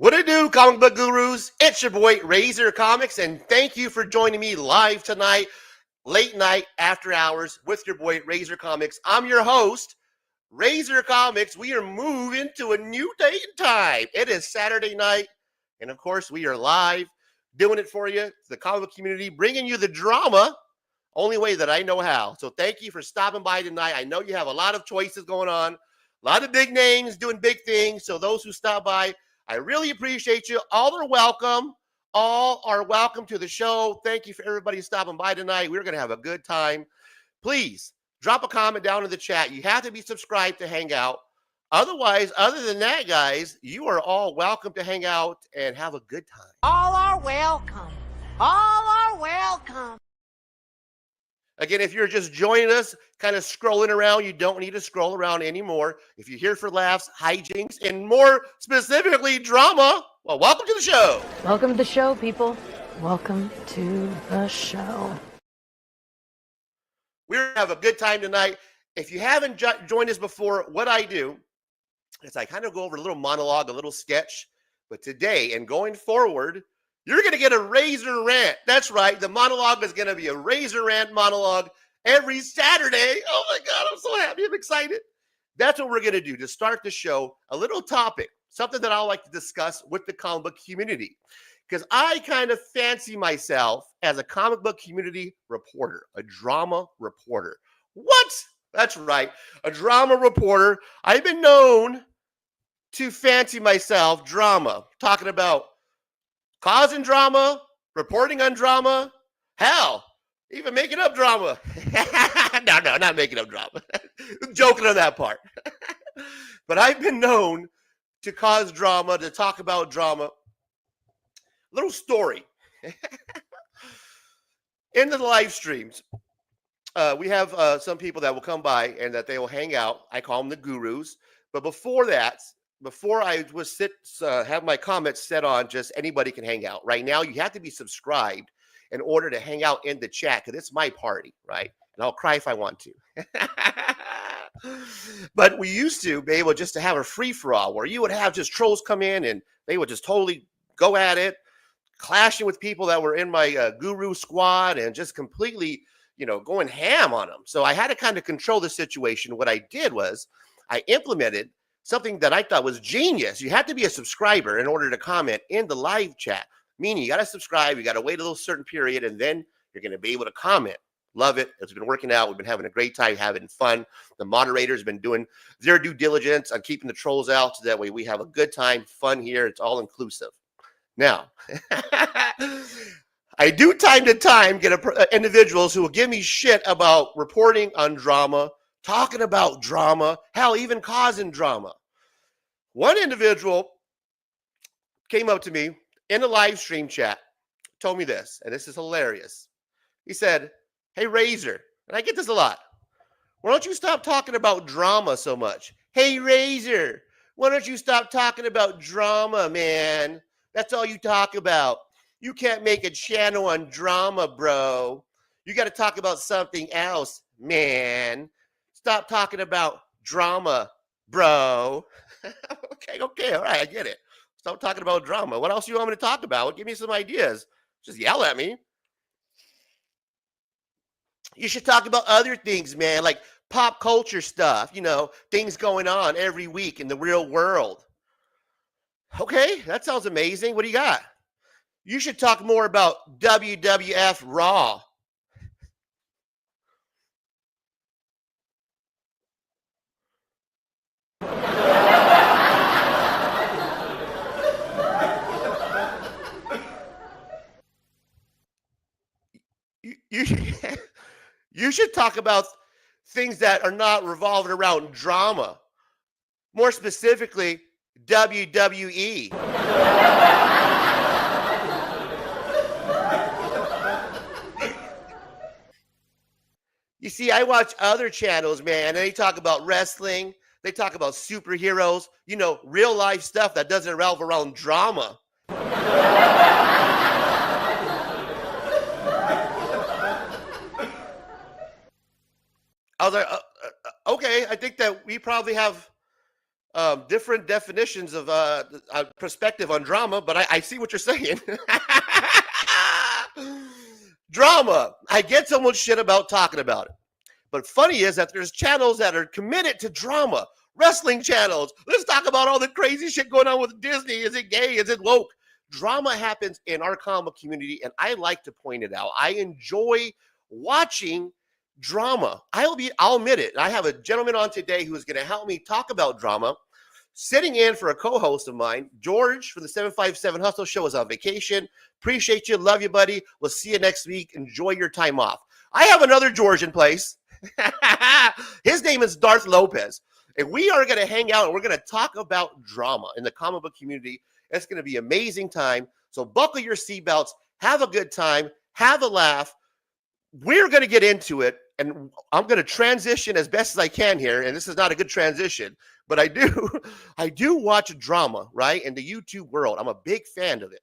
What it do, comic book gurus? It's your boy Razor Comics, and thank you for joining me live tonight, late night, after hours, with your boy Razor Comics. I'm your host, Razor Comics. We are moving to a new date and time. It is Saturday night, and of course, we are live doing it for you, the comic book community, bringing you the drama only way that I know how. So thank you for stopping by tonight. I know you have a lot of choices going on, a lot of big names doing big things. So those who stop by, I really appreciate you. All are welcome. All are welcome to the show. Thank you for everybody stopping by tonight. We're going to have a good time. Please drop a comment down in the chat. You have to be subscribed to hang out. Otherwise, other than that, guys, you are all welcome to hang out and have a good time. All are welcome. All are welcome. Again, if you're just joining us, kind of scrolling around, you don't need to scroll around anymore. If you're here for laughs, hijinks, and more specifically drama, well, welcome to the show. Welcome to the show, people. Welcome to the show. We're going to have a good time tonight. If you haven't joined us before, what I do is I kind of go over a little monologue, a little sketch. But today and going forward, you're going to get a Razor rant. That's right. The monologue is going to be a Razor rant monologue every Saturday. Oh, my God. I'm so happy. I'm excited. That's what we're going to do to start the show. A little topic, something that I like to discuss with the comic book community, because I kind of fancy myself as a comic book community reporter, a drama reporter. What? That's right. A drama reporter. I've been known to fancy myself drama, talking about causing drama, reporting on drama, hell, even making up drama. No, not making up drama. Joking on that part. But I've been known to cause drama, to talk about drama. Little story. In the live streams, we have some people that will come by and that they will hang out. I call them the gurus. But before that, before I was have my comments set on just anybody can hang out. Right now, you have to be subscribed in order to hang out in the chat, because it's my party, right? And I'll cry if I want to. But we used to be able just to have a free-for-all where you would have just trolls come in and they would just totally go at it, clashing with people that were in my guru squad and just completely, going ham on them. So I had to kind of control the situation. What I did was I implemented something that I thought was genius. You have to be a subscriber in order to comment in the live chat, meaning you got to subscribe, you got to wait a little certain period, and then you're going to be able to comment. Love it. It's been working out. We've been having a great time, having fun. The moderators have been doing their due diligence on keeping the trolls out, so that way we have a good time, fun here. It's all inclusive. Now, I do time to time get individuals who will give me shit about reporting on drama, talking about drama, hell, even causing drama. One individual came up to me in the live stream chat, told me this, and this is hilarious. He said, "Hey, Razor," and I get this a lot, "why don't you stop talking about drama so much? Hey, Razor, why don't you stop talking about drama, man? That's all you talk about. You can't make a channel on drama, bro. You got to talk about something else, man. Stop talking about drama, bro." Okay, all right, I get it. Stop talking about drama. What else do you want me to talk about? Give me some ideas. Just yell at me. You should talk about other things, man, like pop culture stuff, things going on every week in the real world. Okay, that sounds amazing. What do you got? You should talk more about WWF Raw. You should talk about things that are not revolving around drama. More specifically, WWE. You see, I watch other channels, man, and they talk about wrestling. They talk about superheroes, real life stuff that doesn't revolve around drama. I was like, okay, I think that we probably have different definitions of perspective on drama, but I see what you're saying. Drama. I get so much shit about talking about it. But funny is that there's channels that are committed to drama. Wrestling channels. Let's talk about all the crazy shit going on with Disney. Is it gay? Is it woke? Drama happens in our comic community, and I like to point it out. I enjoy watching drama. I'll admit it. I have a gentleman on today who is going to help me talk about drama. Sitting in for a co-host of mine, George from the 757 Hustle Show, is on vacation. Appreciate you. Love you, buddy. We'll see you next week. Enjoy your time off. I have another George in place. His name is Darth Lopez. And we are going to hang out and we're going to talk about drama in the comic book community. It's going to be an amazing time. So buckle your seatbelts. Have a good time. Have a laugh. We're going to get into it. And I'm going to transition as best as I can here. And this is not a good transition. But I do watch drama, right? In the YouTube world. I'm a big fan of it.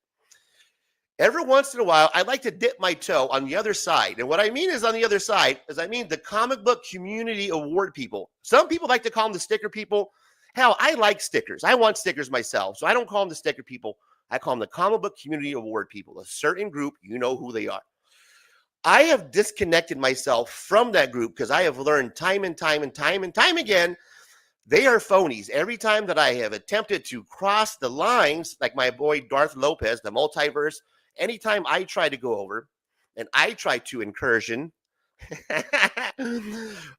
Every once in a while, I like to dip my toe on the other side. And what I mean is on the other side is I mean the comic book community award people. Some people like to call them the sticker people. Hell, I like stickers. I want stickers myself. So I don't call them the sticker people. I call them the comic book community award people. A certain group, you know who they are. I have disconnected myself from that group because I have learned time and time again, they are phonies. Every time that I have attempted to cross the lines, like my boy Darth Lopez, the multiverse, anytime I try to go over and I try to incursion,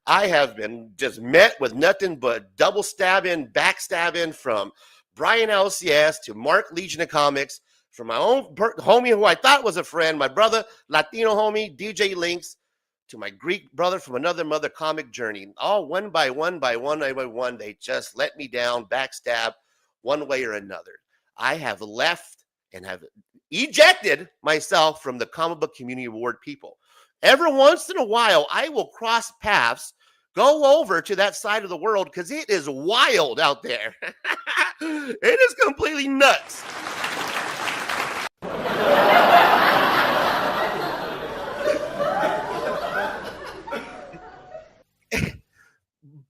I have been just met with nothing but double stabbing, backstabbing from Brian LCS to Mark Legion of Comics, from my own homie who I thought was a friend, my brother, Latino homie, DJ Links, to my Greek brother from another mother, Comic Journey. All one by one, they just let me down, backstab one way or another. I have left and have ejected myself from the comic book community award people. Every once in a while, I will cross paths, go over to that side of the world because it is wild out there. It is completely nuts.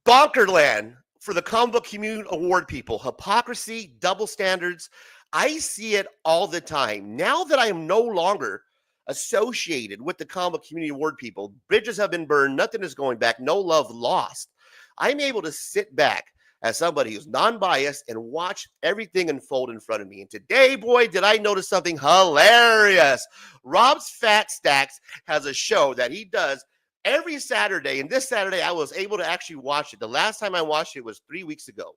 Bonkerland for the comic book community award people. Hypocrisy, double standards. I see it all the time. Now that I am no longer associated with the comic community award people, bridges have been burned, nothing is going back, no love lost. I'm able to sit back as somebody who's non-biased and watch everything unfold in front of me. And today, boy, did I notice something hilarious. Rob's Fat Stacks has a show that he does every Saturday. And this Saturday, I was able to actually watch it. The last time I watched it was 3 weeks ago.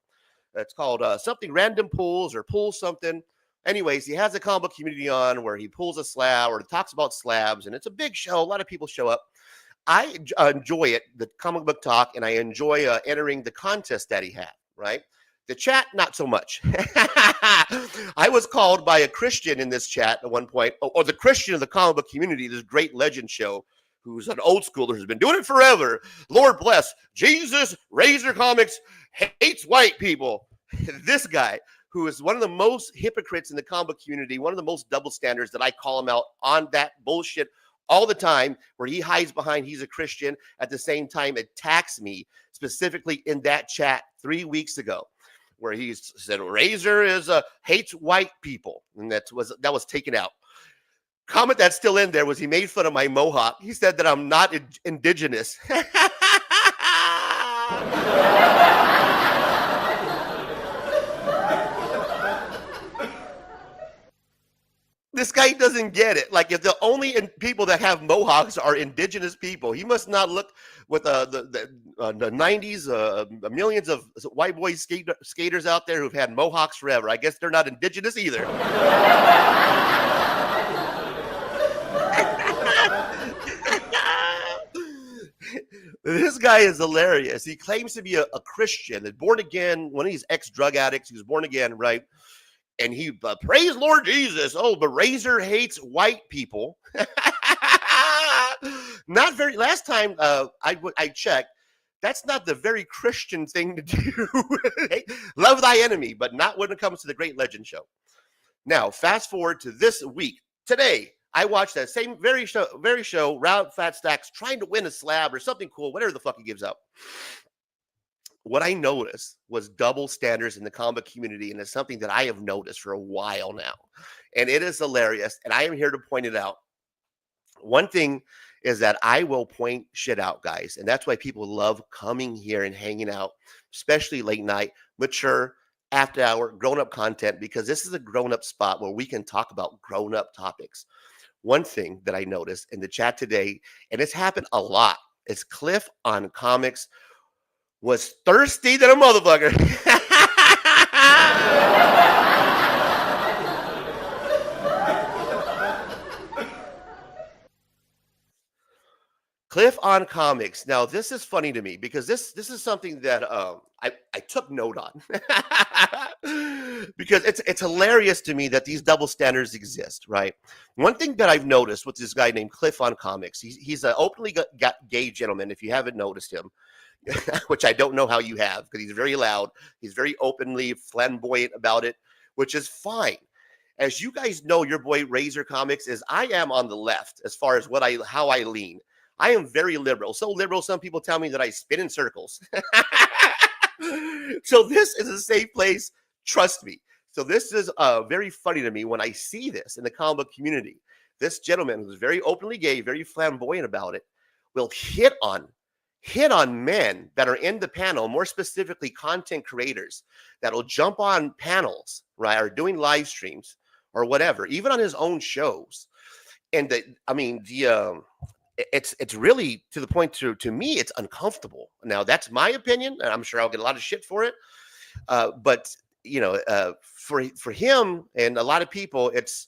It's called something random pulls or pull something. Anyways, he has a comic book community on where he pulls a slab or talks about slabs. And it's a big show. A lot of people show up. I enjoy it, the comic book talk, and I enjoy entering the contest that he had, right? The chat, not so much. I was called by a Christian in this chat at one point, or the Christian of the comic book community, this great legend show, who's an old schooler who's been doing it forever. Lord bless. Jesus, Razor Comics, hates white people. This guy, who is one of the most hypocrites in the comic book community, one of the most double standards that I call him out on that bullshit all the time, where he hides behind he's a Christian, at the same time attacks me, specifically in that chat 3 weeks ago, where he said Razor is hates white people, and that was taken out. Comment that's still in there was he made fun of my mohawk. He said that I'm not indigenous. This guy doesn't get it. Like, if the only people that have mohawks are indigenous people, he must not look with the 90s, millions of white boy skaters out there who've had mohawks forever. I guess they're not indigenous either. This guy is hilarious. He claims to be a Christian, born again, one of these ex-drug addicts. He was born again, right? And he praise Lord Jesus. Oh, but Razor hates white people. Not very. Last time I checked, that's not the very Christian thing to do. Love thy enemy, but not when it comes to the Great Legend show. Now, fast forward to this week. Today, I watched that same very show, Round Fat Stacks trying to win a slab or something cool, whatever the fuck he gives up. what I noticed was double standards in the comic community, and it's something that I have noticed for a while now, and it is hilarious. And I am here to point it out. One thing is that I will point shit out, guys, and that's why people love coming here and hanging out, especially late night, mature, after hour, grown up content, because this is a grown up spot where we can talk about grown up topics. One thing that I noticed in the chat today, and it's happened a lot, is Cliff on comics was thirsty than a motherfucker. Cliff on comics. Now, this is funny to me because this is something that I took note on because it's hilarious to me that these double standards exist, right? One thing that I've noticed with this guy named Cliff on comics, he's an openly gay gentleman. If you haven't noticed him, which I don't know how you have, because he's very loud, he's very openly flamboyant about it, which is fine. As you guys know, your boy Razor Comics is I am on the left as far as how I lean. I am very liberal. So liberal, some people tell me that I spin in circles. So this is a safe place. Trust me. So this is very funny to me when I see this in the comic book community. This gentleman who's very openly gay, very flamboyant about it, will hit on men that are in the panel, more specifically content creators that'll jump on panels, right, or doing live streams or whatever, even on his own shows. And it's really to the point to me, it's uncomfortable. Now, that's my opinion, and I'm sure I'll get a lot of shit for it. But for him and a lot of people, it's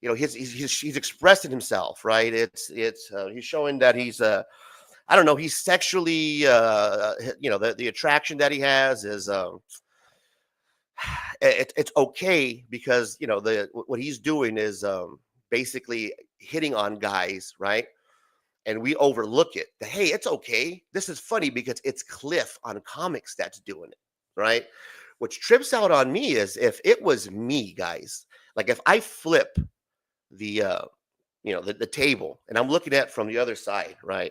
he's expressing himself, right? It's he's showing that he's I don't know, he's sexually the attraction that he has is it's okay because what he's doing is basically hitting on guys, right? And we overlook it. Hey, it's okay. This is funny because it's Cliff on comics that's doing it, right? What trips out on me is if it was me, guys, like if I flip the table and I'm looking at it from the other side, right?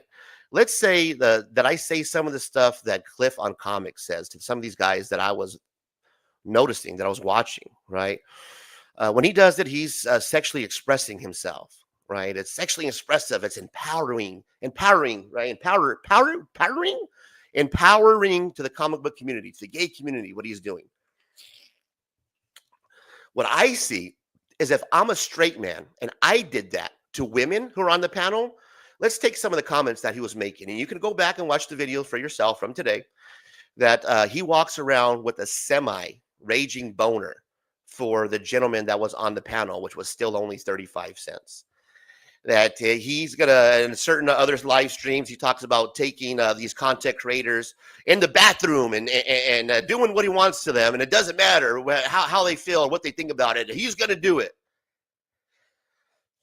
Let's say that I say some of the stuff that Cliff on comics says to some of these guys that I was noticing, that I was watching, right? When he does it, he's sexually expressing himself. Right, it's sexually expressive. It's empowering, right? Empowering to the comic book community, to the gay community. What he's doing. What I see is if I'm a straight man and I did that to women who are on the panel, let's take some of the comments that he was making, and you can go back and watch the video for yourself from today. That he walks around with a semi-raging boner for the gentleman that was on the panel, which was still only 35 cents. That he's gonna, in certain other live streams, he talks about taking these content creators in the bathroom and doing what he wants to them, and it doesn't matter how they feel or what they think about it. He's gonna do it.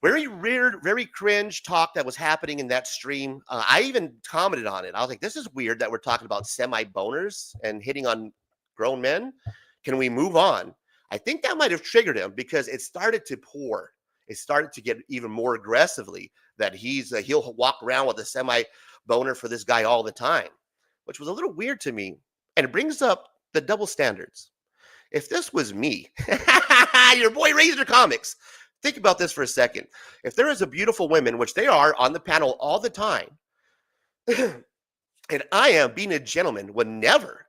Very weird, very cringe talk that was happening in that stream. I even commented on it. I was like, "This is weird that we're talking about semi-boners and hitting on grown men. Can we move on?" I think that might have triggered him because it started to pour. It started to get even more aggressively that he'll walk around with a semi-boner for this guy all the time, which was a little weird to me. And it brings up the double standards. If this was me, your boy Razor Comics, think about this for a second. If there is a beautiful woman, which they are on the panel all the time, and I am being a gentleman, would never,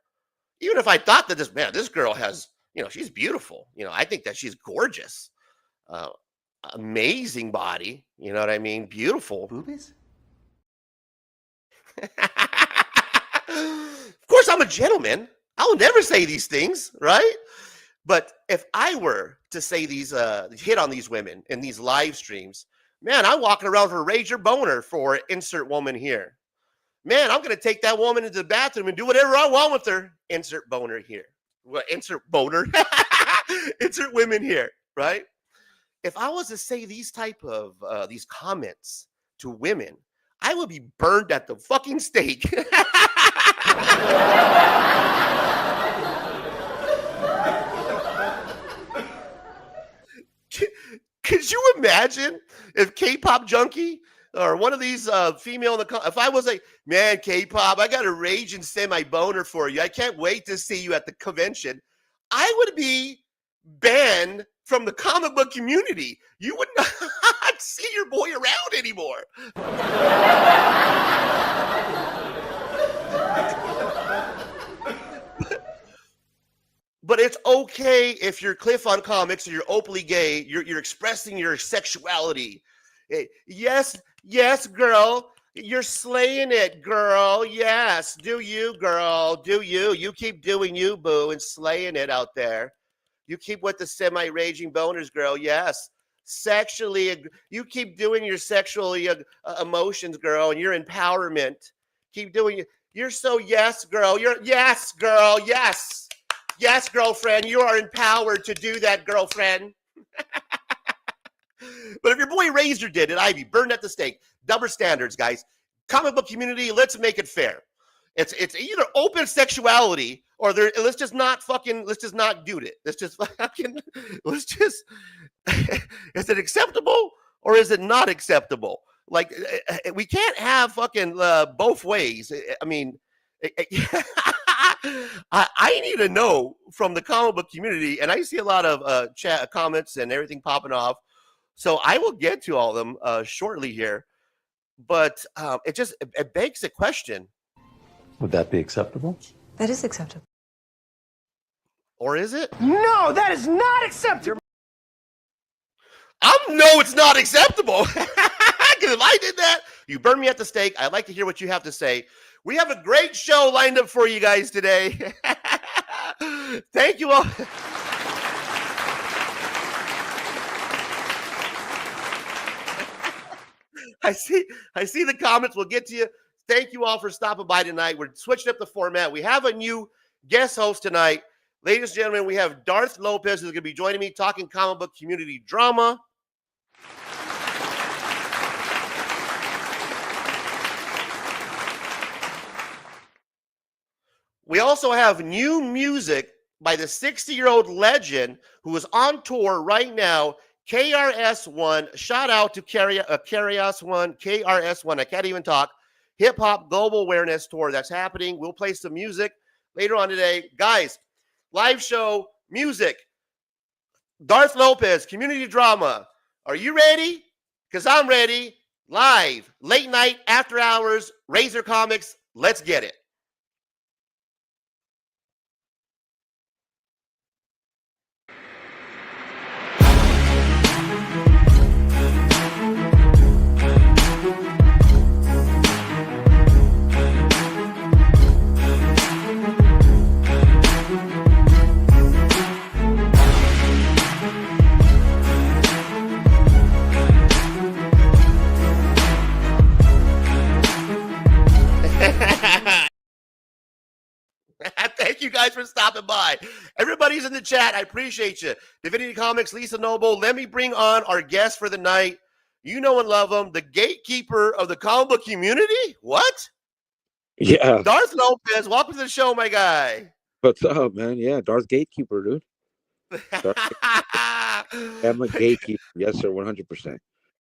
even if I thought that this girl has, she's beautiful. I think that she's gorgeous. Amazing body, you know what I mean? Beautiful boobies. Of course, I'm a gentleman. I will never say these things, right? But if I were to say these, hit on these women in these live streams, man, I'm walking around for Razor Boner for insert woman here. Man, I'm going to take that woman into the bathroom and do whatever I want with her. Insert boner here. Well, insert boner. Insert women here, right? If I was to say these type of these comments to women, I would be burned at the fucking stake. Could you imagine if K-pop junkie or one of these female in the if I was like, man, K-pop, I got a rage and semi boner for you. I can't wait to see you at the convention. I would be banned from the comic book community. You would not see your boy around anymore. But it's okay if you're Cliff on Comics or you're openly gay. You're expressing your sexuality. Yes, yes, girl. You're slaying it, girl. Yes. Do you, girl. Do you. You keep doing you, boo, and slaying it out there. You keep with the semi-raging boners, girl. Yes. Sexually, you keep doing your sexual emotions, girl, and your empowerment. Keep doing it. You're so yes, girl. You're yes, girl. Yes. Yes, girlfriend. You are empowered to do that, girlfriend. But if your boy Razor did it, I'd be burned at the stake. Double standards, guys. Comic book community, let's make it fair. It's either open sexuality or let's just not do it. Let's just is it acceptable or is it not acceptable? Like, we can't have fucking both ways. I mean, I need to know from the comic book community, and I see a lot of chat comments and everything popping off. So I will get to all of them shortly here. But it begs the question. Would that be acceptable? That is acceptable. Or is it? No, that is not acceptable. No, it's not acceptable. Because if I did that, you burn me at the stake. I'd like to hear what you have to say. We have a great show lined up for you guys today. Thank you all. I see the comments. We'll get to you. Thank you all for stopping by tonight. We're switching up the format. We have a new guest host tonight. Ladies and gentlemen, we have Darth Lopez, who's going to be joining me talking comic book community drama. We also have new music by the 60-year-old legend who is on tour right now, KRS-One. Shout out to KRS-One. I can't even talk. Hip Hop Global Awareness Tour that's happening. We'll play some music later on today. Guys, live show, music. Darth Lopez, community drama. Are you ready? Because I'm ready. Live, late night, after hours, Razor Comics. Let's get it. Thank you guys for stopping by. Everybody's in the chat. I appreciate you. Divinity Comics, Lisa Noble. Let me bring on our guest for the night. You know and love him, the gatekeeper of the comic book community. What? Yeah. Darth Lopez, welcome to the show, my guy. What's up, man? Yeah, Darth Gatekeeper, dude. I'm a gatekeeper. Yes, sir, 100%.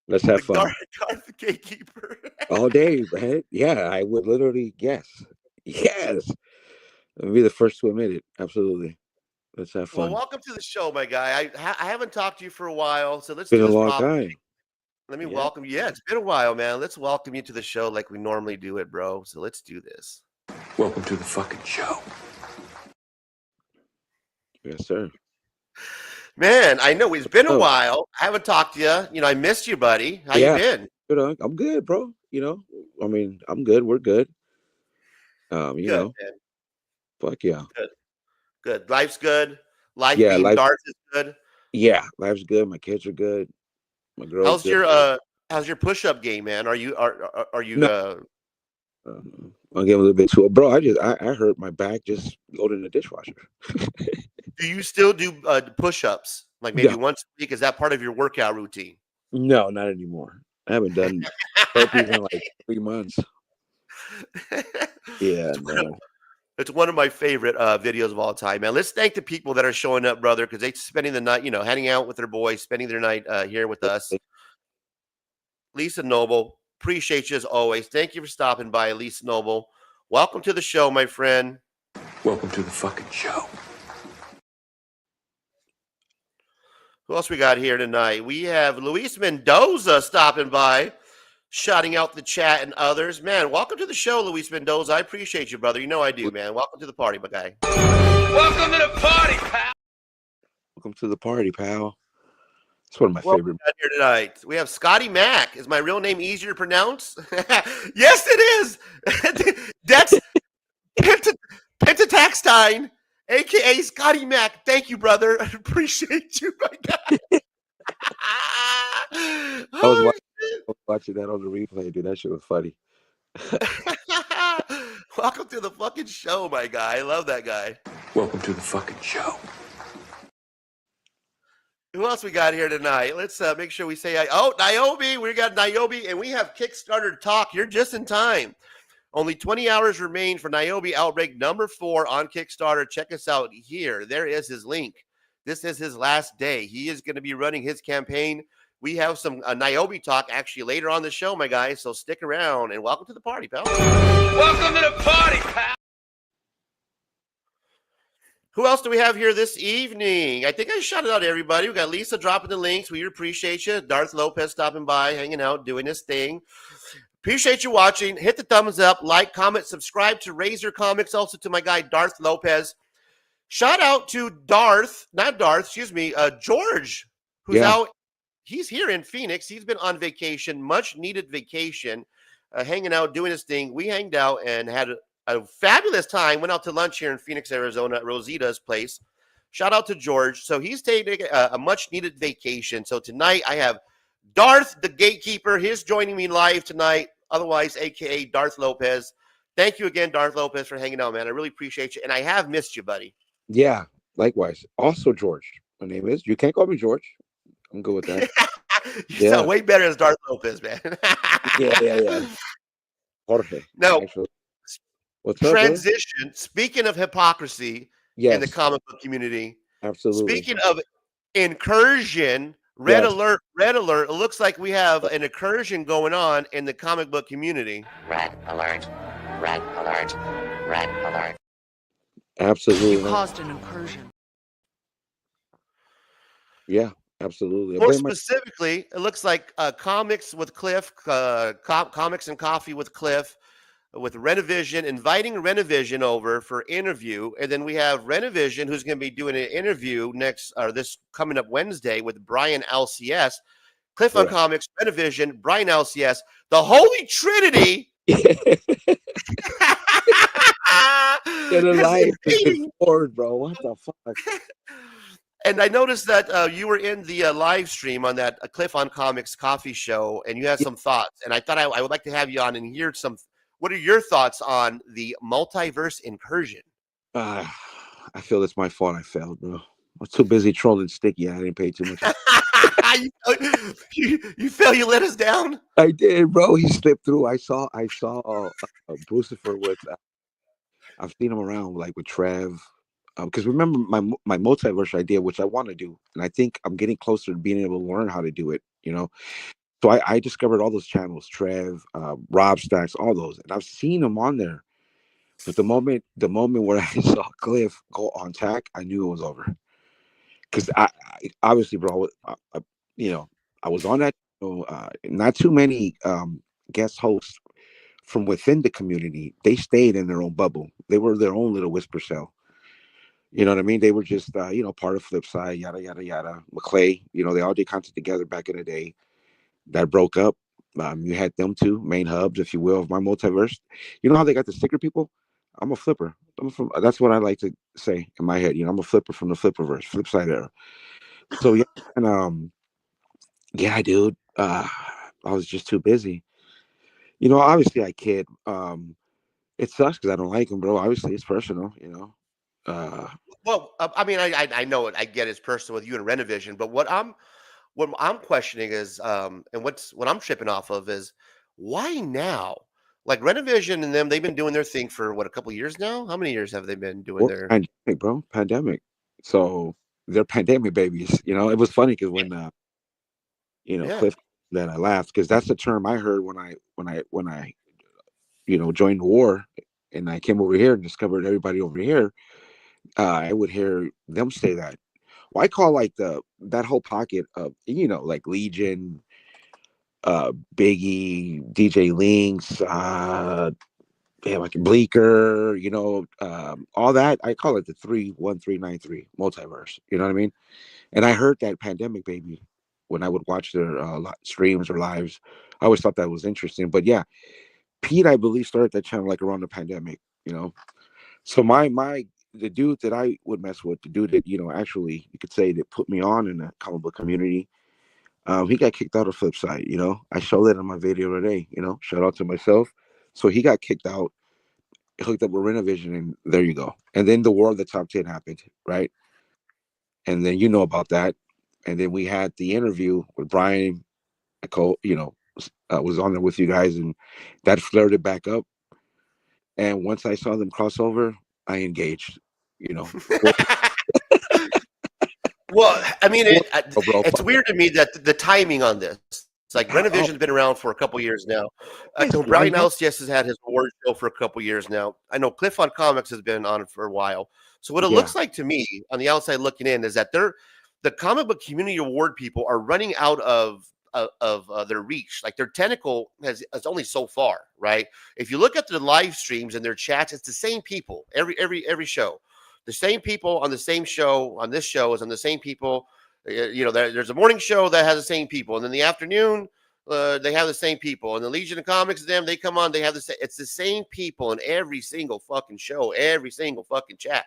Let's have fun. Darth Gatekeeper. All day, man. Yeah, I would literally guess. Yes. I'll be the first to admit it. Absolutely. Let's have fun. Well, welcome to the show, my guy. I haven't talked to you for a while, so let's It's been do a this long properly. time. Let me welcome you. Yeah, it's been a while, man. Let's welcome you to the show like we normally do it, bro. So let's do this. Welcome to the fucking show. Yes, sir. Man, I know it's been a while. I haven't talked to you. You know, I missed you, buddy. How you been? Good. I'm good, bro. You know, I mean, I'm good. We're good. You Good, know, man. fuck yeah. Good. Life's good. Life being Darth is good. Yeah, life's good. My kids are good. My girl's how's your push-up game, man? Are you No. I'll give a little bit to it, bro. I hurt my back just loading the dishwasher. do you still do push-ups like maybe once a week? Is that part of your workout routine? No, not anymore. I haven't done burpees in like 3 months. Yeah, no. It's one of my favorite videos of all time, man. Let's thank the people that are showing up, brother, because they're spending the night, you know, hanging out with their boys, spending their night here with us. Lisa Noble, Appreciate you as always. Thank you for stopping by, Elise Noble. Welcome to the show, my friend. Welcome to the fucking show. Who else we got here tonight? We have Luis Mendoza stopping by, shouting out the chat and others. Man, welcome to the show, Luis Mendoza. I appreciate you, brother. You know I do, man. Welcome to the party, my guy. Welcome to the party, pal. Welcome to the party, pal. It's one of my Well, favorite. we got here tonight. We have Scotty Mack. Is my real name easier to pronounce? Yes, it is. That's Pentataxtine, a.k.a. Scotty Mack. Thank you, brother. I appreciate you, my guy. I was Oh, watching that on the replay, dude. That shit was funny. welcome to the fucking show, my guy. I love that guy. Welcome to the fucking show. Who else we got here tonight? Let's make sure we say, oh, Niobe. We got Niobe, and we have Kickstarter talk. You're just in time. Only 20 hours remain for Niobe Outbreak number 4 on Kickstarter. Check us out here. There is his link. This is his last day. He is going to be running his campaign. We have some Niobe talk actually later on the show, my guys. So stick around and welcome to the party, pal. Welcome to the party, pal. Who else do we have here this evening? I think I shouted out everybody. We got Lisa dropping the links. We appreciate you. Darth Lopez stopping by, hanging out, doing his thing. Appreciate you watching. Hit the thumbs up, like, comment, subscribe to Razor Comics. Also to my guy, Darth Lopez. Shout out to George, who's out. He's here in Phoenix. He's been on vacation, much needed vacation, hanging out, doing his thing. We hanged out and had a fabulous time. Went out to lunch here in Phoenix, Arizona, at Rosita's place. Shout out to George. So he's taking a much needed vacation. So tonight I have Darth, the gatekeeper. He's joining me live tonight, otherwise AKA Darth Lopez. Thank you again, Darth Lopez, for hanging out, man. I really appreciate you. And I have missed you, buddy. Yeah, likewise. Also, George. My name is. You can't call me George. I'm good with that. You sound way better as Darth Lopez, man. yeah. Jorge. No. Actually. What's up, transition. Brother? Speaking of hypocrisy in the comic book community, absolutely. Speaking of incursion, red alert. It looks like we have an incursion going on in the comic book community. Red alert. Red alert. Red alert. Absolutely. You caused an incursion. Yeah, absolutely. More specifically, it looks like Comics with Cliff, Comics and Coffee with Cliff, with Renovision, inviting Renovision over for interview. And then we have Renovision, who's going to be doing an interview this coming up Wednesday with Brian LCS. Cliff on Comics, Renovision, Brian LCS, the Holy Trinity. Get a life forward, bro. What the fuck? And I noticed that you were in the live stream on that Cliff on Comics coffee show, and you had some thoughts. And I thought I would like to have you on and hear some. What are your thoughts on the multiverse incursion? I feel it's my fault I failed, bro. I was too busy trolling Sticky. I didn't pay too much. You feel you let us down? I did, bro. He slipped through. I saw Brucifer with. I've seen him around like with Trev. Because remember my multiverse idea, which I want to do, and I think I'm getting closer to being able to learn how to do it. You know, so I discovered all those channels, Trev, Rob Stacks, all those, and I've seen them on there. But the moment where I saw Cliff go on tack, I knew it was over. Because I obviously, bro, I was on that. Not too many guest hosts from within the community. They stayed in their own bubble. They were their own little whisper cell. You know what I mean? They were just, part of Flipside, yada, yada, yada. McClay, they all did content together back in the day. That broke up. You had them two main hubs, if you will, of my multiverse. You know how they got the sticker people? I'm a flipper. That's what I like to say in my head. I'm a flipper from the Flipperverse, Flipside era. So, yeah. And, dude, I was just too busy. Obviously I kid. It sucks because I don't like him, bro. Obviously, it's personal, Well, I mean, I know it. I get it's personal with you and Renovision, but what I'm questioning is, and what I'm tripping off of is, why now? Like Renovision and them, they've been doing their thing for a couple of years now. How many years have they been doing their pandemic, bro? Pandemic. So they're pandemic babies. It was funny because when Cliff that I laughed because that's the term I heard when I joined the war and I came over here and discovered everybody over here. I would hear them say that. Well, I call like that whole pocket of like Legion, Biggie, DJ Links, like Bleeker, all that. I call it the 31393 multiverse. You know what I mean? And I heard that Pandemic Baby when I would watch their streams or lives. I always thought that was interesting. But yeah, Pete, I believe, started that channel like around the pandemic. So the dude that I would mess with, the dude that actually you could say that put me on in the comic book community, he got kicked out of Flipside. I showed that in my video today. Shout out to myself. So he got kicked out, hooked up with Renovision, and there you go. And then the War of the Top 10 happened, right? And then about that. And then we had the interview with Brian. Was on there with you guys, and that flared it back up. And once I saw them cross over, I engaged. Well, I mean, it's weird to me that the timing on this. It's like Renovision's been around for a couple years now. I know Brian LCS has had his award show for a couple years now. I know Cliff on Comics has been on it for a while. So what it looks like to me on the outside looking in is that the comic book community award people are running out of their reach. Like their tentacle is only so far, right? If you look at the live streams and their chats, it's the same people every show. The same people on the same show on this show is on the same people. There's a morning show that has the same people, and then the afternoon they have the same people, and the Legion of Comics, they come on, they have the same. It's the same people in every single fucking show, every single fucking chat.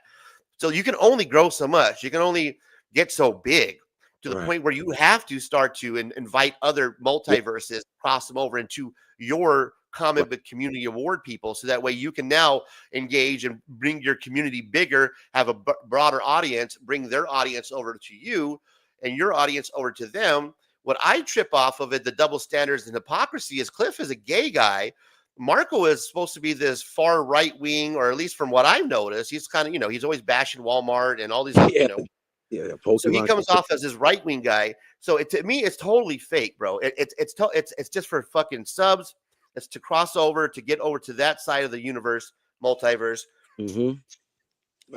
So you can only grow so much. You can only get so big to the point where you have to start to invite other multiverses, cross them over into your comic book community award people, so that way you can now engage and bring your community bigger, have a broader audience, bring their audience over to you and your audience over to them. What I trip off of it, the double standards and hypocrisy, is Cliff is a gay guy. Marco is supposed to be this far right wing, or at least from what I've noticed, he's kind of, he's always bashing Walmart and all these, so he comes off as this right wing guy. So to me, it's totally fake, bro. It's just for fucking subs. It's to cross over, to get over to that side of the universe, multiverse. Mm-hmm.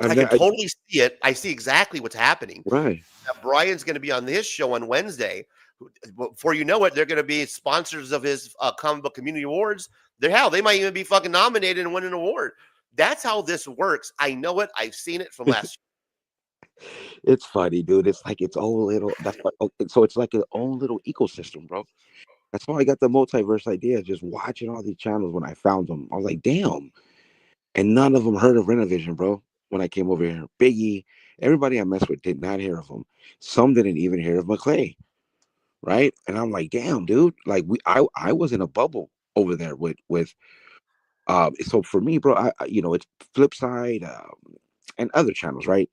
I can totally see it. I see exactly what's happening. Right. Now, Brian's going to be on his show on Wednesday. Before you know it, they're going to be sponsors of his comic book community awards. They might even be fucking nominated and win an award. That's how this works. I know it. I've seen it from last year. It's funny, dude. It's like its own little. So it's like its own little ecosystem, bro. That's how I got the multiverse idea. Just watching all these channels when I found them, I was like, damn. And none of them heard of Renovision, bro. When I came over here, Biggie, everybody I messed with did not hear of him. Some didn't even hear of McClay, right? And I'm like, damn, dude. Like I was in a bubble over there with. So for me, bro, it's Flipside and other channels, right?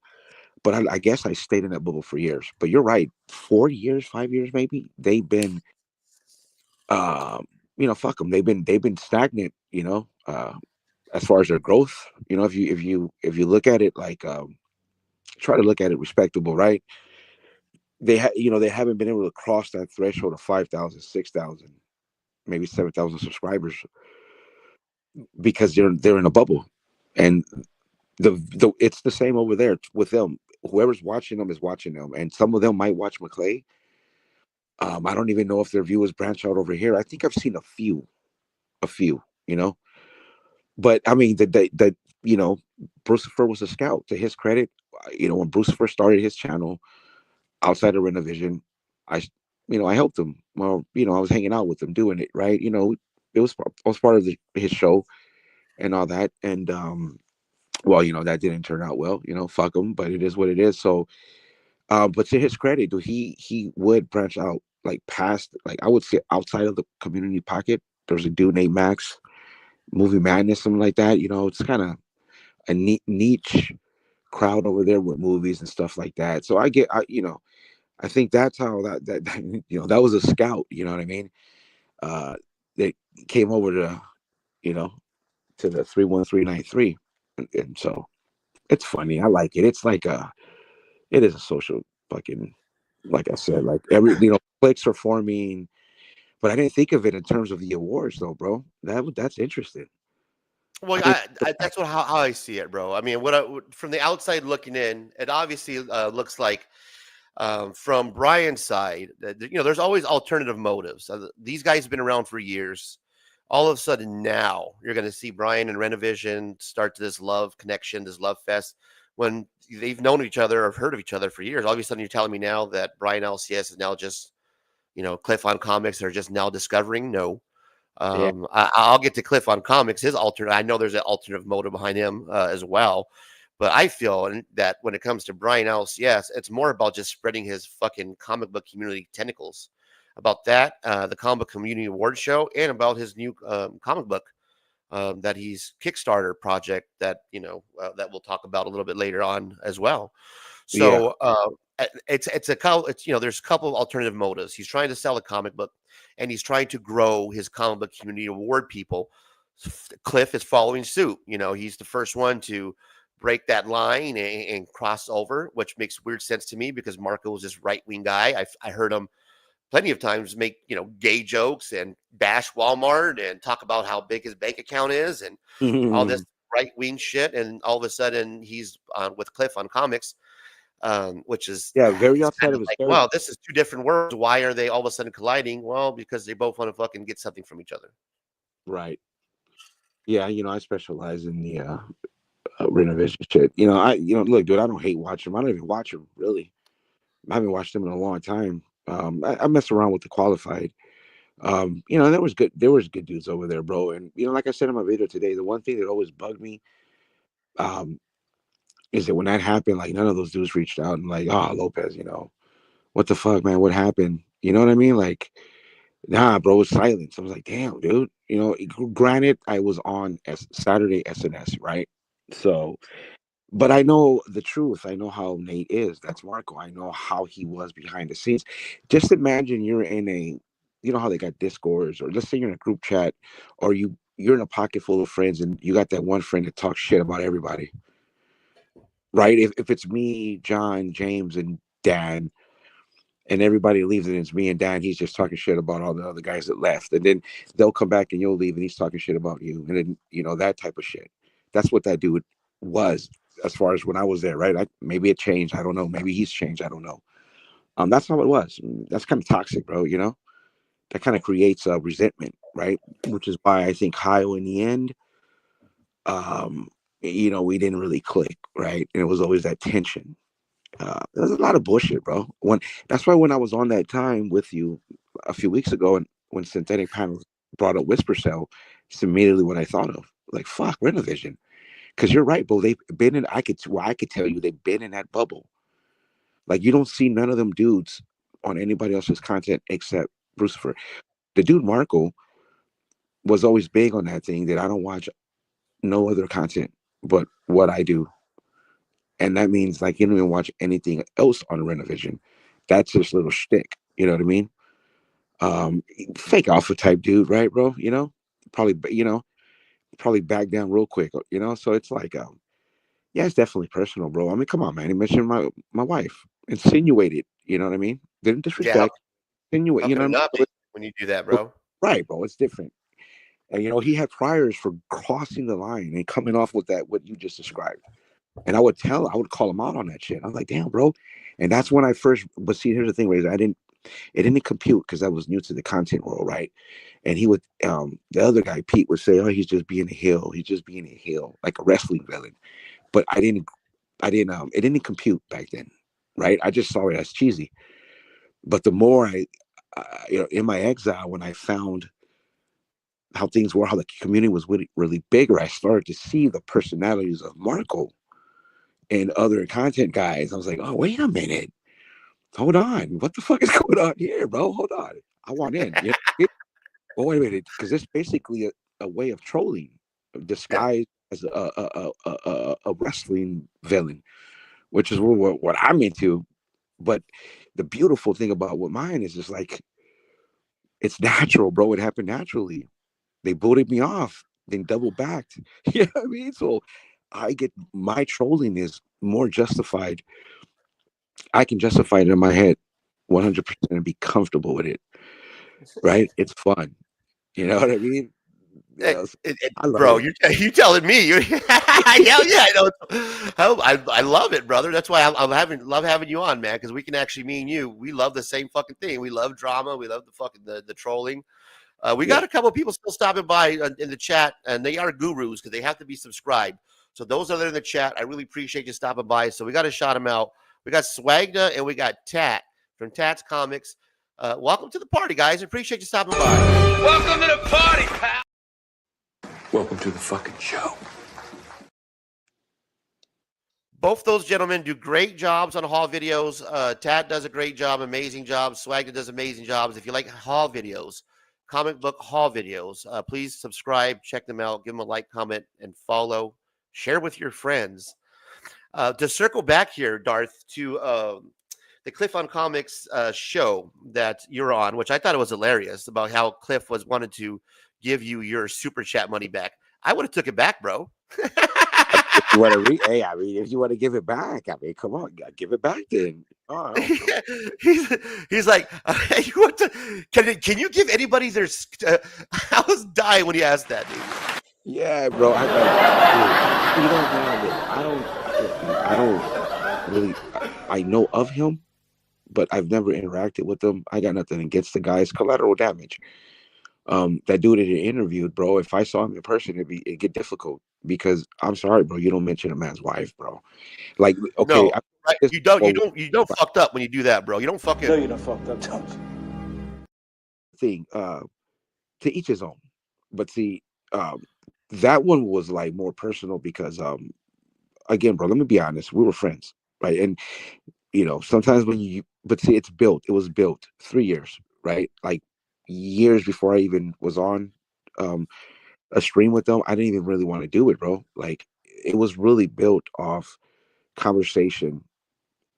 But I guess I stayed in that bubble for years. But you're right, 4 years, 5 years, maybe they've been, fuck them. They've been stagnant, as far as their growth. If you look at it like, try to look at it respectable, right? They haven't been able to cross that threshold of 5,000, 6,000, maybe 7,000 subscribers because they're in a bubble, and it's the same over there with them. Whoever's watching them is watching them, and some of them might watch McClay. I don't even know if their viewers branch out over here. I think I've seen a few, but I mean, Brucifer was a scout. To his credit, when Brucifer started his channel outside of Renovision, I helped him. Well, I was hanging out with him doing it, right? I was part of his show and all that, and that didn't turn out well. Fuck him, but it is what it is. So, but to his credit, dude, he would branch out, like past, like I would say outside of the community pocket. There's a dude named Max, Movie Madness, something like that. It's kind of a niche crowd over there with movies and stuff like that. So I think that's how that that was a scout. You know what I mean? That came over to to the 31393, and so it's funny. I like it. It's like it is a social fucking, like I said, like every clicks are forming. But I didn't think of it in terms of the awards, though, bro. That's interesting. Well, I didn't that's how I see it, bro. I mean, from the outside looking in, it obviously looks like from Brian's side, there's always alternative motives. These guys have been around for years. All of a sudden now you're going to see Brian and Renovision start this love connection, this love fest, when they've known each other or heard of each other for years. All of a sudden you're telling me now that Brian LCS is now just, Cliff on Comics are just now discovering. No. Yeah. I'll get to Cliff on Comics. His alternate, I know there's an alternative motive behind him as well. But I feel that when it comes to Brian LCS, it's more about just spreading his fucking comic book community tentacles. About that, the Comic Book Community Award Show, and about his new comic book that he's Kickstarter project that that we'll talk about a little bit later on as well. So there's a couple of alternative motives. He's trying to sell a comic book, and he's trying to grow his comic book community award people. Cliff is following suit. He's the first one to break that line and cross over, which makes weird sense to me because Marco was this right-wing guy. I heard him plenty of times make gay jokes and bash Walmart and talk about how big his bank account is and all this right-wing shit. And all of a sudden he's on with Cliff on Comics, which is very outside of his like, wow, this is two different worlds. Why are they all of a sudden colliding? Well, because they both want to fucking get something from each other. Right. Yeah, I specialize in the Renovision shit. Look, dude, I don't hate watching them. I don't even watch them really. I haven't watched them in a long time. I mess around with the Qualified. There was good dudes over there, bro. And like I said in my video today, the one thing that always bugged me, is that when that happened, like none of those dudes reached out and like, oh, Lopez, what the fuck, man, what happened? You know what I mean? Like, nah, bro, it was silence. I was like, damn, dude. Granted, I was on Saturday SNS, right? So. But I know the truth. I know how Nate is. That's Marco. I know how he was behind the scenes. Just imagine you're in how they got Discords, or let's say you're in a group chat, or you're in a pocket full of friends, and you got that one friend that talks shit about everybody, right? If it's me, John, James, and Dan, and everybody leaves and it's me and Dan, he's just talking shit about all the other guys that left, and then they'll come back and you'll leave and he's talking shit about you, and then that type of shit. That's what that dude was. As far as when I was there, right? Maybe it changed. I don't know. Maybe he's changed. I don't know. That's how it was. That's kind of toxic, bro. That kind of creates a resentment, right? Which is why I think Kyle, in the end, we didn't really click, right? And it was always that tension. There's a lot of bullshit, bro. That's why when I was on that time with you a few weeks ago, and when Synthetic Panels brought up Whisper Cell, it's immediately what I thought of. Like, fuck, Renovision. Because you're right, bro. They've been in. I could tell you they've been in that bubble. Like, you don't see none of them dudes on anybody else's content except Brucifer. The dude Marco was always big on that thing that I don't watch no other content but what I do, and that means like you don't even watch anything else on Renovision. That's just little shtick. You know what I mean? Fake alpha type dude, right, bro? Probably back down real quick, so it's like it's definitely personal, bro. I mean, come on, man. He mentioned my wife, insinuated, you know what I mean? Didn't disrespect, insinuate, you know what I mean? When you do that, bro. Right, bro, it's different. And he had priors for crossing the line and coming off with that what you just described. And I would call him out on that shit. I was like, damn, bro. And that's when but see, here's the thing, Razor, it didn't compute because I was new to the content world, right? And he would, the other guy, Pete, would say, oh, he's just being a heel. He's just being a heel, like a wrestling villain. But it didn't compute back then, right? I just saw it as cheesy. But the more in my exile, when I found how things were, how the community was really, really bigger, I started to see the personalities of Marco and other content guys. I was like, oh, wait a minute. Hold on. What the fuck is going on here, bro? Hold on. I want in. Well, wait a minute, because it's basically a way of trolling disguised as a wrestling villain, which is what I'm into. But the beautiful thing about what mine is just like, it's natural, bro. It happened naturally. They booted me off, then double backed. You know what I mean? So my trolling is more justified. I can justify it in my head 100% and be comfortable with it. right? It's fun. You know what I mean? You know, I love Bro, it. you telling me? Hell yeah, I know. I love it, brother. That's why I'm love having you on, man. Because we can actually, me and you, we love the same fucking thing. We love drama. We love the fucking the trolling. We got a couple of people still stopping by in the chat, and they are gurus because they have to be subscribed. So those that are in the chat, I really appreciate you stopping by. So we got to shout them out. We got Swagna and we got Tat from Tat's Comics. Welcome to the party, guys. I appreciate you stopping by. Welcome to the party, pal. Welcome to the fucking show. Both those gentlemen do great jobs on haul videos. Tat does a great job, amazing job. Swagna does amazing jobs. If you like haul videos, comic book haul videos, please subscribe, check them out, give them a like, comment, and follow. Share with your friends. To circle back here, Darth, to the Cliff on Comics show that you're on, which I thought it was hilarious about how Cliff wanted to give you your super chat money back. I would have took it back, bro. You want to hey, I mean, if you want to give it back, I mean, come on, give it back then. Oh, he's like, you want to, can you give anybody their? I was dying when he asked that, dude. Yeah, bro. I don't really. I know of him, but I've never interacted with him. I got nothing against the guy's collateral damage. That dude that he interviewed, bro. If I saw him in person, it'd get difficult because I'm sorry, bro. You don't mention a man's wife, bro. Like, okay, no, right? You don't fucked up when you do that, bro. You don't fucking. No, you don't fucked up, don't you? Thing, to each his own. But see, that one was like more personal because, again, bro. Let me be honest. We were friends, right? And you know, sometimes but see, it was built 3 years, right? Like years before I even was on a stream with them. I didn't even really want to do it, bro. Like it was really built off conversation,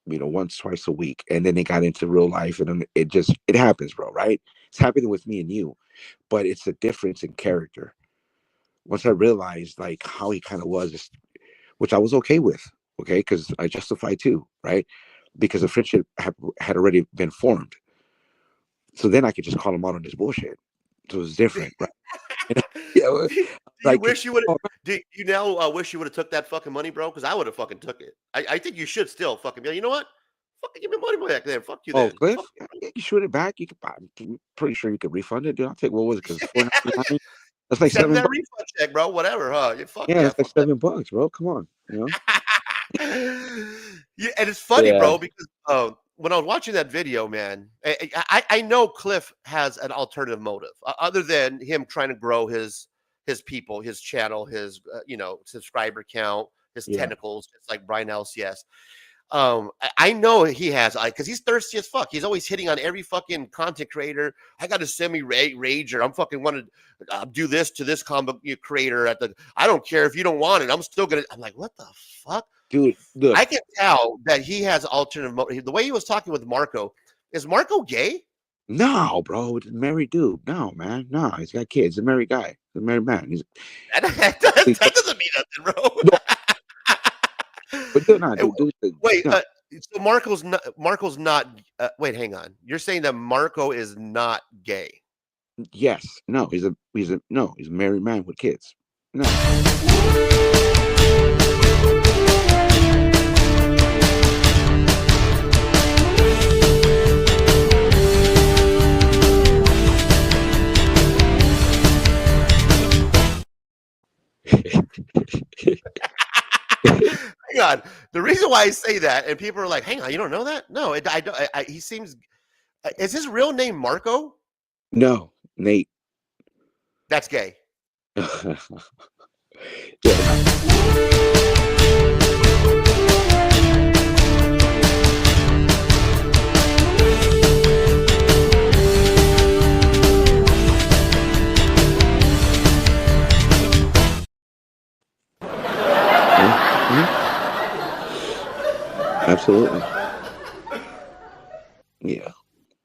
you know, once, twice a week. And then it got into real life and then it happens, bro, right? It's happening with me and you, but it's a difference in character. Once I realized like how he kind of was, which I was okay with, okay, because I justify too, right? Because the friendship had already been formed. So then I could just call him out on this bullshit. So it was different, right? Do you wish you would have? Do you now wish you would have took that fucking money, bro? Because I would have fucking took it. I think you should still fucking be. You know what? Fucking give me money back then. Fuck you. Oh, then. Cliff, you shoot it back. You could. I'm pretty sure you could refund it, dude. I'll take what was it? Because $4.99. That's like Send $7. that refund check, bro. Whatever, huh? Yeah, that's like $7, bro. Come on, you know. Yeah, and it's funny, bro, because when I was watching that video, man, I know Cliff has an alternative motive other than him trying to grow his people, his channel, his subscriber count, his tentacles, just like Brian LCS. I know he has, because he's thirsty as fuck. He's always hitting on every fucking content creator. I got to send me rager. I'm fucking want to do this to this comic creator I don't care if you don't want it. I'm still gonna. I'm like, what the fuck, dude? Look. I can tell that he has alternative motive. The way he was talking with Marco, is Marco gay? No, bro. It's a married dude. No, man. No, he's got kids. He's a married guy. He's a married man. That doesn't mean nothing, bro. No. But dude, wait, no. So Marco's not. Wait, hang on. You're saying that Marco is not gay? Yes. No. He's a married man with kids. No. Hang on. The reason why I say that, and people are like, "Hang on, you don't know that?" No, I don't. He seems. Is his real name Marco? No, Nate. That's gay. Absolutely. Yeah.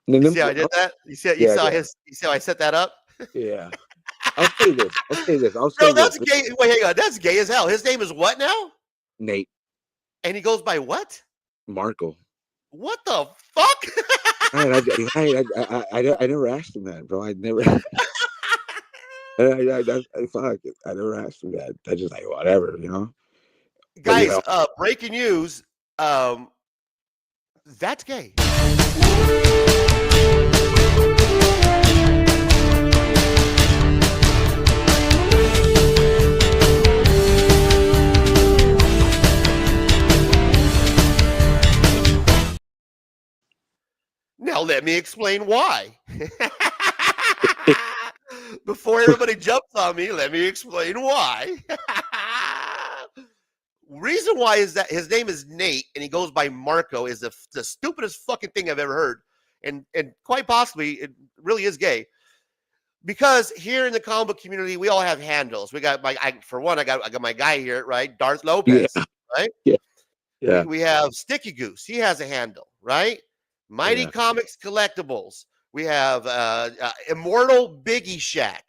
You see how I did that? You see how I set that up? Yeah. I'll say this. No, that's gay. Wait, hang on. That's gay as hell. His name is what now? Nate. And he goes by what? Marco. What the fuck? Right, I never asked him that, bro. I never. Fuck it. I never asked him that. I just like whatever, you know. But Guys, breaking news. That's gay. Now let me explain why. Before everybody jumps on me, let me explain why. Reason why is that his name is Nate and he goes by Marco is the stupidest fucking thing I've ever heard. And quite possibly it really is gay. Because here in the comic book community, we all have handles. We got I got my guy here, right? Darth Lopez, yeah, right? yeah, We have Sticky Goose. He has a handle, right? Mighty yeah. Comics Collectibles. We have Immortal Biggie Shack,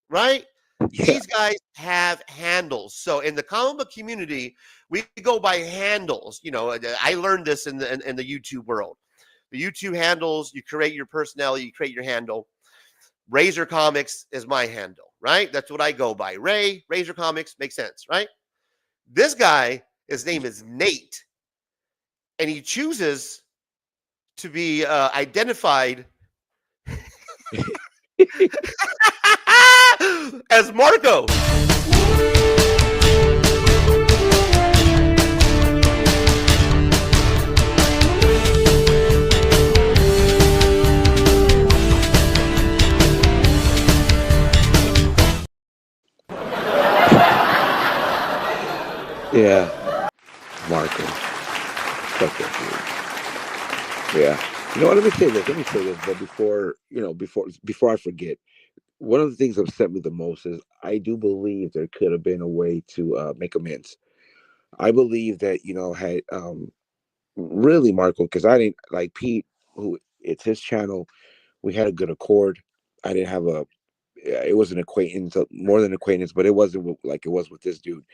right? Yeah. These guys have handles. So in the comic book community, we go by handles. You know, I learned this in the YouTube world. The YouTube handles, you create your personality, you create your handle. Razor Comics is my handle, right? That's what I go by. Razor Comics makes sense, right? This guy, his name is Nate, and he chooses to be identified as Marco. Yeah, Marco. Fuck that dude. Yeah. You know what? Let me say this. But before I forget, one of the things that upset me the most is I do believe there could have been a way to make amends. I believe that had really Marco, because I didn't like Pete, who it's his channel. We had a good accord. I didn't have a. It was an acquaintance, more than acquaintance, but it wasn't like it was with this dude.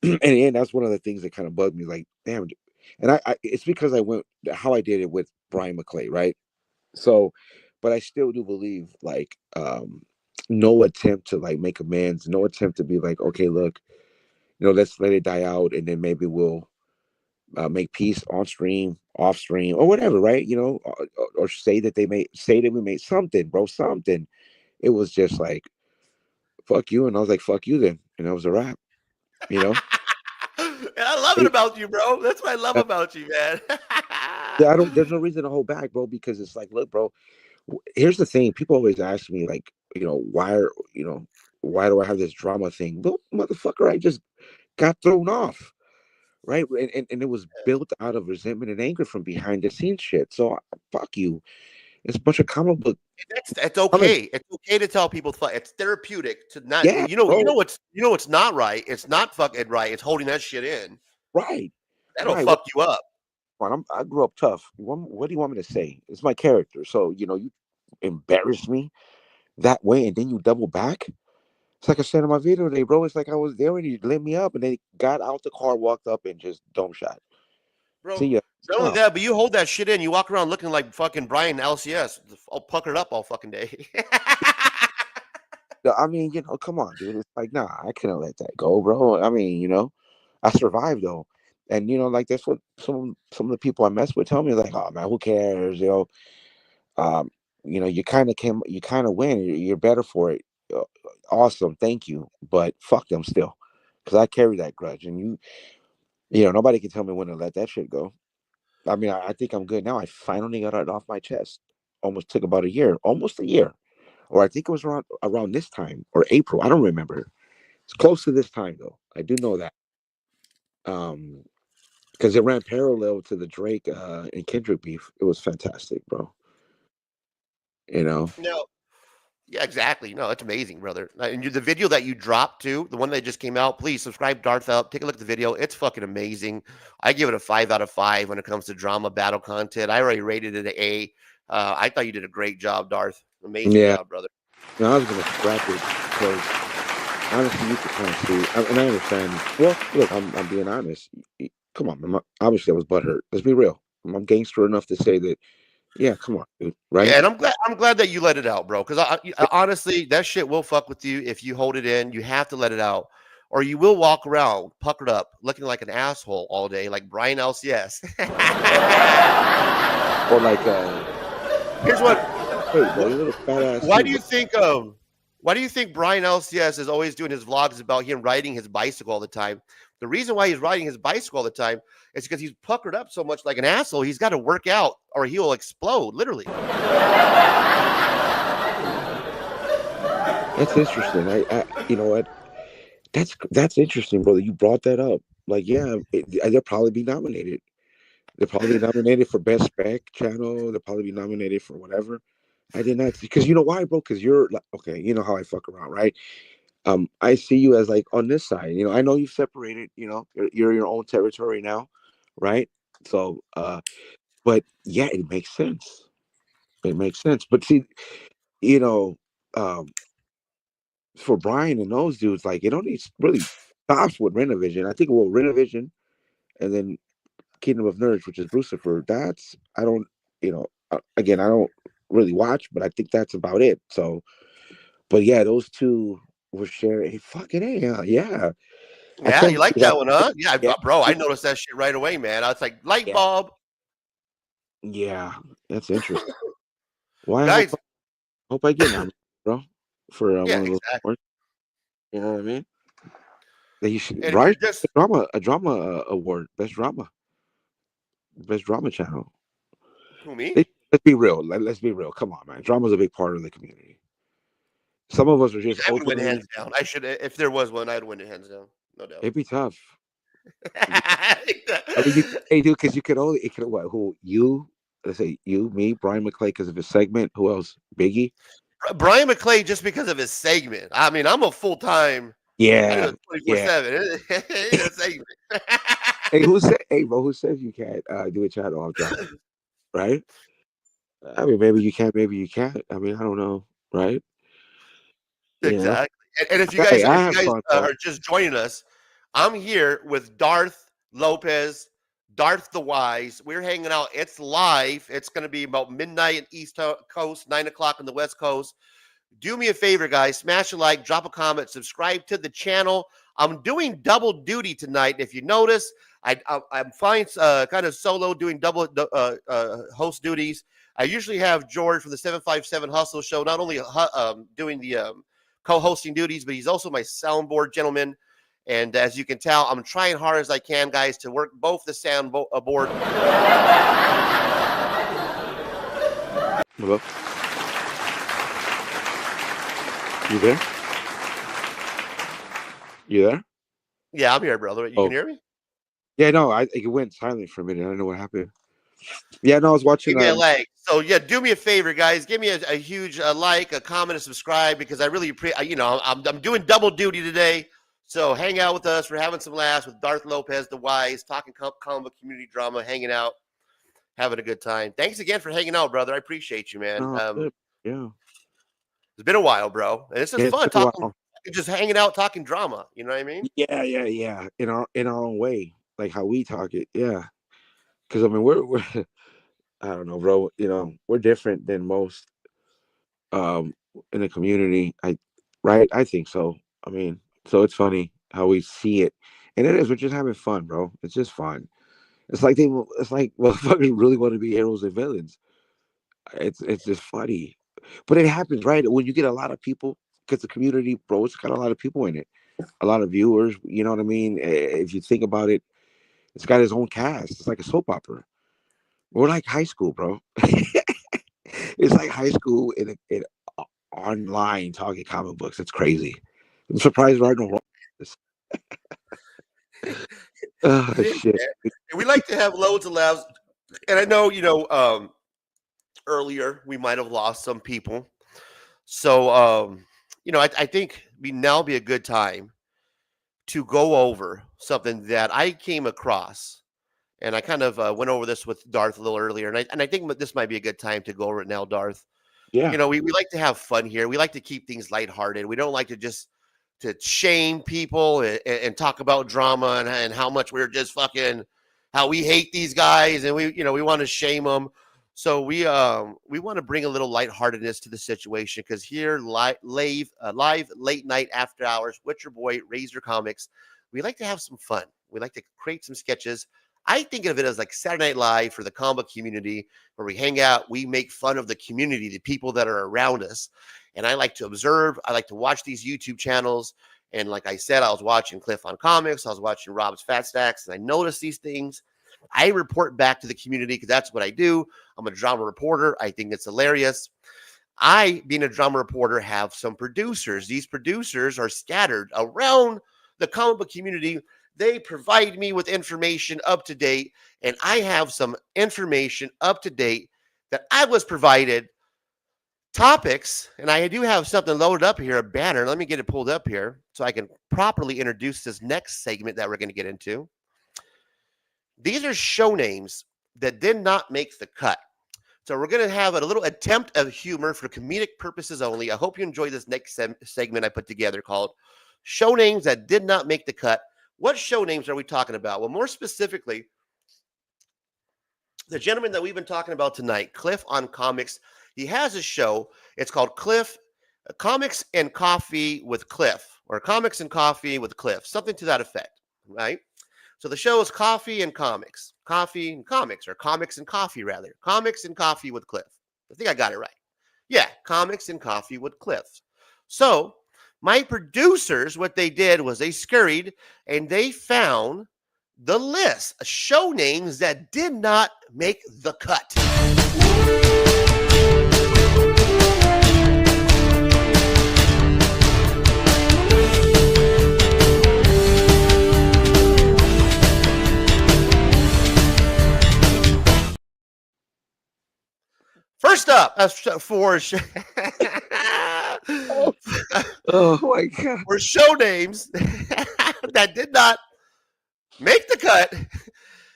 And that's one of the things that kind of bugged me. Like, damn, and it's because I went how I did it with Brian McClay, right? So, but I still do believe like no attempt to like make amends, no attempt to be like, okay, look, let's let it die out, and then maybe we'll make peace on stream, off stream, or whatever, right? Or say that we made something, bro, something. It was just like fuck you, and I was like fuck you then, and that was a wrap, you know. And I love it about you, bro. That's what I love about you, man. Yeah, I don't. There's no reason to hold back, bro, because it's like, look, bro. Here's the thing. People always ask me, like, why do I have this drama thing? Well, motherfucker, I just got thrown off, right? And it was built out of resentment and anger from behind the scenes shit. So fuck you. It's a bunch of comic book. That's okay. It's okay to tell people it's therapeutic to not. Yeah, what's not right. It's not fucking right. It's holding that shit in. right. That'll Right. fuck you up. I grew up tough. What do you want me to say? It's my character. So you embarrass me that way, and then you double back. It's like I said in my video today, bro. It's like I was there and you lit me up, and they got out the car, walked up, and just dome shot. Bro, See ya. not only that, but you hold that shit in. You walk around looking like fucking Brian LCS, all puckered up all fucking day. I mean, come on, dude. It's like, nah, I couldn't let that go, bro. I mean, I survived though, and like that's what some of the people I mess with tell me, like, oh man, who cares, you kind of win. You're better for it. Awesome, thank you, but fuck them still, because I carry that grudge, and nobody can tell me when to let that shit go. I mean, I think I'm good now. I finally got it off my chest. Almost took about almost a year, or I think it was around this time or April. I don't remember. It's close to this time though. I do know that. Because it ran parallel to the Drake and Kendrick beef. It was fantastic, bro. No. Yeah, exactly. No, it's amazing, brother. And the video that you dropped too, the one that just came out, please subscribe Darth up. Take a look at the video. It's fucking amazing. I give it a 5 out of 5 when it comes to drama battle content. I already rated it an A. I thought you did a great job, Darth. Amazing job, brother. No, I was gonna scrap it because honestly, you could kind of see, and I understand. Well, look, I'm being honest. Come on, man. Obviously, I was butthurt. Let's be real. I'm gangster enough to say that Yeah, come on, dude. Right? Yeah, and I'm glad that you let it out, bro. Because honestly, that shit will fuck with you if you hold it in. You have to let it out, or you will walk around puckered up, looking like an asshole all day, like Brian LCS. Or like, Here's what. hey, bro, you little fat ass. Why too, do you bro. think? Why do you think Brian LCS is always doing his vlogs about him riding his bicycle all the time? The reason why he's riding his bicycle all the time is because he's puckered up so much like an asshole. He's got to work out, or he will explode, literally. That's interesting. You know what? That's interesting, brother. You brought that up. Like, yeah, they'll probably be nominated. They'll probably be nominated for best spec channel. They'll probably be nominated for whatever. I did not, because you know why, bro? Because you're like, okay, you know how I fuck around, right? I see you as like on this side. You know, I know you've separated. You know, you're in your own territory now, right? So, but yeah, it makes sense. It makes sense. But see, you know, um, for Brian and those dudes, like it only really stops with Renovision. I think well, Renovision, and then Kingdom of Nerds, which is Brucifer. That's I don't, you know, again, I don't really watch, but I think that's about it. So, but yeah, those two were sharing. Hey, fucking a, yeah. I Yeah, told you like you that one, huh? Yeah, yeah, bro, I noticed that shit right away, man. I was like, light yeah, bulb. yeah. That's interesting. Why? Guys, Hope I get nominated, bro, for yeah, one of those exactly. awards. You know what I mean? That you should, And if Brian, you're just a drama award, best drama channel. who me? Let's be real. Let's be real. Come on, man. Drama's a big part of the community. Some of us are just I would win openly. hands down. I should if there was one, I'd win it hands down. No doubt. It'd be tough. I mean, hey, dude, because you could only it could what? Who you? Let's say you, me, Brian McClay, because of his segment. Who else? Biggie. Brian McClay just because of his segment. I mean, I'm a full time. I do Yeah, it yeah. 24/7. It's a segment. Hey, who said? Hey, bro, who says you can't do a channel off drama? Right? I mean, maybe you can, maybe you can't. I mean, I don't know. Right? You know. Exactly. And if you Hey, guys I have fun, bro. are just joining us, I'm here with Darth Lopez, Darth the Wise. We're hanging out. It's live. It's going to be about midnight in East Coast, 9 o'clock on the West Coast. Do me a favor, guys. Smash a like, drop a comment, subscribe to the channel. I'm doing double duty tonight. If you notice, I'm fine, kind of solo doing double host duties. I usually have George from the 757 Hustle Show, not only doing the co-hosting duties, but he's also my soundboard gentleman. And as you can tell, I'm trying hard as I can, guys, to work both the soundboard. Hello? You there? You there? Yeah, I'm here, brother. You can Oh, hear me? yeah. No, it went silent for a minute. I don't know what happened. Yeah, no, I was watching. Give me a like. So yeah, do me a favor, guys. Give me a huge like, a comment, a subscribe, because I really appreciate. You know, I'm doing double duty today. So hang out with us. We're having some laughs with Darth Lopez, the Wise, talking comic book community drama, hanging out, having a good time. Thanks again for hanging out, brother. I appreciate you, man. No, good. Yeah, It's been a while, bro, and this is yeah. It's fun been a talking, while. just hanging out, talking drama. You know what I mean? Yeah, yeah, yeah. In our own way, like how we talk it. Yeah, because I mean, we're I don't know, bro. You know, we're different than most um in the community. Right? I think so. I mean, so it's funny how we see it, and it is. We're just having fun, bro. It's just fun. It's like motherfuckers really want to be heroes and villains. It's just funny, but it happens right when you get a lot of people because the community, bro. It's got a lot of people in it, a lot of viewers. You know what I mean? If you think about it, it's got its own cast. It's like a soap opera. We're like high school, bro. It's like high school in online talking comic books. It's crazy. I'm surprised there are no wrong. Oh It is, shit. man. And we like to have loads of laughs. And I know, earlier we might have lost some people. So, I think we now be a good time to go over something that I came across. And I kind of went over this with Darth a little earlier. And I think this might be a good time to go over it now, Darth. Yeah. We like to have fun here. We like to keep things lighthearted. We don't like to just to shame people and talk about drama and how much we're just fucking how we hate these guys and we want to shame them. So we want to bring a little lightheartedness to the situation because here live late night after hours with your boy Razor Comics, we like to have some fun. We like to create some sketches. I think of it as like Saturday Night Live for the comic community, where we hang out, we make fun of the community, the people that are around us. And I like to observe. I like to watch these YouTube channels. And like I said, I was watching Cliff on Comics. I was watching Rob's Fat Stacks, and I noticed these things. I report back to the community because that's what I do. I'm a drama reporter. I think it's hilarious. I, being a drama reporter, have some producers. These producers are scattered around the comic book community. They provide me with information up to date, and I have some information up to date that I was provided. Topics, and I do have something loaded up here, a banner. Let me get it pulled up here so I can properly introduce this next segment that we're going to get into. These are show names that did not make the cut. So we're going to have a little attempt of humor for comedic purposes only. I hope you enjoy this next segment I put together called Show Names That Did Not Make the Cut. What show names are we talking about? Well, more specifically, the gentleman that we've been talking about tonight, Cliff on Comics, he has a show. It's called Cliff Comics and Coffee with Cliff, or Comics and Coffee with Cliff, something to that effect, right? So the show is Coffee and Comics, Coffee and Comics, or Comics and Coffee, rather. Comics and Coffee with Cliff. I think I got it right. Yeah, Comics and Coffee with Cliff. So my producers, what they did was they scurried and they found the list of show names that did not make the cut. First up, for Oh my God. for show names that did not make the cut,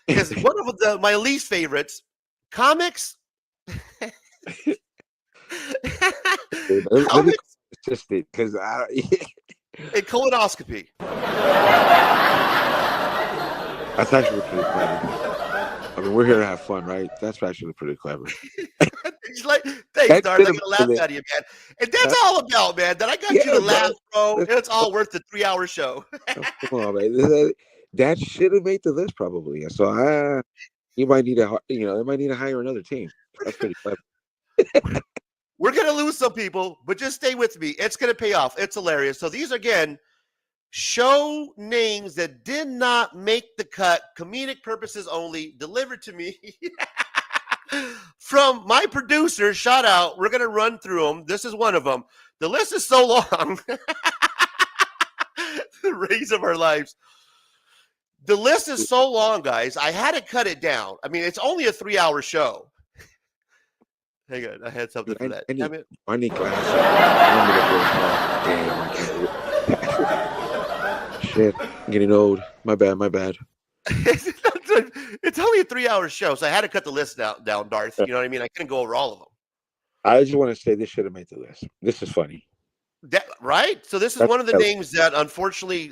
because one of my least favorites, comics. Dude, let me Comics just it because I and colonoscopy. that's actually pretty clever. I mean, we're here to have fun, right? That's actually pretty clever. He's like, thanks, That Darth. I should gotta have laugh been at you, man. And that's all about, man. That I got you to Yeah, laugh, bro. bro. It's all worth the 3-hour show. Come on, man. That should have made the list probably. So you might need to, they might need to hire another team. That's pretty clever. We're gonna lose some people, but just stay with me. It's gonna pay off. It's hilarious. So these again, show names that did not make the cut, comedic purposes only, delivered to me from my producer. Shout out. We're gonna run through them. This is one of them. The list is so long. The raise of our lives. The list is so long, guys. I had to cut it down. I mean, it's only a 3-hour show. Hang on, I had something for that. I need glasses. Damn, shit, I'm getting old. My bad. It's only a 3-hour show, so I had to cut the list down, Darth. You know what I mean? I couldn't go over all of them. I just want to say this should have made the list. This is funny. Right? So this is one of the names that unfortunately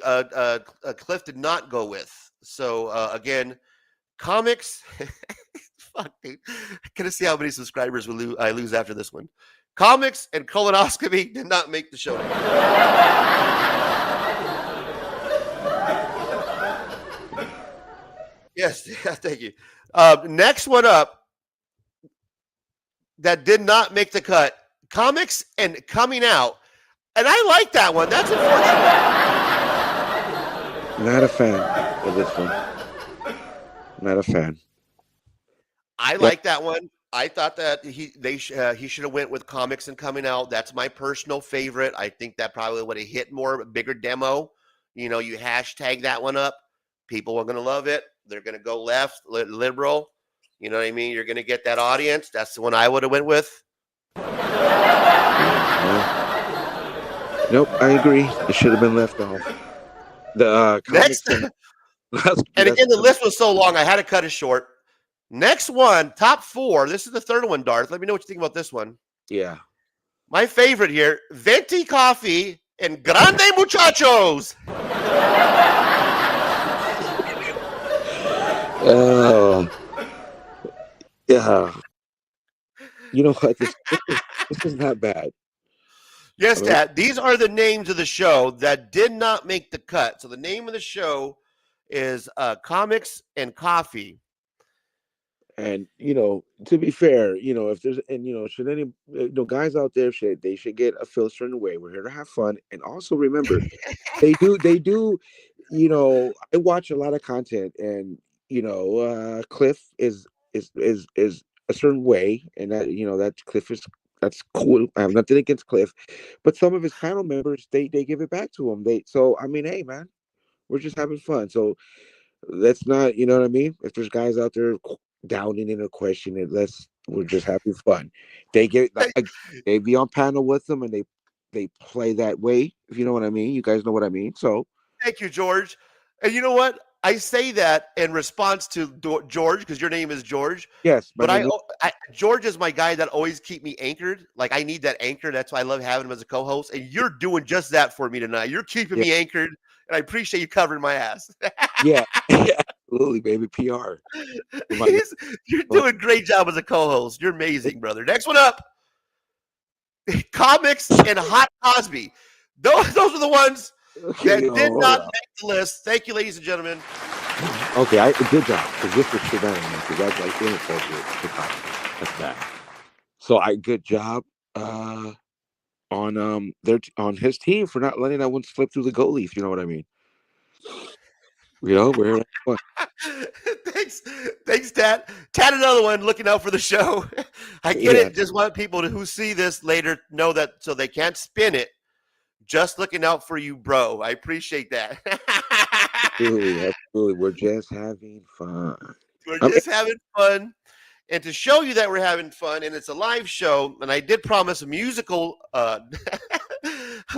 Cliff did not go with. So again, comics. Fuck, dude. Gonna see how many subscribers I lose after this one. Comics and colonoscopy did not make the show. Yes, thank you. Next one up that did not make the cut. Comics and coming out. And I like that one. That's unfortunate. Not a fan of this one. Not a fan. I like that one. I thought that he should have went with comics and coming out. That's my personal favorite. I think that probably would have hit more, bigger demo. You know, you hashtag that one up. People are going to love it. They're going to go left, liberal. You know what I mean? You're going to get that audience. That's the one I would have went with. Nope, I agree. It should have been left off. The next, and again, the list was so long, I had to cut it short. Next one, top 4. This is the third one, Darth. Let me know what you think about this one. Yeah. My favorite here, Venti Coffee and Grande Muchachos. Yeah. You know what? This is not bad. I Yes, mean, Dad. These are the names of the show that did not make the cut. So the name of the show is Comics and Coffee. and to be fair, if there's and should any guys out there they should get a feel a certain way. We're here to have fun, and also remember, they do. I watch a lot of content, and Cliff is a certain way, and that Cliff is that's cool. I have nothing against Cliff, but some of his panel members they give it back to him. So I mean, hey man, we're just having fun. So let's not, you know what I mean? If there's guys out there downing it or questioning it, we're just having fun. They get like they be on panel with them, and they play that way. If you know what I mean, you guys know what I mean. So Thank you, George. And you know what? I say that in response to George because your name is George. yes, my But name is George is my guy that always keep me anchored. Like I need that anchor. That's why I love having him as a co-host. And you're doing just that for me tonight. You're keeping yeah, me anchored, and I appreciate you covering my ass. yeah, absolutely, baby. PR for my guy. You're doing a great job as a co-host. You're amazing, brother. Next one up, comics and Hot Cosby. Those are the ones that Okay, did hold not on. make the list. Thank you, ladies and gentlemen. Okay, good job because this was shenanigans. Because that's like inappropriate. That's bad. So good job on his team for not letting that one slip through the goalie. If you know what I mean. We're Thanks, Tat. Tat, another one looking out for the show. I get yeah, it. Just want people who see this later know that so they can't spin it. Just looking out for you, bro. I appreciate that. absolutely. We're just having fun. We're I'm, just having fun. And to show you that we're having fun, and it's a live show, and I did promise a musical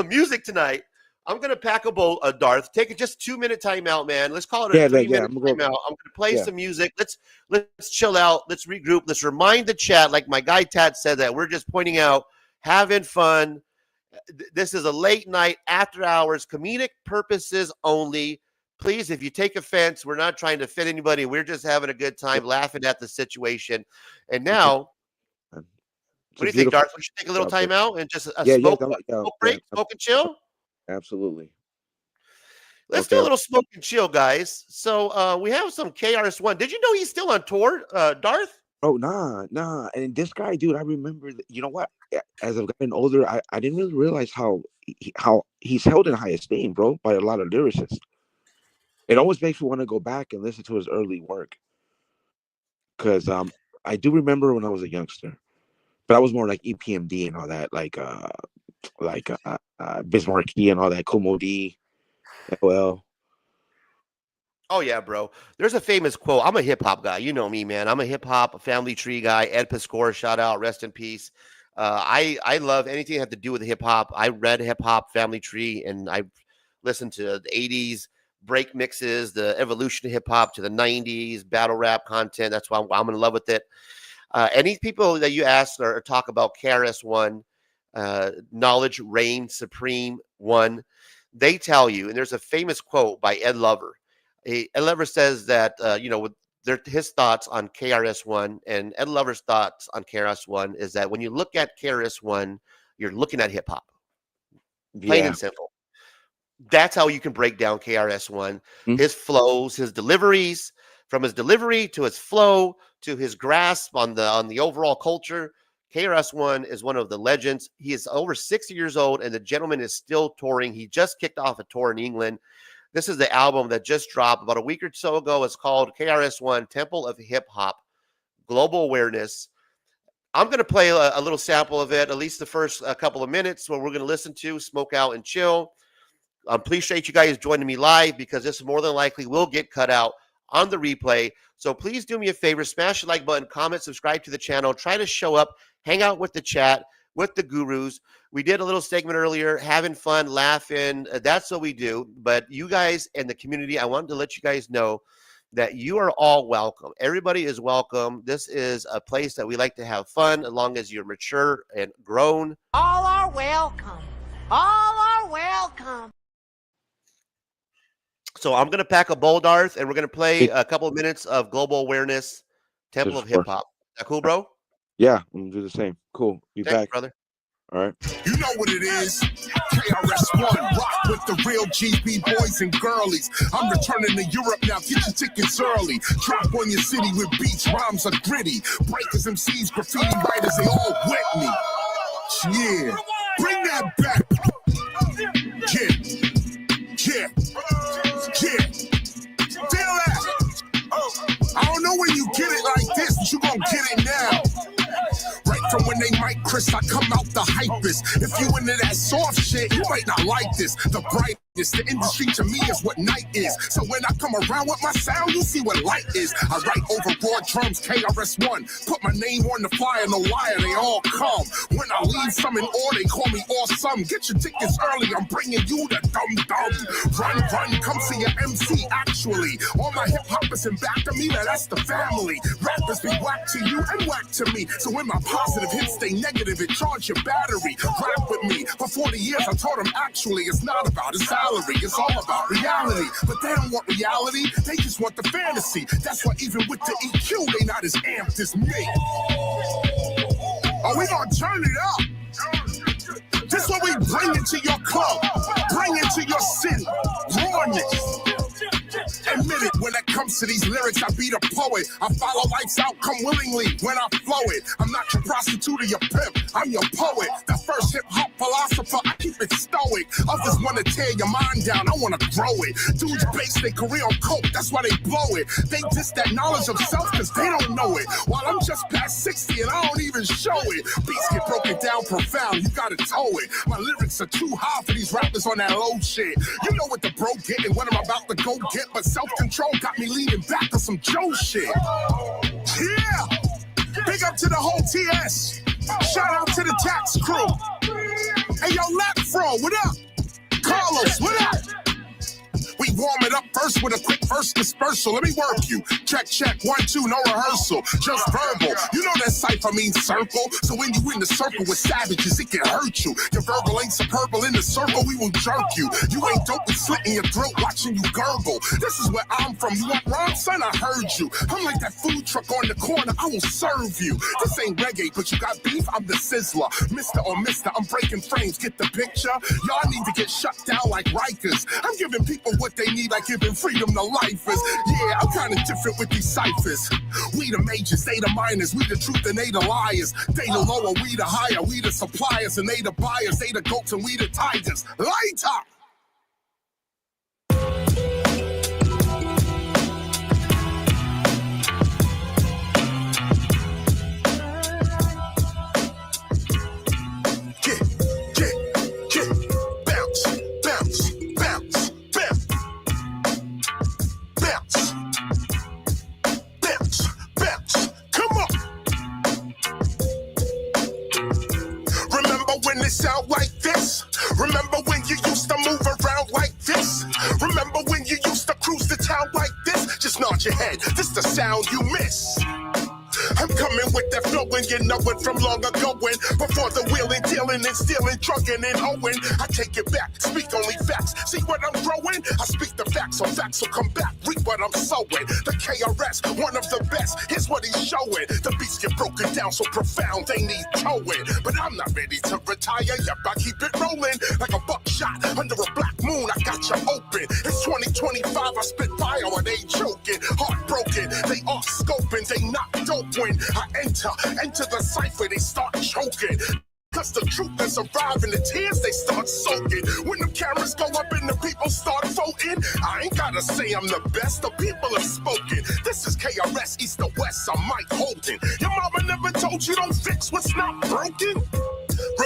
music tonight. I'm gonna pack a bowl, Darth. Take a just 2 minute timeout, man. Let's call it a yeah, 3 minute I'm gonna go. timeout. I'm gonna play Yeah, some music. Let's chill out. Let's regroup. Let's remind the chat, like my guy Tat said, that we're just pointing out, having fun. This is a late night, after hours, comedic purposes only. Please, if you take offense, we're not trying to fit anybody. We're just having a good time, laughing at the situation. And it's a, now, it's what a do you think, beautiful Darth? We should take a little out there. time out and just a Yeah, smoke, yeah, smoke yeah. break, smoke and chill. Absolutely. Let's do a Okay. little smoke and chill, guys. So we have some KRS-One. Did you know he's still on tour, Darth? Oh, nah. And this guy, dude, I remember. You know what? As I've gotten older, I didn't really realize how he's held in high esteem, bro, by a lot of lyricists. It always makes me want to go back and listen to his early work because I do remember when I was a youngster, but I was more like EPMD and all that, like Bismarcky and all that, Kumo D, LL. Oh yeah, bro. There's a famous quote. I'm a hip hop guy. You know me, man. I'm a hip hop, a family tree guy. Ed Piscor, shout out, rest in peace. I love anything that have to do with hip hop. I read hip hop family tree, and I listened to the '80s break mixes, the evolution of hip hop to the '90s battle rap content. That's why I'm in love with it. Any people that you ask or talk about KRS-One, knowledge reign supreme one, they tell you, and there's a famous quote by Ed Lover. Ed Lover says that with his thoughts on KRS-One, and Ed Lover's thoughts on KRS-One is that when you look at KRS-One, you're looking at hip hop, plain Yeah. and simple. That's how you can break down KRS-One. Hmm? His flows, his deliveries, from his delivery to his flow to his grasp on the overall culture. KRS-One is one of the legends. He is over 60 years old, and the gentleman is still touring. He just kicked off a tour in England. This is the album that just dropped about a week or so ago. It's called KRS-One, Temple of Hip Hop, Global Awareness. I'm going to play a little sample of it, at least the first couple of minutes, where we're going to listen to Smoke Out and Chill. I appreciate you guys joining me live because this more than likely will get cut out on the replay. So please do me a favor, smash the like button, comment, subscribe to the channel, try to show up, hang out with the chat, with the gurus. We did a little segment earlier, having fun, laughing. That's what we do. But you guys and the community, I wanted to let you guys know that you are all welcome. Everybody is welcome. This is a place that we like to have fun as long as you're mature and grown. All are welcome. All are welcome. So I'm going to pack a bowl, Darth, and we're going to play It, a couple of minutes of Global Awareness, Temple of just for Hip Hop. That cool, bro? Yeah, I'm gonna do the same. Cool. Be Thanks, back. brother. All right. You know what it is. KRS-One, rock with the real GB boys and girlies. I'm returning to Europe now, get your tickets early. Drop on your city with beats, rhymes are gritty. Breakers, MCs, graffiti writers, they all with me. Yeah, bring that back. Yeah, yeah, yeah. Feel that? I don't know when you get it like this, but you gon' get it now. Right from when they mic Chris, I come out the hypest. If you into that soft shit, you might not like this. The brightness, the industry to me is what night is. So when I come around with my sound, you see what light is. I write over broad drums, KRS-One. Put my name on the flyer, no liar, they all come. When I leave some in order, they call me awesome. Get your tickets early, I'm bringing you the dum-dum. Run, run, come see your MC, actually. All my hip-hoppers in back of me, now that's the family. Rappers be whack to you and whack to me. So when my positive hits stay negative, it charge your battery. Rap with me. For 40 years, I taught them actually, it's not about a salary. It's all about reality. But they don't want reality, they just want the fantasy. That's why even with the EQ, they not as amped as me. Oh, we gonna turn it up. This what we bring into your club, bring into your city. Rawness. Admit it, when it comes to these lyrics, I be the poet. I follow life's outcome willingly when I flow it. I'm not your prostitute or your pimp, I'm your poet. The first hip-hop philosopher, I keep it stoic. Others wanna tear your mind down, I wanna grow it. Dudes base their career on coke, that's why they blow it. They diss that knowledge of self cause they don't know it. While I'm just past 60 and I don't even show it. Beats get broken down profound, you gotta toe it. My lyrics are too high for these rappers on that low shit. You know what the bro get and what I'm about to go get, but self-control got me leaning back on some Joe shit. Yeah! Big up to the whole TS. Shout out to the tax crew. Hey, yo, Lapfro, what up? Carlos, what up? We warm it up first with a quick verse dispersal. Let me work you. Check, check, 1, 2, no rehearsal. Just verbal. You know that cipher means circle. So when you in the circle with savages, it can hurt you. Your verbal ain't superbal in the circle, we will jerk you. You ain't dope with slit in your throat watching you gurgle. This is where I'm from. You want rhyme, son? I heard you. I'm like that food truck on the corner. I will serve you. This ain't reggae, but you got beef? I'm the sizzler. Mr. or Mister, I'm breaking frames. Get the picture? Y'all need to get shut down like Rikers. I'm giving people what they need, like giving freedom to lifers. Yeah, I'm kind of different with these ciphers. We the majors, they the minors. We the truth and they the liars. They the lower, we the higher. We the suppliers and they the buyers. They the goats and we the tigers. Light up! Sound like this. Remember when you used to move around like this? Remember when you used to cruise the town like this? Just nod your head, this the sound you miss. I'm coming with that flowing, you know it from long ago when before the wheeling, dealing and stealing, trucking and hoeing. I take it back, speak only facts. See what I'm growing? I speak the facts, so facts will come back. Reap what I'm sowing. The KRS, one of the best. Here's what he's showing. The beats get broken down so profound they need towing. But I'm not ready to retire. Yep, I keep it rolling like a buckshot under a black moon. I got you open. It's 2025. I spit fire and they choking, heartbroken. They off scoping, they not dope. When I enter the cipher, they start choking. Cause the truth is arriving, the tears they start soaking. When the cameras go up and the people start voting, I ain't gotta say I'm the best, the people have spoken. This is KRS East to West, I'm Mike Holden. Your mama never told you don't fix what's not broken?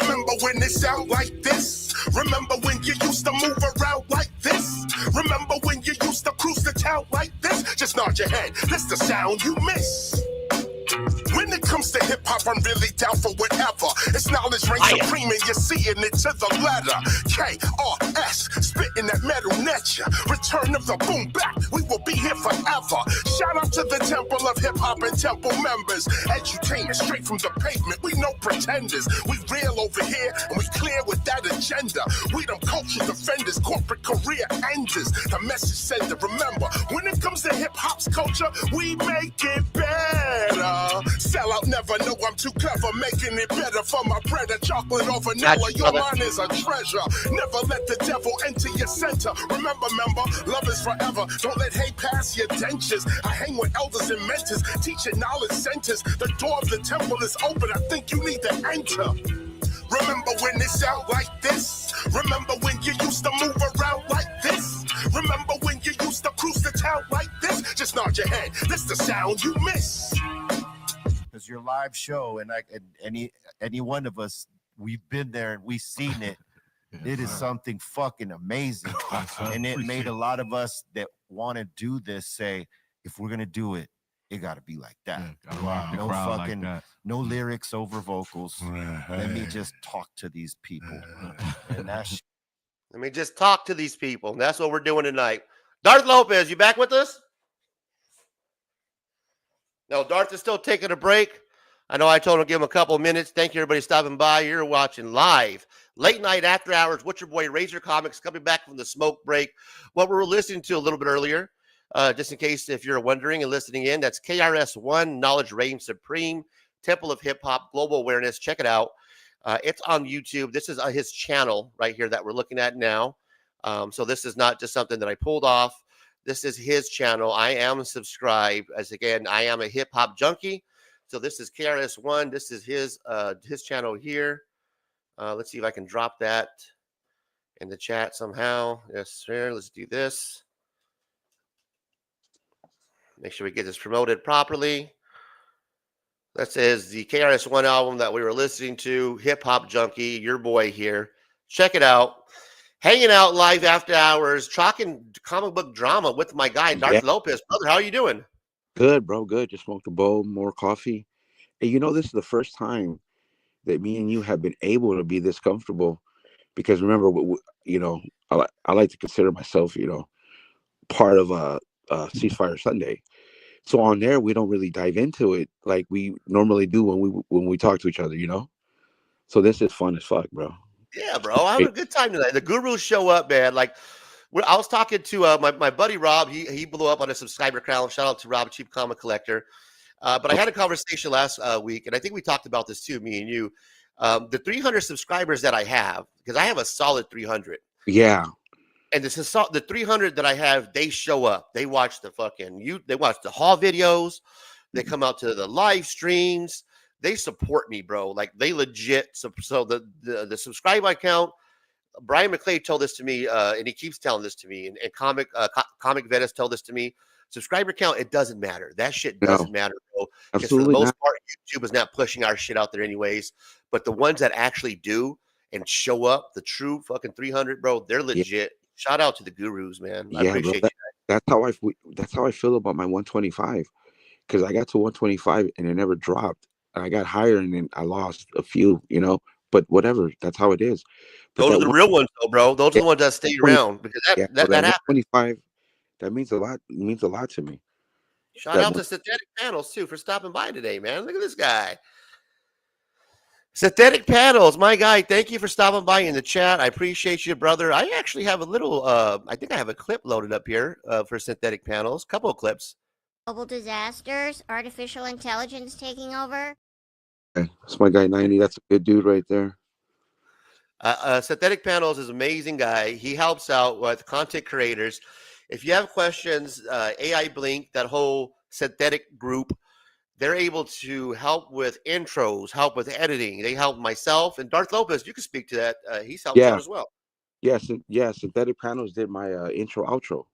Remember when it sound like this? Remember when you used to move around like this? Remember when you used to cruise the town like this? Just nod your head, that's the sound you miss. When it comes to hip-hop, I'm really down for whatever. It's knowledge reigns supreme and you're seeing it to the letter. KRS, spitting that metal nature. Return of the boom back, we will be here forever. Shout out to the Temple of Hip Hop and Temple members. Edutainment straight from the pavement. We no pretenders. We real over here and we clear with that agenda. We them culture defenders, corporate career enders. The message sender. Remember, when it comes to hip hop's culture, we make it better. Sell out, never know I'm too clever, making it better for my brother. Chocolate or vanilla, your mind is a treasure. Never let the devil enter your center. Remember, member, love is forever. Don't let hate pass your dentures. I hang with elders and mentors, teaching knowledge centers. The door of the temple is open. I think you need to enter. Remember when it sound like this? Remember when you used to move around like this? Remember when you used to cruise the town like this? Just nod your head. This the sound you miss. Because your live show, and any one of us, we've been there and we've seen it. It is something fucking amazing. And it made a lot of us that want to do this say, if we're gonna do it, it got to be like that. No fucking, like no lyrics over vocals. Let me just talk to these people. And that's Let me just talk to these people. And that's what we're doing tonight. Darth Lopez, you back with us? No, Darth is still taking a break. I know I told him to give him a couple of minutes. Thank you, everybody, stopping by. You're watching live, late night, after hours. What's your boy, Razor Comics, coming back from the smoke break. What we were listening to a little bit earlier, just in case if you're wondering and listening in, that's KRS-One, Knowledge Reigns Supreme, Temple of Hip Hop, Global Awareness. Check it out. It's on YouTube. This is his channel right here that we're looking at now. So this is not just something that I pulled off. This is his channel. I am subscribed. As again, I am a hip hop junkie. So this is KRS-One. This is his channel here. Let's see if I can drop that in the chat somehow. Yes, sir. Let's do this. Make sure we get this promoted properly. That says the KRS-One album that we were listening to, Hip Hop Junkie, your boy here. Check it out. Hanging out live after hours, talking comic book drama with my guy, Darth Lopez. Brother, how are you doing? Good, bro. Good. Just smoked a bowl, more coffee. And you know, this is the first time that me and you have been able to be this comfortable. Because remember, you know, I like to consider myself, you know, part of a Ceasefire Sunday. So on there, we don't really dive into it like we normally do when we talk to each other, you know. So this is fun as fuck, bro. Yeah, bro. I'm having a good time tonight. The gurus show up, man. Like, I was talking to my buddy Rob. He blew up on a subscriber count. Shout out to Rob, Cheap Comic Collector. But I had a conversation last week, and I think we talked about this too, me and you. The 300 subscribers that I have, because I have a solid 300. Yeah. And this is the 300 that I have. They show up. They watch the they watch the haul videos. They come out to the live streams. They support me, bro. Like, they legit. So the subscribe account. Brian McClay told this to me, and he keeps telling this to me. And Comic Venice told this to me. Subscriber count, it doesn't matter. That shit doesn't matter, bro. Because for the most part, YouTube is not pushing our shit out there anyways. But the ones that actually do and show up, the true fucking 300, bro, they're legit. Yeah. Shout out to the gurus, man. I appreciate bro, that's how I feel about my 125. Because I got to 125 and it never dropped. And I got higher and then I lost a few, you know. But whatever, that's how it is. But those are the real ones, though, bro. Those are the ones that stay around, because that happens. 25. That means a lot. It means a lot to me. Shout out to Synthetic Panels too for stopping by today, man. Look at this guy. Synthetic Panels, my guy. Thank you for stopping by in the chat. I appreciate you, brother. I actually have a little. I think I have a clip loaded up here for Synthetic Panels. Couple of clips. Global disasters, artificial intelligence taking over. Okay. That's my guy 90. That's a good dude right there. Synthetic Panels is an amazing guy. He helps out with content creators. If you have questions, AI Blink, that whole synthetic group, they're able to help with intros, help with editing. They help myself and Darth Lopez. You can speak to that. He's helped out as well. Yes, Synthetic Panels did my intro outro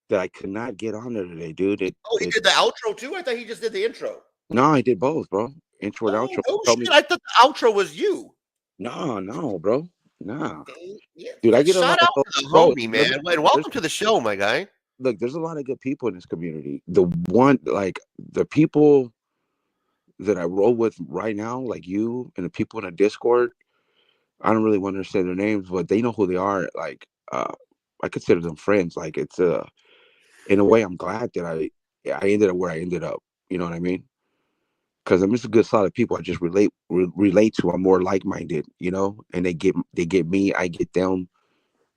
that I could not get on there today, dude. He did the outro too? I thought he just did the intro. No, I did both, bro. Intro and outro. Oh, shit. I thought the outro was you. No, bro. Nah. Yeah. Dude, I get shout out to the homie, man. And welcome to the show, my guy. Look, there's a lot of good people in this community. The people that I roll with right now, like you and the people in the Discord, I don't really want to say their names, but they know who they are. Like, I consider them friends. Like, it's in a way, I'm glad that I ended up where I ended up. You know what I mean? Because I'm just a good solid people. I just relate to. I'm more like minded, you know. And they get me. I get them.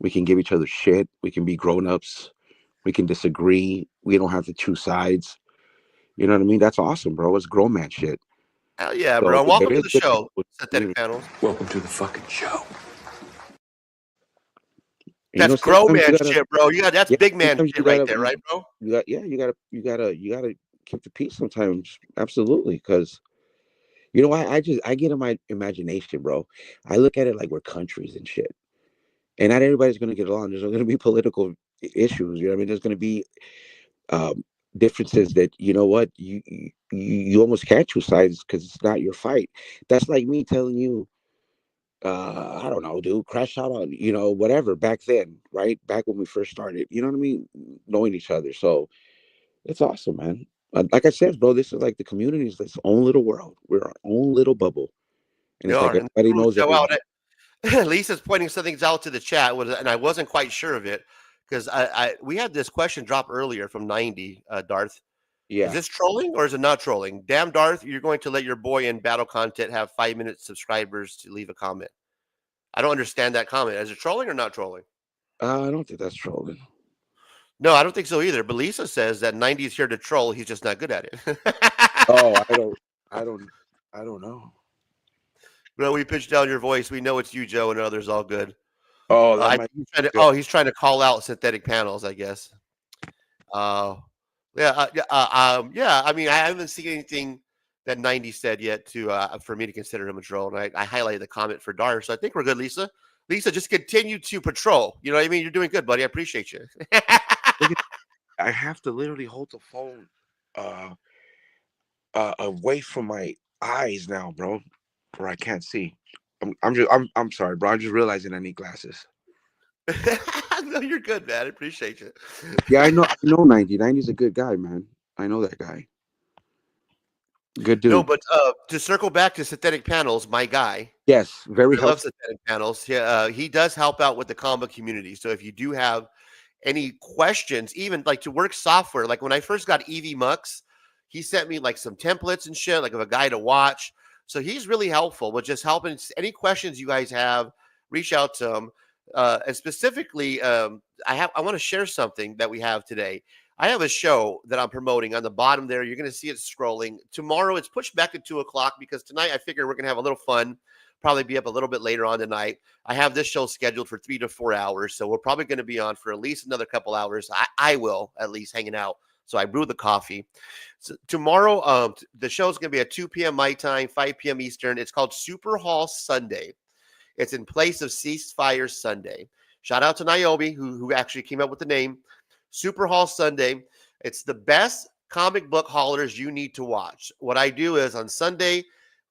We can give each other shit. We can be grown ups. We can disagree. We don't have to choose sides. You know what I mean? That's awesome, bro. It's grown man shit. Hell yeah, So bro. Welcome there to is the good show, people. Synthetic Panels. Welcome to the fucking show. You know, That's grown sometimes man you gotta, shit, bro. That's yeah, big man sometimes shit right there, right, bro? you gotta keep the peace sometimes. Absolutely. Because you know, I get in my imagination, bro. I look at it like we're countries and shit. And not everybody's gonna get along. There's gonna be political issues, you know what I mean? There's gonna be um differences that, you know what, you almost can't choose sides because it's not your fight. That's like me telling you, I don't know, dude, crash out on, you know, whatever back then, right? Back when we first started, you know what I mean? Knowing each other. So it's awesome, man. Like I said, bro, this is like the community's its own little world. We're our own little bubble. And You it's like are. everybody knows Show out. everybody. Lisa's pointing some things out to the chat, and I wasn't quite sure of it because we had this question drop earlier from 90, Darth. Is Yeah. this trolling or is it not trolling? Damn, Darth, you're going to let your boy in battle content have 5-minute subscribers to leave a comment. I don't understand that comment. Is it trolling or not trolling? I don't think that's trolling. No, I don't think so either. But Lisa says that 90 is here to troll. He's just not good at it. Oh, I don't know. Bro, we pitched down your voice. We know it's you, Joe, and others. All good. Oh, that might he's trying to call out Synthetic Panels, I guess. Yeah. I mean, I haven't seen anything that 90 said yet for me to consider him a troll. And I highlighted the comment for Darth, so I think we're good, Lisa. Lisa, just continue to patrol. You know what I mean? You're doing good, buddy. I appreciate you. I have to literally hold the phone away from my eyes now, bro, where I can't see. I'm sorry, bro. I'm just realizing I need glasses. No, you're good, man. I appreciate you. Yeah, I know 90. 90's a good guy, man. I know that guy. Good dude. No, but to circle back to Synthetic Panels, my guy. Yes, very I love Synthetic Panels. He does help out with the combo community. So if you do have any questions, even like to work software, like when I first got EV Mux, he sent me like some templates and shit, like of a guy to watch. So he's really helpful with just helping. Any questions you guys have, reach out to him. And specifically, I want to share something that we have today. I have a show that I'm promoting on the bottom there. You're going to see it scrolling. Tomorrow it's pushed back to 2:00 because tonight I figure we're going to have a little fun. Probably be up a little bit later on tonight. I have this show scheduled for 3 to 4 hours. So we're probably going to be on for at least another couple hours. I will at least hanging out. So I brew the coffee. So tomorrow, the show is going to be at 2 p.m. my time, 5 p.m. Eastern. It's called Super Hall Sunday. It's in place of Ceasefire Sunday. Shout out to Niobe, who actually came up with the name. Super Hall Sunday. It's the best comic book haulers you need to watch. What I do is on Sunday,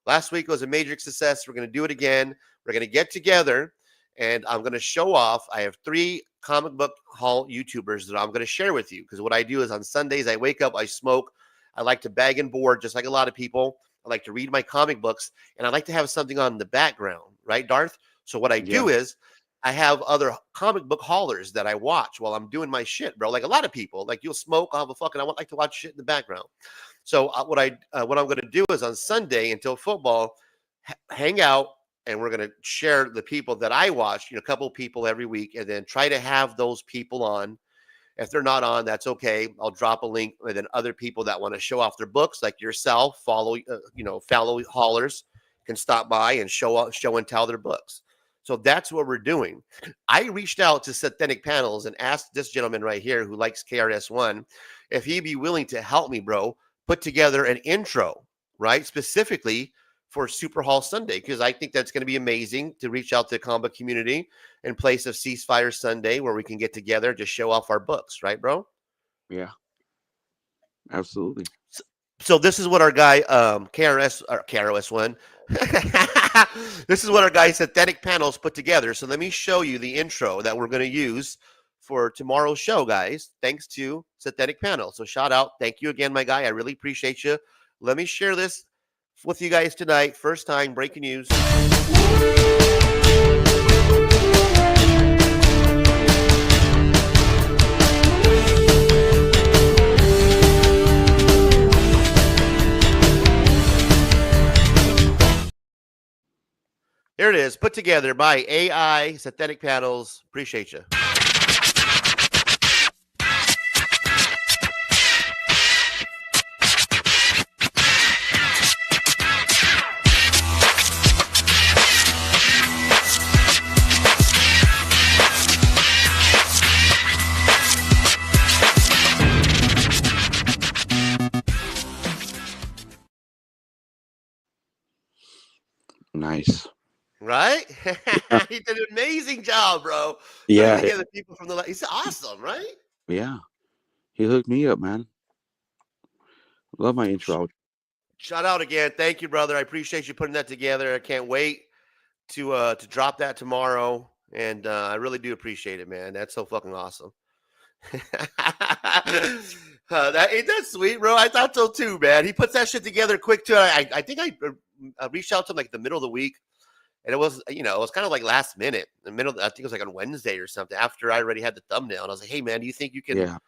last week was a major success. We're going to do it again. We're going to get together, and I'm going to show off. I have 3 comic book haul YouTubers that I'm going to share with you, because what I do is on Sundays, I wake up, I smoke. I like to bag and board just like a lot of people. I like to read my comic books, and I like to have something on in the background, right, Darth? So what I do is I have other comic book haulers that I watch while I'm doing my shit, bro. Like a lot of people, like you'll smoke, I'll have a fucking, I want like to watch shit in the background. So what I'm going to do is on Sunday until football, hang out, and we're going to share the people that I watch, a couple people every week, and then try to have those people on. If they're not on, that's okay. I'll drop a link, and then other people that want to show off their books, like yourself, follow haulers, can stop by and show and tell their books. So that's what we're doing. I reached out to Synthetic Panels and asked this gentleman right here who likes KRS-One if he'd be willing to help me, bro, put together an intro, right, specifically for Super Hall Sunday, because I think that's going to be amazing to reach out to the comic community in place of Ceasefire Sunday, where we can get together to show off our books, right, bro? Yeah, absolutely. So this is what our guy KRS-One. This is what our guy Synthetic Panels put together. So let me show you the intro that we're going to use for tomorrow's show, guys. Thanks to Synthetic Panels. So shout out. Thank you again, my guy. I really appreciate you. Let me share this with you guys tonight. First time breaking news. Here it is, put together by AI Synthetic Panels. Appreciate you. Nice. Right? He did an amazing job, bro. Yeah. Putting together people from the he's awesome, right? Yeah. He hooked me up, man. Love my intro. Shout out again. Thank you, brother. I appreciate you putting that together. I can't wait to drop that tomorrow. And I really do appreciate it, man. That's so fucking awesome. That ain't that sweet, bro. I thought so too, man. He puts that shit together quick too. I think I reached out to him like the middle of the week, and it was it was kind of like last minute. The middle, I think it was like on Wednesday or something. After I already had the thumbnail, and I was like, "Hey, man, do you think you can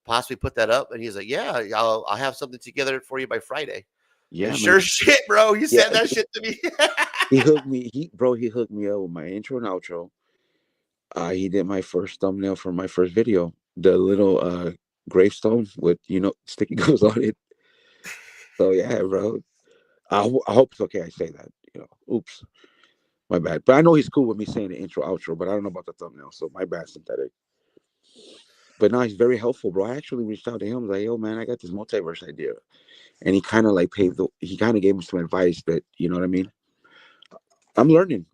possibly put that up?" And he's like, "Yeah, I'll have something together for you by Friday." Yeah, and sure shit, bro. You said that shit to me. He hooked me. He hooked me up with my intro and outro. He did my first thumbnail for my first video. The little gravestone with sticky goes on it. So yeah, bro. I hope it's okay I say that. Oops, my bad. But I know he's cool with me saying the intro outro, but I don't know about the thumbnail. So my bad, Synthetic. But no, he's very helpful, bro. I actually reached out to him like, "Yo, man, I got this multiverse idea," and he kind of like he kind of gave me some advice that you know what I mean. I'm learning,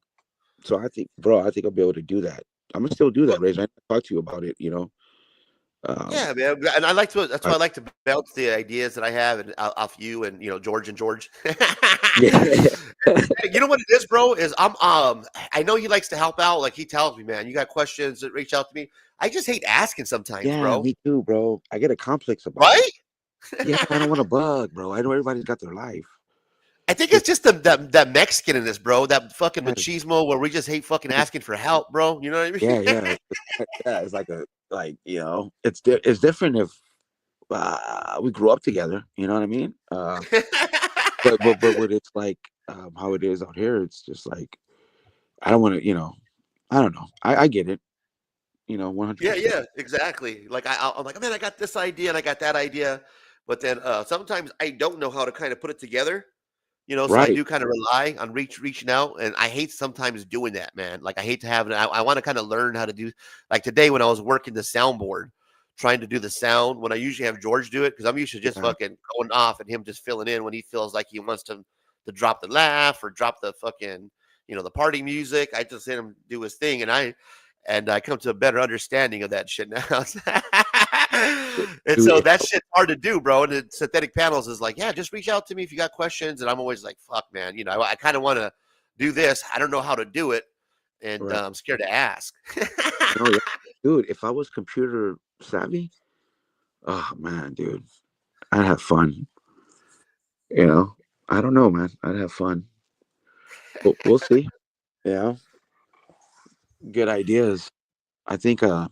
so I think I'll be able to do that. I'm gonna still do that, Ray. I talk to you about it, Yeah, man, and I like to. That's why I like to bounce the ideas that I have and off you and George and George. You know what it is, bro? Is I know he likes to help out. Like he tells me, man, you got questions, reach out to me. I just hate asking sometimes, bro. Me too, bro. I get a complex about it. Yeah, I don't want to bug, bro. I know everybody's got their life. I think it's just that Mexican in this, bro. That fucking machismo where we just hate fucking asking for help, bro. You know what I mean? Yeah. It's it's different if we grew up together. You know what I mean? but what it's like how it is out here, it's just like I don't want to. I don't know. I get it. 100%. Yeah, exactly. Like I'm like, man, I got this idea and I got that idea, but then sometimes I don't know how to kind of put it together. So I do kind of rely on reaching out, and I hate sometimes doing that, man. Like I hate to have it. I want to kind of learn how to do. Like today when I was working the soundboard, trying to do the sound when I usually have George do it because I'm usually just fucking going off and him just filling in when he feels like he wants to drop the laugh or drop the fucking the party music. I just let him do his thing, and I come to a better understanding of that shit now. And so that shit's hard to do, bro. And the Synthetic Panels is like, yeah, just reach out to me if you got questions. And I'm always like, fuck, man. I kind of want to do this. I don't know how to do it. And I'm scared to ask. Dude, if I was computer savvy, oh, man, dude, I'd have fun. I don't know, man. I'd have fun. But we'll see. Yeah. Good ideas. I think I'll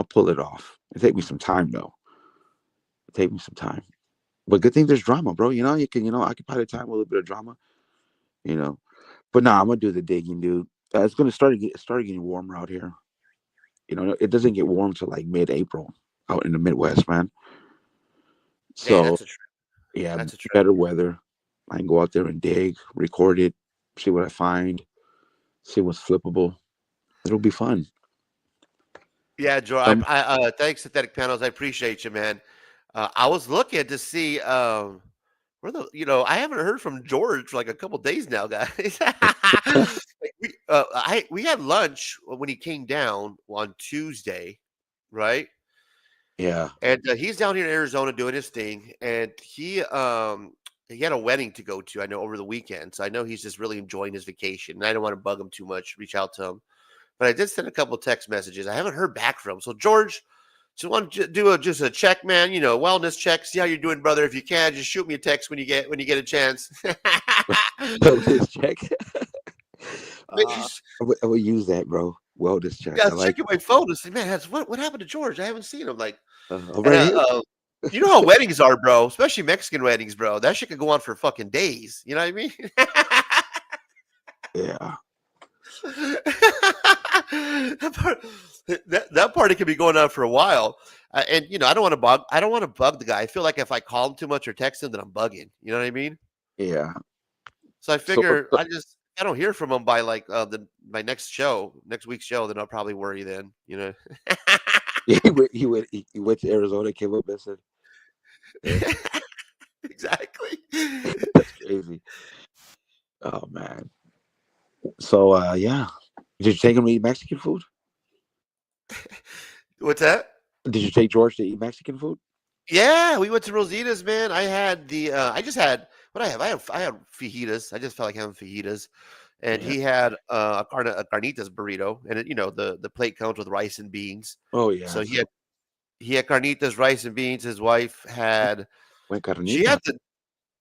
pull it off. It'll take me some time, though. It'll take me some time. But good thing there's drama, bro. You can, occupy the time with a little bit of drama. But I'm gonna do the digging, dude. It's gonna start getting warmer out here. It doesn't get warm till like mid-April out in the Midwest, man. So that's better weather. I can go out there and dig, record it, see what I find, see what's flippable. It'll be fun. Yeah, George. Thanks, Synthetic Panels. I appreciate you, man. I was looking to see where I haven't heard from George for like a couple days now, guys. We had lunch when he came down on Tuesday, right? Yeah. And he's down here in Arizona doing his thing, and he had a wedding to go to. I know over the weekend, so I know he's just really enjoying his vacation. And I don't want to bug him too much. Reach out to him. But I did send a couple text messages. I haven't heard back from him. So George, just want to do just a check, man. Wellness check. See how you're doing, brother. If you can, just shoot me a text when you get a chance. Wellness check. I will use that, bro. Wellness check. Yeah, I was checking my phone to see, man, what happened to George? I haven't seen him. Like, right you know how weddings are, bro. Especially Mexican weddings, bro. That shit could go on for fucking days. You know what I mean? Yeah. that party could be going on for a while, and I don't want to bug. I don't want to bug the guy. I feel like if I call him too much or text him, then I'm bugging. You know what I mean? Yeah. So I So, figure I don't hear from him by like my next week's show, then I'll probably worry then. he went to Arizona, came up and said, yeah, Exactly. that's crazy. Oh man. So yeah. Did you take him to eat Mexican food? What's that? Did you take George to eat Mexican food? Yeah, we went to Rosita's, man. I had I just had what I have. I had fajitas. I just felt like having fajitas, and Yeah. he had a carnitas burrito, and the plate comes with rice and beans. Oh yeah. So he had carnitas, rice and beans. His wife had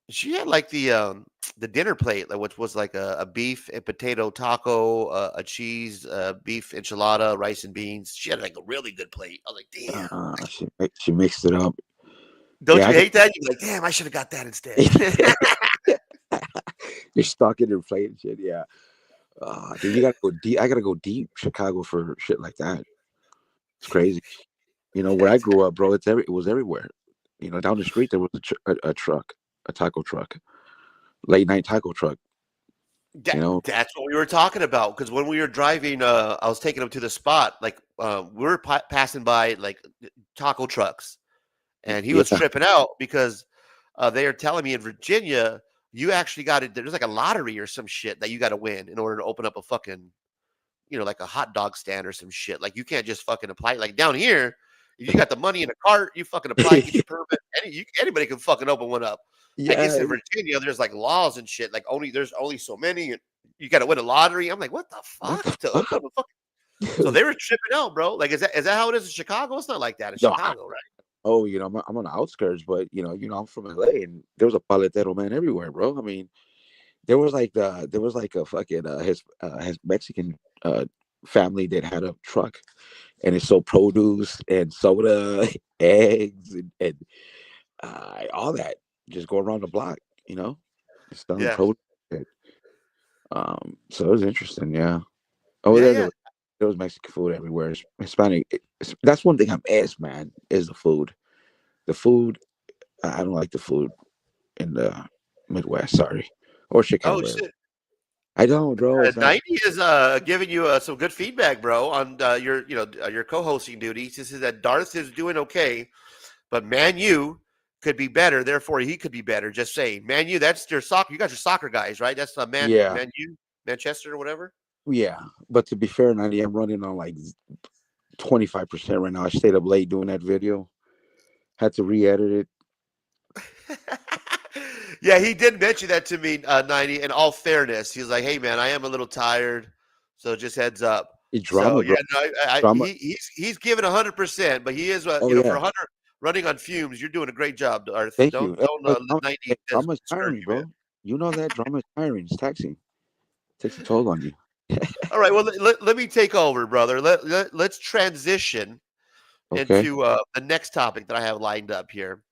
she had like the dinner plate, which was like a beef and potato taco, a cheese, beef enchilada, rice and beans. She had like a really good plate. I was like, damn. She mixed it up. Don't you hate that? You're like, damn, I should have got that instead. You're stuck in your plate and shit. Yeah. Dude, you gotta go deep. I gotta go deep Chicago for shit like that. It's crazy. Where I grew up, bro, it was everywhere. Down the street there was a truck, a taco truck, late night taco truck. That's what we were talking about, because when we were driving, I was taking him to the spot. Like we were passing by like taco trucks, and he was tripping out because they are telling me in Virginia you actually got it. There's like a lottery or some shit that you got to win in order to open up a fucking, like a hot dog stand or some shit. Like you can't just fucking apply. Like down here, you got the money in a cart, you fucking apply, get your permit. Anybody can fucking open one up. Yeah. I guess in Virginia, there's like laws and shit. Like there's only so many. And you got to win a lottery. I'm like, what the fuck? So they were tripping out, bro. Like, is that how it is in Chicago? It's not like that in Chicago, right? Oh, I'm on the outskirts, but I'm from LA, and there was a paletero man everywhere, bro. I mean, there was like a fucking his Mexican family that had a truck, and it sold produce and soda, eggs, and all that. Just go around the block, just selling produce. So it was interesting, yeah. Oh, there was Mexican food everywhere. Hispanic. That's one thing I'm asked, man, is the food. The food, I don't like the food in the Midwest, sorry, or Chicago. Oh shit. I don't, bro. 90 is giving you some good feedback, bro, on your co-hosting duties. This is that Darth is doing okay, but Man U could be better. Therefore, he could be better. Just saying, Man U. That's your soccer. You got your soccer guys, right? That's Man U, Manchester or whatever. Yeah, but to be fair, 90, I'm running on like 25% right now. I stayed up late doing that video. Had to re-edit it. Yeah, he did mention that to me, 90. In all fairness, he's like, "Hey, man, I am a little tired, so just heads up." Drama, so, he's giving 100%, but he is, for 100 running on fumes. You're doing a great job, Darth. Thank don't, you. Don't 90. Drama's tiring, bro. You know that drama is tiring. It's taxing. It takes a toll on you. All right, well, let me take over, brother. Let's transition into the next topic that I have lined up here.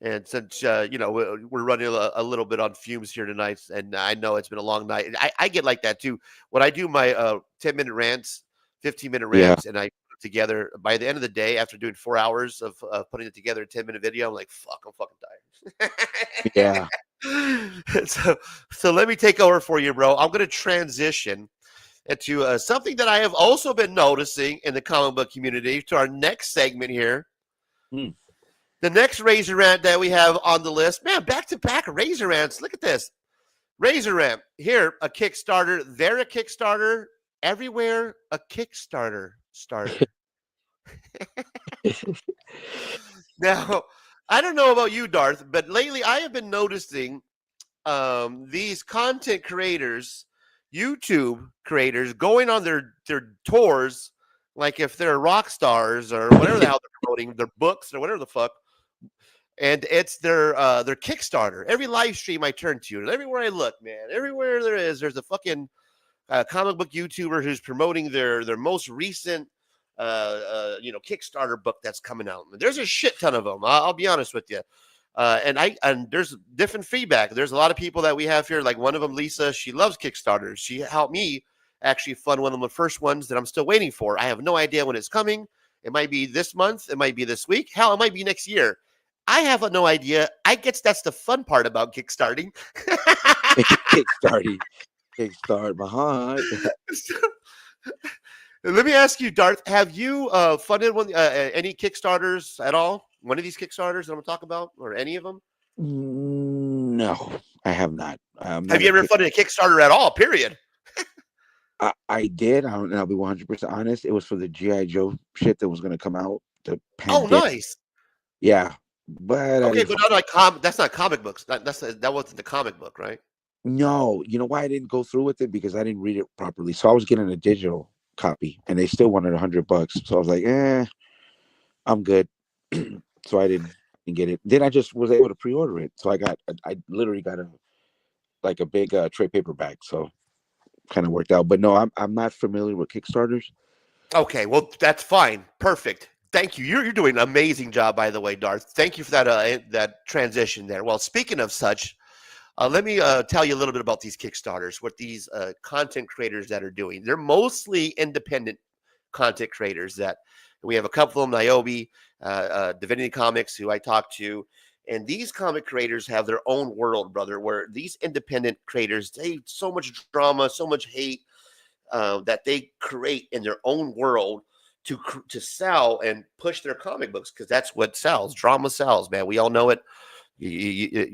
And since we're running a little bit on fumes here tonight, and I know it's been a long night, I get like that too. When I do my 10-minute rants, 15-minute rants, and I put it together, by the end of the day, after doing 4 hours of putting it together, a 10-minute video, I'm like, fuck, I'm fucking tired. Yeah. So let me take over for you, bro. I'm going to transition into something that I have also been noticing in the comic book community to our next segment here. The next Razor Rant that we have on the list, man, back-to-back Razor Rants. Look at this. Razor Rant, here, a Kickstarter, there a Kickstarter, everywhere a Kickstarter starter. Now, I don't know about you, Darth, but lately I have been noticing these content creators, YouTube creators, going on their tours, like if they're rock stars or whatever the hell they're promoting, their books or whatever the fuck. And it's their Kickstarter. Every live stream I turn to, and everywhere I look, man, everywhere there's a fucking comic book YouTuber who's promoting their most recent Kickstarter book that's coming out. There's a shit ton of them. I'll be honest with you. And there's different feedback. There's a lot of people that we have here, like one of them, Lisa. She loves Kickstarters. She helped me actually fund one of the first ones that I'm still waiting for. I have no idea when it's coming. It might be this month. It might be this week. Hell, it might be next year. I have no idea. I guess that's the fun part about kickstarting. Kickstart behind. Let me ask you, Darth, have you funded any Kickstarters at all? One of these Kickstarters that I'm going to talk about, or any of them? No, I have not. Have you ever funded a Kickstarter at all, period? I did. I'll be 100% honest. It was for the G.I. Joe shit that was going to come out. Oh, nice. Yeah. But okay, but that's not comic books. That wasn't the comic book, right? No. You know why I didn't go through with it? Because I didn't read it properly. So I was getting a digital copy and they still wanted $100. So I was like, I'm good. So I didn't get it. Then I just was able to pre-order it. So I literally got a big trade paperback. So kind of worked out. But no, I'm not familiar with Kickstarters. Okay, well, that's fine. Perfect. Thank you. You're doing an amazing job, by the way, Darth. Thank you for that transition there. Well, speaking of such, let me tell you a little bit about these Kickstarters, what these content creators that are doing. They're mostly independent content creators that we have a couple of them, Niobe, Divinity Comics, who I talked to. And these comic creators have their own world, brother, where these independent creators, they so much drama, so much hate that they create in their own world to sell and push their comic books, because that's what sells. Drama sells, man. We all know it.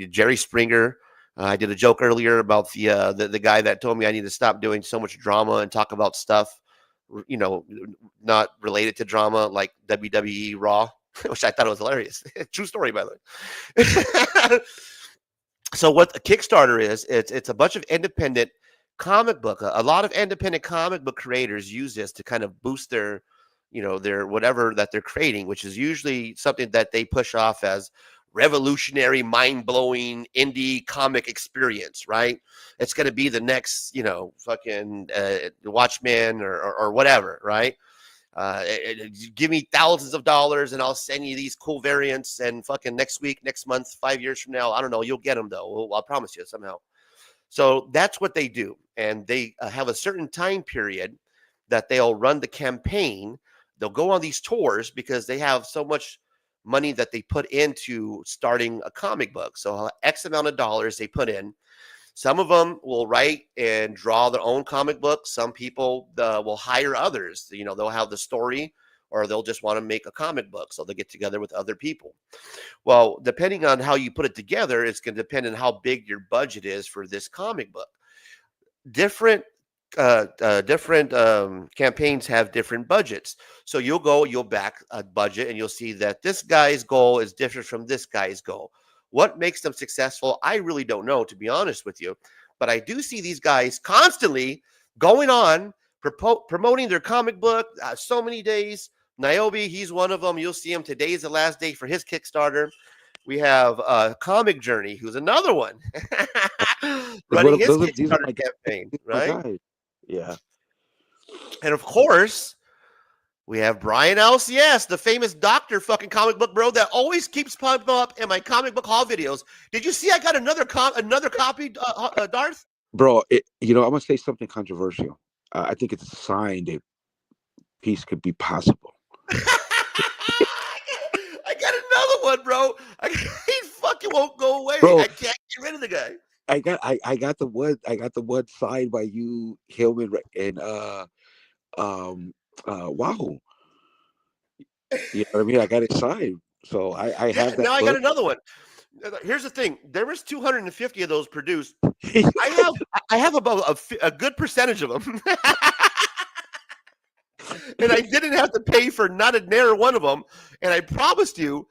Jerry Springer. I did a joke earlier about the guy that told me I need to stop doing so much drama and talk about stuff, not related to drama, like WWE Raw, which I thought was hilarious. True story, by the way. So what a Kickstarter is, it's a bunch of independent comic book. A lot of independent comic book creators use this to kind of boost their whatever that they're creating, which is usually something that they push off as revolutionary, mind-blowing indie comic experience, right? It's going to be the next, fucking Watchmen or whatever, right? Give me thousands of dollars and I'll send you these cool variants, and fucking next week, next month, 5 years from now, I don't know, you'll get them though. I'll promise you somehow. So that's what they do. And they have a certain time period that they'll run the campaign. They'll go on these tours because they have so much money that they put into starting a comic book. So X amount of dollars they put in. Some of them will write and draw their own comic book. Some people will hire others. They'll have the story, or they'll just want to make a comic book. So they get together with other people. Well, depending on how you put it together, it's going to depend on how big your budget is for this comic book. Different campaigns have different budgets. So you'll back a budget and you'll see that this guy's goal is different from this guy's goal. What makes them successful? I really don't know, to be honest with you, but I do see these guys constantly going on promoting their comic book so many days. Niobe, he's one of them. You'll see him. Today's the last day for his Kickstarter. We have Comic Journey, who's another one running his Kickstarter campaign, right? Yeah. And of course, we have Brian LCS, the famous Dr. fucking comic book bro that always keeps popping up in my comic book haul videos. Did you see I got another copy, Darth? Bro, I'm going to say something controversial. I think it's a sign that peace could be possible. I got another one, bro. He fucking won't go away. Bro, I can't get rid of the guy. I got the one signed by you, Hillman, and Wahoo. You know what I mean? I got it signed, so I have that. Now I got another one. Here's the thing: there was 250 of those produced. I have about a good percentage of them, and I didn't have to pay for not a near one of them. And I promised you.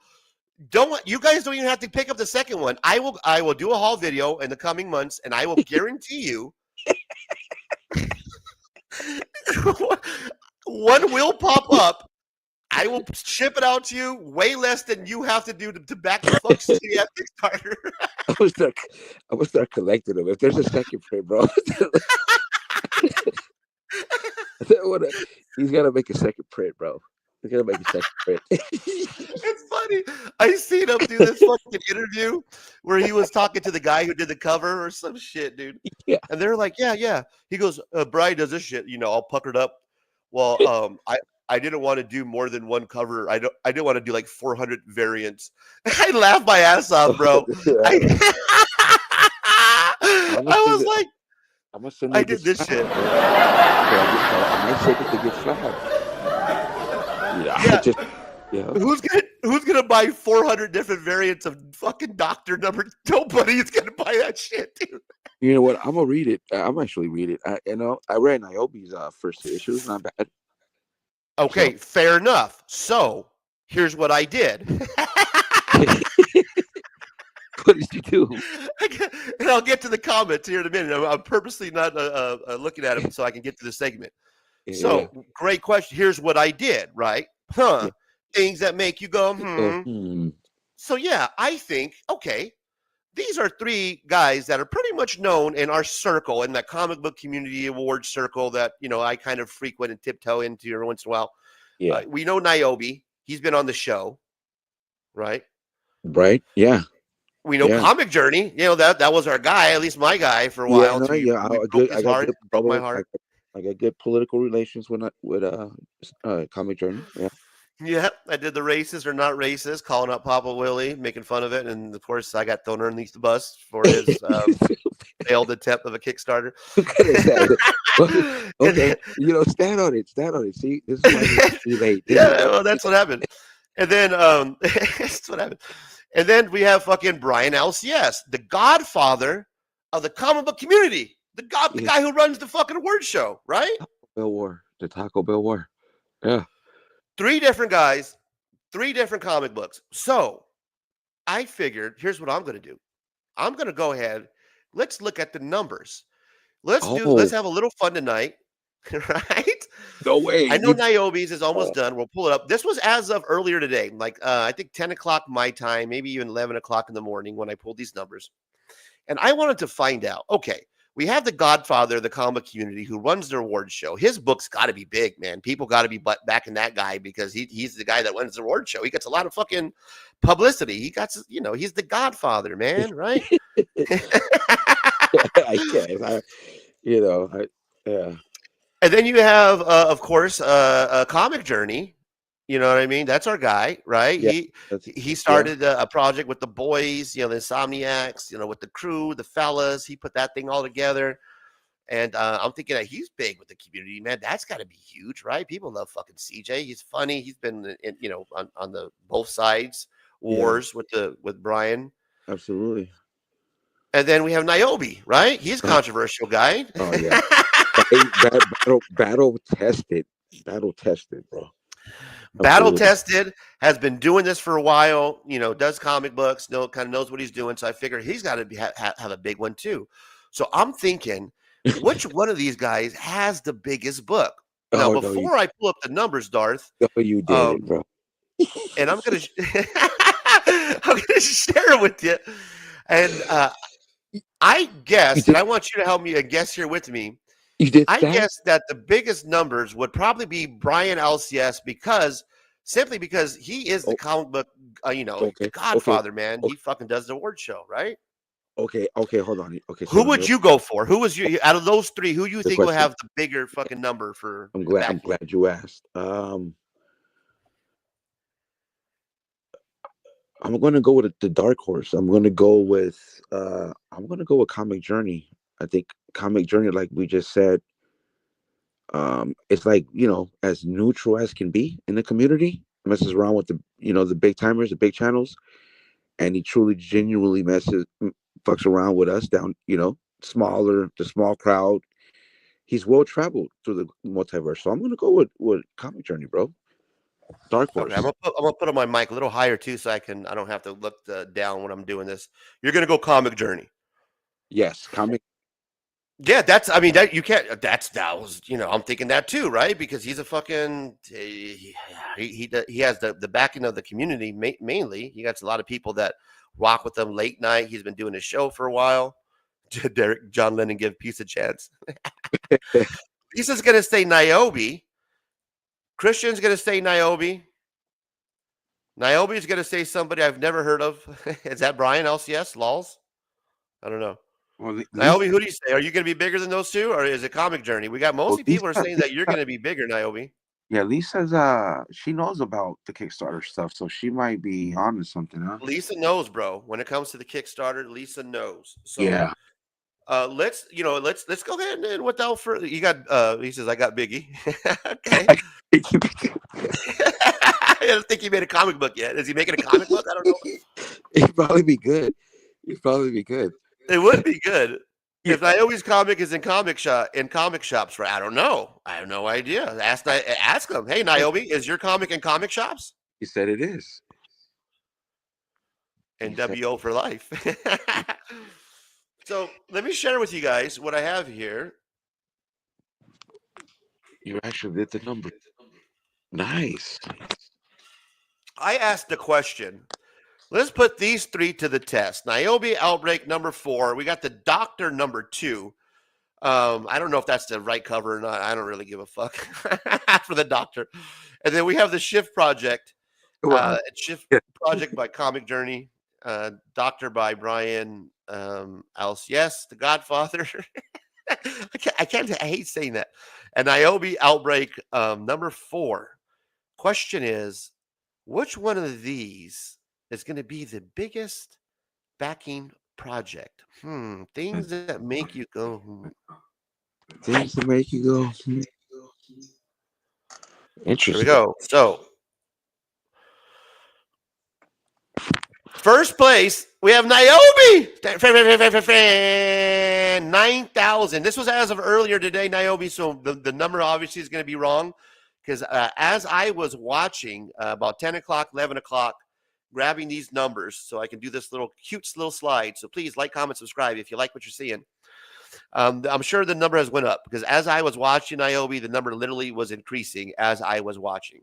You guys don't even have to pick up the second one. I will do a haul video in the coming months, and I will guarantee you one will pop up. I will ship it out to you way less than you have to do to back the folks at Kickstarter. I will start collecting them. If there's a second print, bro. He's got to make a second print, bro. He's got to make a second print. It's funny. funny. I seen him do this fucking interview where he was talking to the guy who did the cover or some shit, dude. Yeah. And they're like, yeah. He goes, Brian does this shit, all puckered up. Well, I didn't want to do more than one cover. I didn't want to do like 400 variants. I laughed my ass off, bro. I was like, I'm gonna send I did this shit. I might send it to get flagged. Yeah. Who's gonna buy 400 different variants of fucking Doctor number? Nobody's gonna buy that shit, dude. You know what? I'm gonna read it. I'm actually read it. I read Niobe's first issue. It's not bad. Okay, fair enough. So here's what I did. What did you do? And I'll get to the comments here in a minute. I'm purposely not looking at them so I can get to the segment. So great question. Here's what I did, right? Yeah. Things that make you go, So yeah, I think, okay, these are three guys that are pretty much known in our circle, in that comic book community award circle that, I kind of frequent and tiptoe into every once in a while. Yeah. We know Niobe. He's been on the show, right? Right. Yeah. We know Comic Journey. That was our guy, at least my guy for a while. Broke my heart. I got good political relations with Comic Journey. Yeah. Yeah, I did the racist or not racist, calling out Papa Willie, making fun of it, and of course I got thrown underneath the bus for his failed attempt of a Kickstarter. Okay, stand on it. See, this is why well, that's what happened. And then that's what happened. And then we have fucking Brian LCS, the godfather of the comic book community, the guy who runs the fucking award show, right? The Taco Bell War. Yeah. 3 different guys, 3 different comic books. So I figured, here's what I'm going to do. I'm going to go ahead. Let's look at the numbers. Let's have a little fun tonight, right? No way. I know Niobe's is almost done. We'll pull it up. This was as of earlier today, like I think 10 o'clock my time, maybe even 11 o'clock in the morning when I pulled these numbers. And I wanted to find out, okay, we have the godfather of the comic community who runs the award show. His book's got to be big, man. People got to be backing that guy because he's the guy that runs the award show. He gets a lot of fucking publicity. He got, he's the godfather, man, right? I guess. Yeah. And then you have, of course, a Comic Journey. You know what I mean? That's our guy, right? Yeah, he started a project with the boys, the Insomniacs, with the crew, the fellas. He put that thing all together. And I'm thinking that he's big with the community, man. That's got to be huge, right? People love fucking CJ. He's funny. He's been, on the both sides wars with Brian. Absolutely. And then we have Niobe, right? He's a controversial guy. Oh yeah. Battle tested, bro. Battle tested, has been doing this for a while, does comic books, kind of knows what he's doing. So I figured he's got to have a big one too. So I'm thinking, which one of these guys has the biggest book? Now, before I pull up the numbers, Darth. No, you did it, bro. And I'm gonna share it with you. And I guess, and I want you to help me guess here with me. I guess that the biggest numbers would probably be Brian LCS simply because he is the comic book, the godfather, man. He fucking does the award show, right? Okay, hold on. Okay, who would you go for? Who was you out of those 3? Who you think will have the bigger fucking number for? I'm glad you asked. I'm going to go with the dark horse. I'm going to go with Comic Journey. I think Comic Journey, like we just said, it's like, as neutral as can be in the community. Messes around with the big timers, the big channels, and he truly genuinely fucks around with us down, the small crowd. He's well traveled through the multiverse. So I'm gonna go with Comic Journey, bro. Dark Horse. Okay, I'm gonna put on my mic a little higher too, so I don't have to look down when I'm doing this. You're gonna go Comic Journey. Yes, comic. Yeah, you can't. That was I'm thinking that too, right? Because he's a fucking he has the backing of the community mainly. He got a lot of people that rock with him late night. He's been doing his show for a while. John Lennon give peace a chance. Lisa's gonna say Niobe. Christian's gonna say Niobe. Niobe's going to say somebody I've never heard of. Is that Brian LCS? Lols? I don't know. Well, Niobe, who do you say? Are you going to be bigger than those two, or is it Comic Journey? We got mostly people are saying that you're going to be bigger, Niobe. Yeah, Lisa's she knows about the Kickstarter stuff, so she might be on to something, huh? Lisa knows, bro. When it comes to the Kickstarter, Lisa knows. So Yeah. let's go ahead and without further, you got he says I got Biggie. Okay. I don't think he made a comic book yet. Is he making a comic book? I don't know. It'd probably be good. It'd probably be good. It would be good. If Niobe's comic is in comic shops, right? I don't know. I have no idea. Ask him. Hey, Niobe, is your comic in comic shops? He said it is. NWO for life. So let me share with you guys what I have here. You actually did the number. Nice. I asked the question. Let's put these three to the test. Niobe Outbreak number 4. We got the Doctor number 2. I don't know if that's the right cover or not. I don't really give a fuck for the Doctor. And then we have the Shift Project. Shift Project by Comic Journey. Doctor by Brian LCS, The Godfather. I hate saying that. And Niobe Outbreak number 4. Question is, which one of these is going to be the biggest backing project? Things that make you go. Things that make you go. Interesting. Here we go. So, first place, we have Niobe. 9,000. This was as of earlier today, Niobe. So the number obviously is going to be wrong because as I was watching about 10 o'clock, 11 o'clock, grabbing these numbers so I can do this cute little slide. So please like, comment, subscribe if you like what you're seeing. I'm sure the number has went up because as I was watching Niobe, the number literally was increasing as I was watching.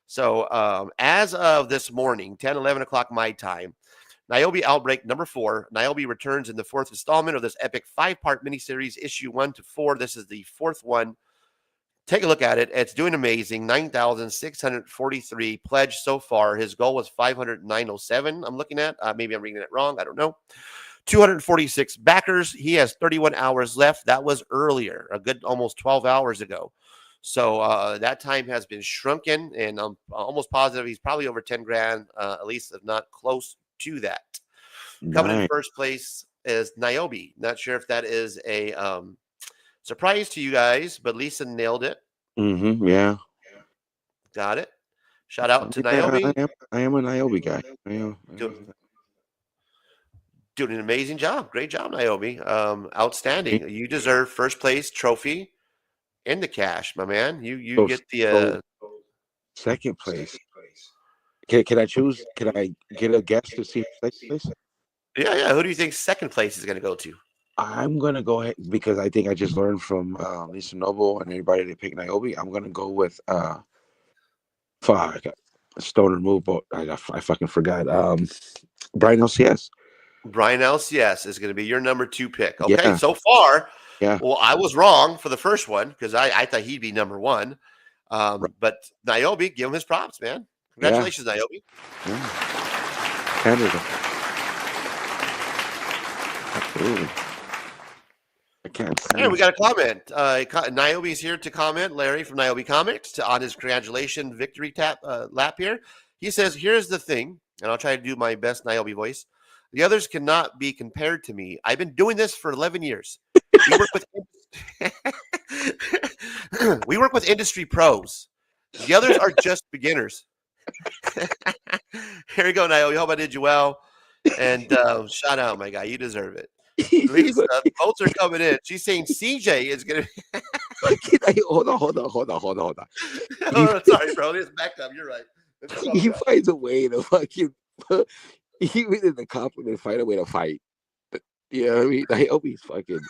So as of this morning, 10, 11 o'clock my time, Niobe Outbreak number 4. Niobe returns in the 4th installment of this epic 5-part miniseries, issue 1 to 4. This is the 4th one. Take a look at it. It's doing amazing. 9,643 pledged so far. His goal was 509.07. I'm looking at. Maybe I'm reading it wrong. I don't know. 246 backers. He has 31 hours left. That was earlier, a good almost 12 hours ago. So that time has been shrunken, and I'm almost positive he's probably over 10 grand, at least if not close to that. Coming in first place is Niobe. Not sure if that is a surprise to you guys, but Lisa nailed it. Yeah. Got it. Shout out to Niobe. I am a Niobe guy. Doing an amazing job. Great job, Niobe. Outstanding. You deserve first place trophy and the cash, my man. You get the second place. Can I choose? Can I get a guess to see second place? Yeah. Who do you think second place is going to go to? I'm going to go ahead because I think I just learned from Lisa Noble and everybody that picked Niobe. I'm going to go with Stoner Move, but I fucking forgot. Brian LCS. Brian LCS is going to be your number 2 pick. Okay, Yeah. So far, Yeah. Well, I was wrong for the first one because I thought he'd be number 1. But Niobe, give him his props, man. Congratulations, Niobe. Yeah. Canada. Absolutely. I can't. Hey, we got a comment. Niobe's here to comment. Larry from Niobe Comics on his congratulations victory lap here. He says, "Here's the thing," and I'll try to do my best Niobe voice. "The others cannot be compared to me. I've been doing this for 11 years. We work with industry pros. The others are just beginners." Here you go, Niobe. Hope I did you well. And shout out, my guy. You deserve it. Lisa, votes are coming in. She's saying CJ is going to. Hold on. Oh, sorry, bro. Let's back up. You're right. He finds a way to fucking. Even in the compliment, find a way to fight. You know what I mean? I hope he's fucking.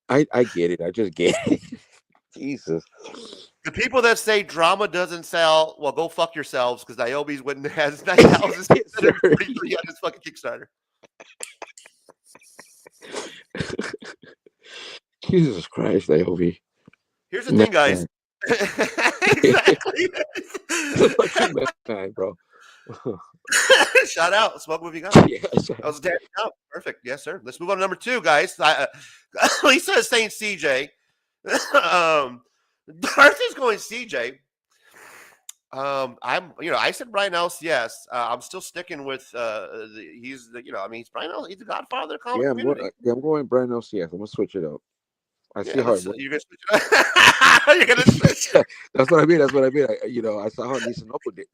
I get it. I just get it. Jesus. The people that say drama doesn't sell, well, go fuck yourselves because Niobe's has 9,643 on his fucking Kickstarter. Jesus Christ, Niobe. Here's the thing, guys. Exactly. Man, bro. Shout out. Smoke what you got. Yeah, That was a damn out. Perfect. Yes, sir. Let's move on to number 2, guys. Lisa is saying CJ. Darth is going CJ. I said Brian Else. Yes, I'm still sticking with he's Brian Else. He's the godfather of the comic community. I'm going Brian Else. Yes, I'm gonna switch it up. I see how you're gonna switch it up. You're gonna switch. That's what I mean. I saw how Lisa did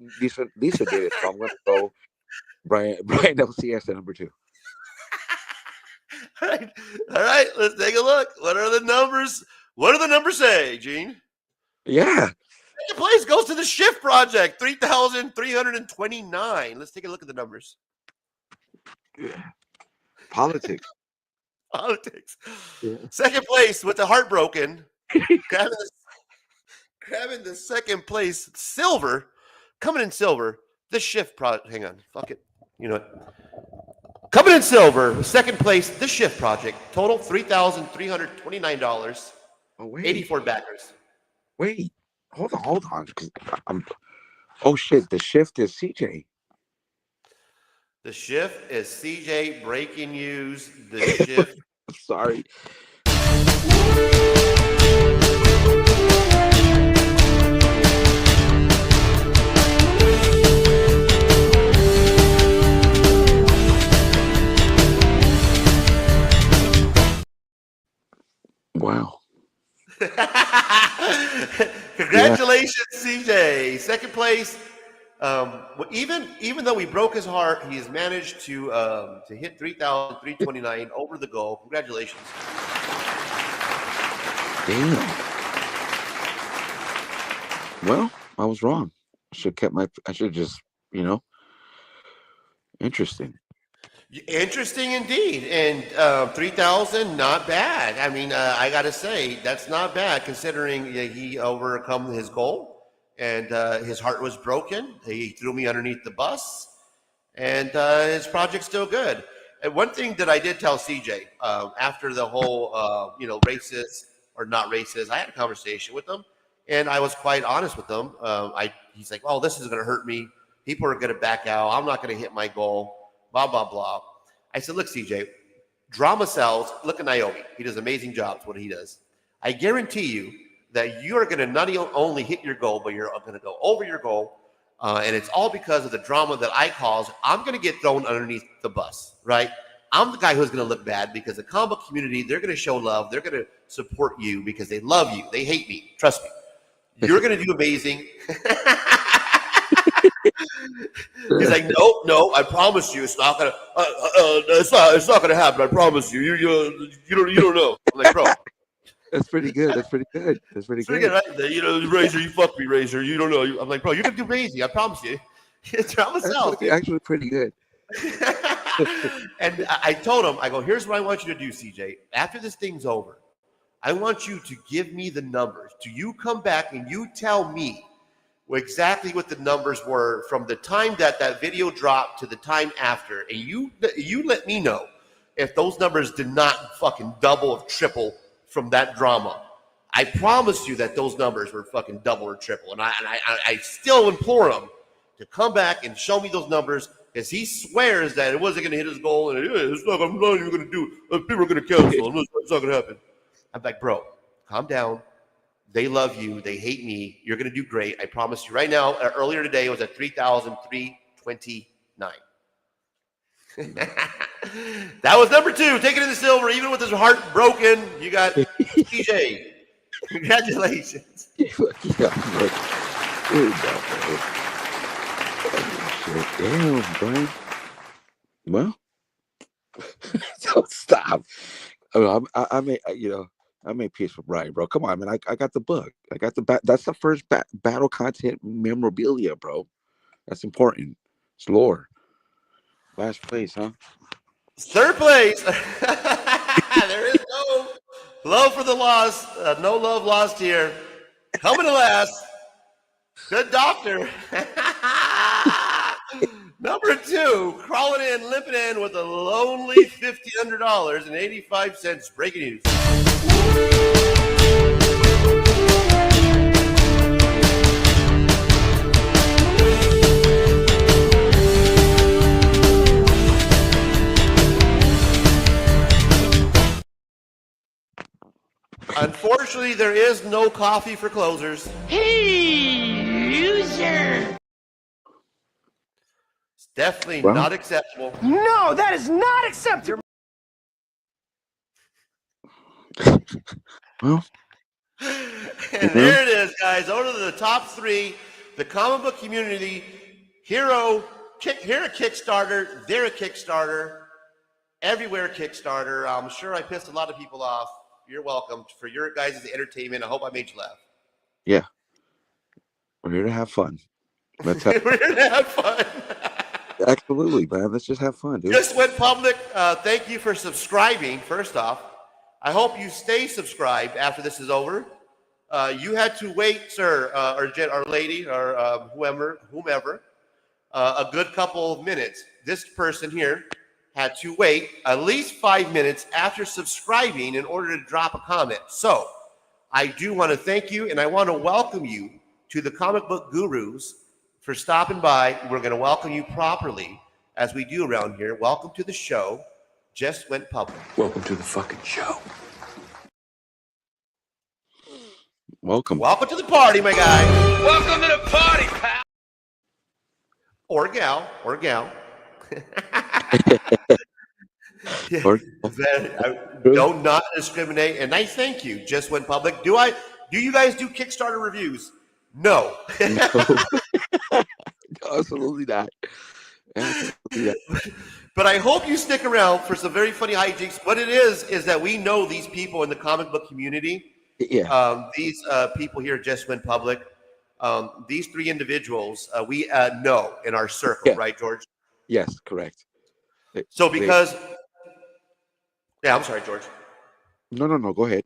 it, so I'm gonna go Brian Else. Yes, at number 2. All right. Let's take a look. What are the numbers? What do the numbers say, Gene? Yeah. Second place goes to the Shift Project, 3,329. Let's take a look at the numbers. Yeah. Politics. Yeah. Second place with the Heartbroken, grabbing the second place silver, coming in silver. The Shift Project. Hang on, fuck it. You know what? Coming in silver, second place. The Shift Project. Total $3,329. Oh wait. 84 backers. Wait. Hold on. Oh shit! The Shift is CJ. The Shift is CJ. Breaking news. The Shift. Sorry. Wow. Congratulations, CJ. Second place. Even though we broke his heart, he has managed to hit 3,329 over the goal. Congratulations. Damn. Well, I was wrong. I should just, interesting. Interesting indeed. And 3,000, not bad. I mean, I got to say, that's not bad considering he overcome his goal. And his heart was broken. He threw me underneath the bus, and his project's still good. And one thing that I did tell CJ after the whole, racist or not racist, I had a conversation with him, and I was quite honest with him. He's like, "Oh, this is going to hurt me. People are going to back out. I'm not going to hit my goal. Blah blah blah." I said, "Look, CJ, drama sells. Look at Naomi. He does amazing jobs. What he does. I guarantee you that you are going to not only hit your goal, but you're going to go over your goal. And it's all because of the drama that I cause. I'm going to get thrown underneath the bus, right? I'm the guy who's going to look bad because the comic book community, they're going to show love. They're going to support you because they love you. They hate me. Trust me. You're going to do amazing." He's like, no, I promise you, it's not going to. It's not going to happen. I promise you. You don't know. I'm like, bro. That's pretty good. That's pretty good, right? Razor, you fuck me, Razor. You don't know. I'm like, bro, you're gonna do amazing. I promise you. Drama sells. Actually, pretty good. And I told him, I go, here's what I want you to do, CJ. After this thing's over, I want you to give me the numbers. Do you come back and you tell me exactly what the numbers were from the time that video dropped to the time after, and you let me know if those numbers did not fucking double or triple from that drama. I promise you that those numbers were fucking double or triple. And I still implore him to come back and show me those numbers, because he swears that it wasn't going to hit his goal, and I'm not even going to do it. People are going to cancel. It's not going to happen. I'm like, bro, calm down. They love you. They hate me. You're going to do great. I promise you right now. Earlier today, it was at 3,329. That was number 2, taking in the silver, even with his heart broken. You got TJ. Congratulations. Damn, Brian. Well, don't stop. I made peace with Brian, bro. Come on, man. I got the book. I got the that's the first battle content memorabilia, bro. That's important. It's lore. Last place, huh? Third place. There is no love for the lost. No love lost here. Coming to last. Good doctor. Number 2, crawling in, limping in with a lonely $1,500.85. Breaking news. Unfortunately, there is no coffee for closers. Hey, loser! It's definitely Well. not acceptable. No, that is not acceptable! Well, And there it is, guys. Over to the top 3. The comic book community, here at Kickstarter, they're a Kickstarter. Everywhere Kickstarter. I'm sure I pissed a lot of people off. You're welcome for your guys' entertainment. I hope I made you laugh. yeah. We're here to have fun. Let's have We're here to have fun. Absolutely, man. Let's just have fun, dude. Just went public. Thank you for subscribing, first off. I hope you stay subscribed after this is over. You had to wait, sir, or lady, or whomever, a good couple of minutes. This person here had to wait at least 5 minutes after subscribing in order to drop a comment. So I do want to thank you, and I want to welcome you to the Comic Book Gurus for stopping by. We're going to welcome you properly, as we do around here. Welcome to the show. Just went public. Welcome to the fucking show. Welcome. Welcome to the party, my guy. Welcome to the party, pal. Or gal. Yeah, don't not discriminate. And I thank you. Just went public. Do you guys do Kickstarter reviews? No. Absolutely not. But I hope you stick around for some very funny hijinks. What it is that we know these people in the comic book community. Yeah. These people here just went public. These 3 individuals we know in our circle, right, George? Yes, correct. So because, I'm sorry, George. No. Go ahead.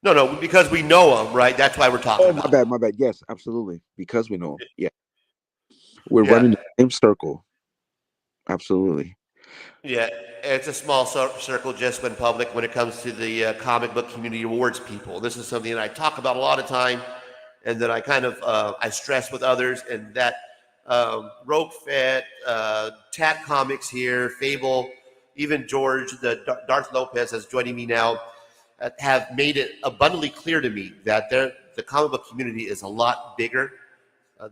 No, because we know them, right? That's why we're talking about. My bad. Yes, absolutely. Because we know them. Yeah. We're running the same circle. Absolutely. Yeah, it's a small circle just went public when it comes to the comic book community awards people. This is something that I talk about a lot of time, and that I kind of I stress with others, and that Rogue Fett, Tat Comics here, Fable, even George, the Darth Lopez is joining me now, have made it abundantly clear to me that the comic book community is a lot bigger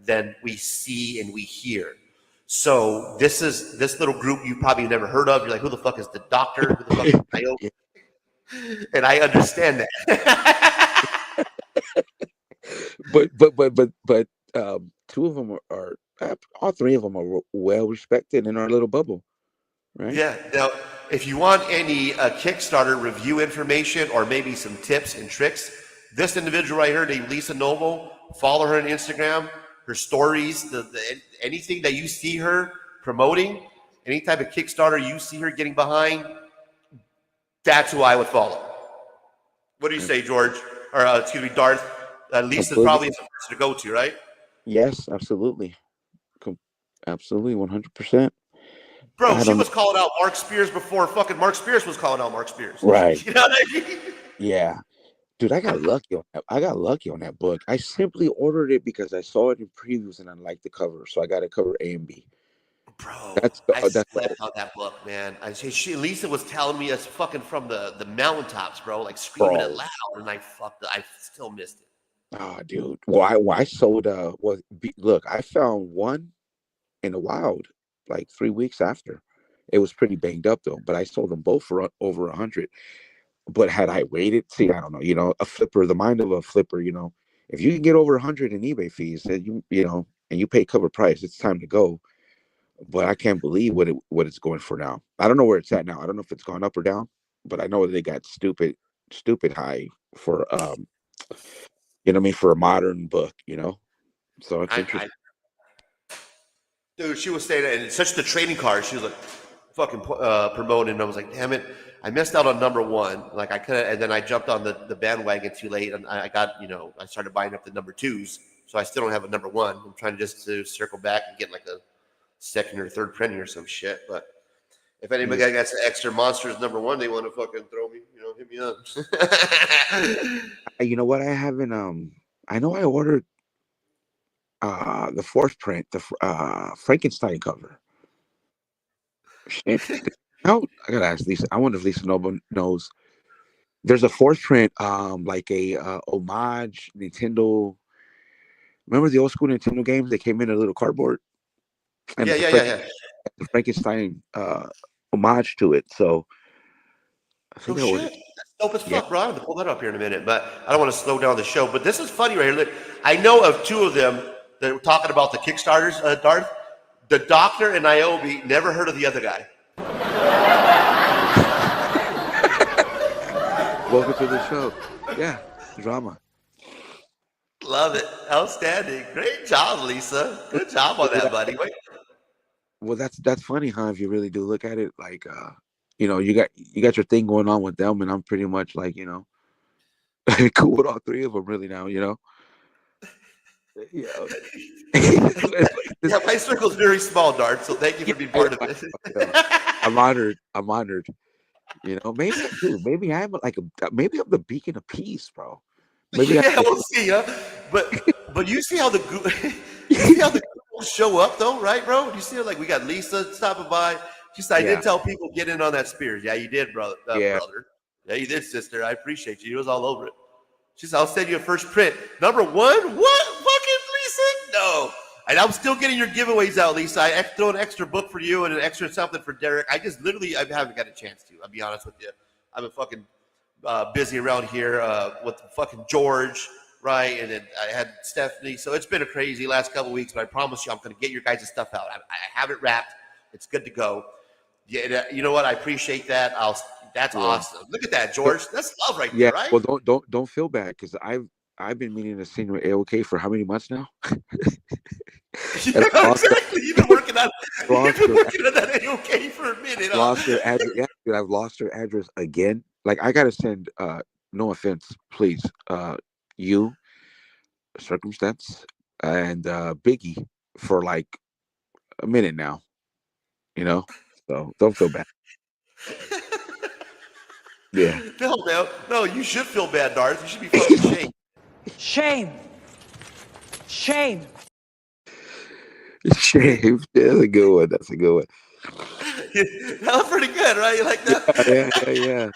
than we see and we hear. So this little group you probably never heard of. You're like, who the fuck is the doctor? Who the fuck is Io? And I understand that. but 2 of them are all 3 of them are well respected in our little bubble, right? Yeah. Now, if you want any Kickstarter review information or maybe some tips and tricks, this individual right here named Lisa Noble, follow her on Instagram. Her stories, anything that you see her promoting, any type of Kickstarter you see her getting behind, that's who I would follow. What do you say, George? Or excuse me, Darth? Lisa's probably the person to go to, right? Yes, absolutely. Absolutely, 100%. Bro, she was calling out Mark Spears before fucking Mark Spears was calling out Mark Spears. Right. You know what I mean? Yeah. Dude, I got lucky on that book. I simply ordered it because I saw it in previews and I liked the cover, so I got a cover A and B. Bro, that's slept on that book, man. Lisa was telling me it's fucking from the mountaintops, bro, like screaming it loud, and I still missed it. Oh, dude. Well, I sold. Look, I found one in the wild like 3 weeks after. It was pretty banged up though, but I sold them both for over 100. But had I waited, I don't know, a flipper, the mind of a flipper, if you can get over 100 in eBay fees, and and you pay cover price, it's time to go. But I can't believe what it's going for now. I don't know where it's at now. I don't know if it's gone up or down, but I know they got stupid high for for a modern book, So it's interesting. Dude, she was saying that, and it's such the trading card. She was like fucking promoting, and I was like, damn it. I missed out on number 1. Like I could have, and then I jumped on the bandwagon too late, and I got, I started buying up the number 2s, so I still don't have a number 1. I'm trying to circle back and get like a 2nd or 3rd printing or some shit. But if anybody got some extra monsters number 1, they want to fucking throw me, hit me up. You know what? I haven't. I know I ordered the 4th print, the Frankenstein cover. Shit. I gotta ask Lisa. I wonder if Lisa Noble knows There's a fourth print, like a homage Nintendo. Remember the old school Nintendo games? They came in a little cardboard, and Yeah, it's a yeah, yeah, yeah. the Frankenstein homage to it. So I No think I ordered. shit. That's dope as Yeah. fuck, bro. I'm gonna pull that up here in a minute, but I don't want to slow down the show. But this is funny right here. Look, I know of two of them that were talking about the Kickstarters, Darth. The Doctor and Niobe, never heard of the other guy. Welcome to the show. Yeah, drama. Love it. Outstanding. Great job, Lisa. Good job on that, buddy. Wait. Well, that's funny, huh? If you really do look at it, like you got your thing going on with them, and I'm pretty much like cool with all three of them, really now. Yeah. Yeah, my circle's very small, Darth. So thank you for being part of it. I'm honored. Maybe I'm maybe I'm the beacon of peace, bro. Maybe Yeah, we'll see, huh? But you see how the Googles show up though, right, bro? You see, like we got Lisa stopping by. She said, "I did tell people get in on that Spears." Yeah, you did, brother. Brother. Yeah, you did, sister. I appreciate you. It was all over it. She said, "I'll send you a first print. Number one, what? Fucking Lisa? No." And I'm still getting your giveaways out, Lisa. I throw an extra book for you and an extra something for Derek. I haven't got a chance to. I'll be honest with you. I've been fucking busy around here with fucking George, right? And then I had Stephanie. So it's been a crazy last couple of weeks, but I promise you I'm going to get your guys' stuff out. I have it wrapped. It's good to go. Yeah, you know what? I appreciate that. That's awesome. Look at that, George. That's love right there, right? Well, don't feel bad because I've been meaning to send you an AOK for how many months now? Yeah, exactly. You've been working on that AOK for a minute. Lost her address. Yeah, dude, I've lost her address again. Like I gotta send. No offense, please. You, Circumstance, and Biggie for like a minute now. So don't feel bad. Yeah. No, you should feel bad, Darth. You should be fucking ashamed. Shame. Shame. Shame. That's a good one. That's a good one. That was pretty good, right? You like that? Yeah.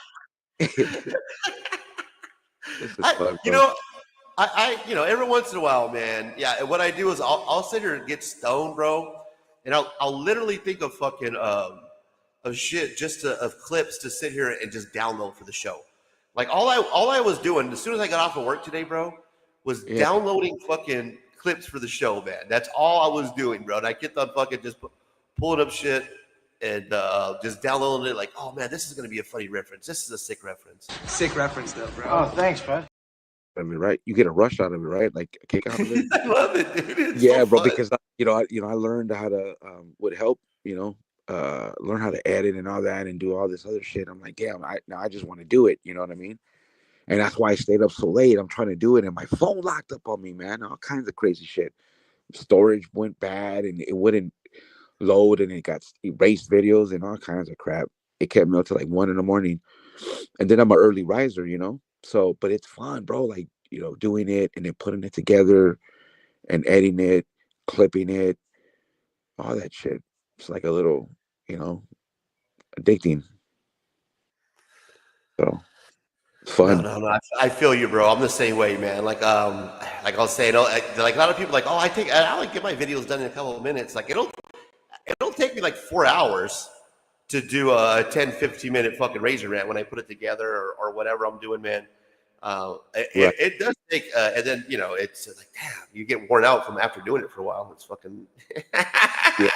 Every once in a while, man. Yeah, what I do is I'll sit here and get stoned, bro, and I'll literally think of fucking of shit of clips to sit here and just download for the show. Like all I was doing as soon as I got off of work today, bro, was downloading fucking clips for the show, man. That's all I was doing, bro. And I get on fucking just pulling up shit and just downloading it. Like, oh man, this is gonna be a funny reference. This is a sick reference. Sick reference, though, bro. Oh, thanks, bud. I mean, right? You get a rush out of it, right? Like a kick out of it. I love it, dude. It's yeah, so bro. fun. Because I learned how to would help. Learn how to edit and all that and do all this other shit. I'm like, damn, I just want to do it. You know what I mean? And that's why I stayed up so late. I'm trying to do it, and my phone locked up on me, man. All kinds of crazy shit. Storage went bad, and it wouldn't load, and it got erased videos and all kinds of crap. It kept me up to like 1 a.m, and then I'm an early riser, So, but it's fun, bro. Like doing it and then putting it together and editing it, clipping it, all that shit. It's like a little, addicting. So fun. No. I feel you, bro. I'm the same way, man. Like I'll say, like a lot of people, like, oh, I like get my videos done in a couple of minutes. Like it'll take me like 4 hours to do a 10-15 minute fucking razor rant when I put it together or whatever I'm doing, man. It does take, and then it's like, damn, you get worn out from after doing it for a while. It's fucking. Yeah.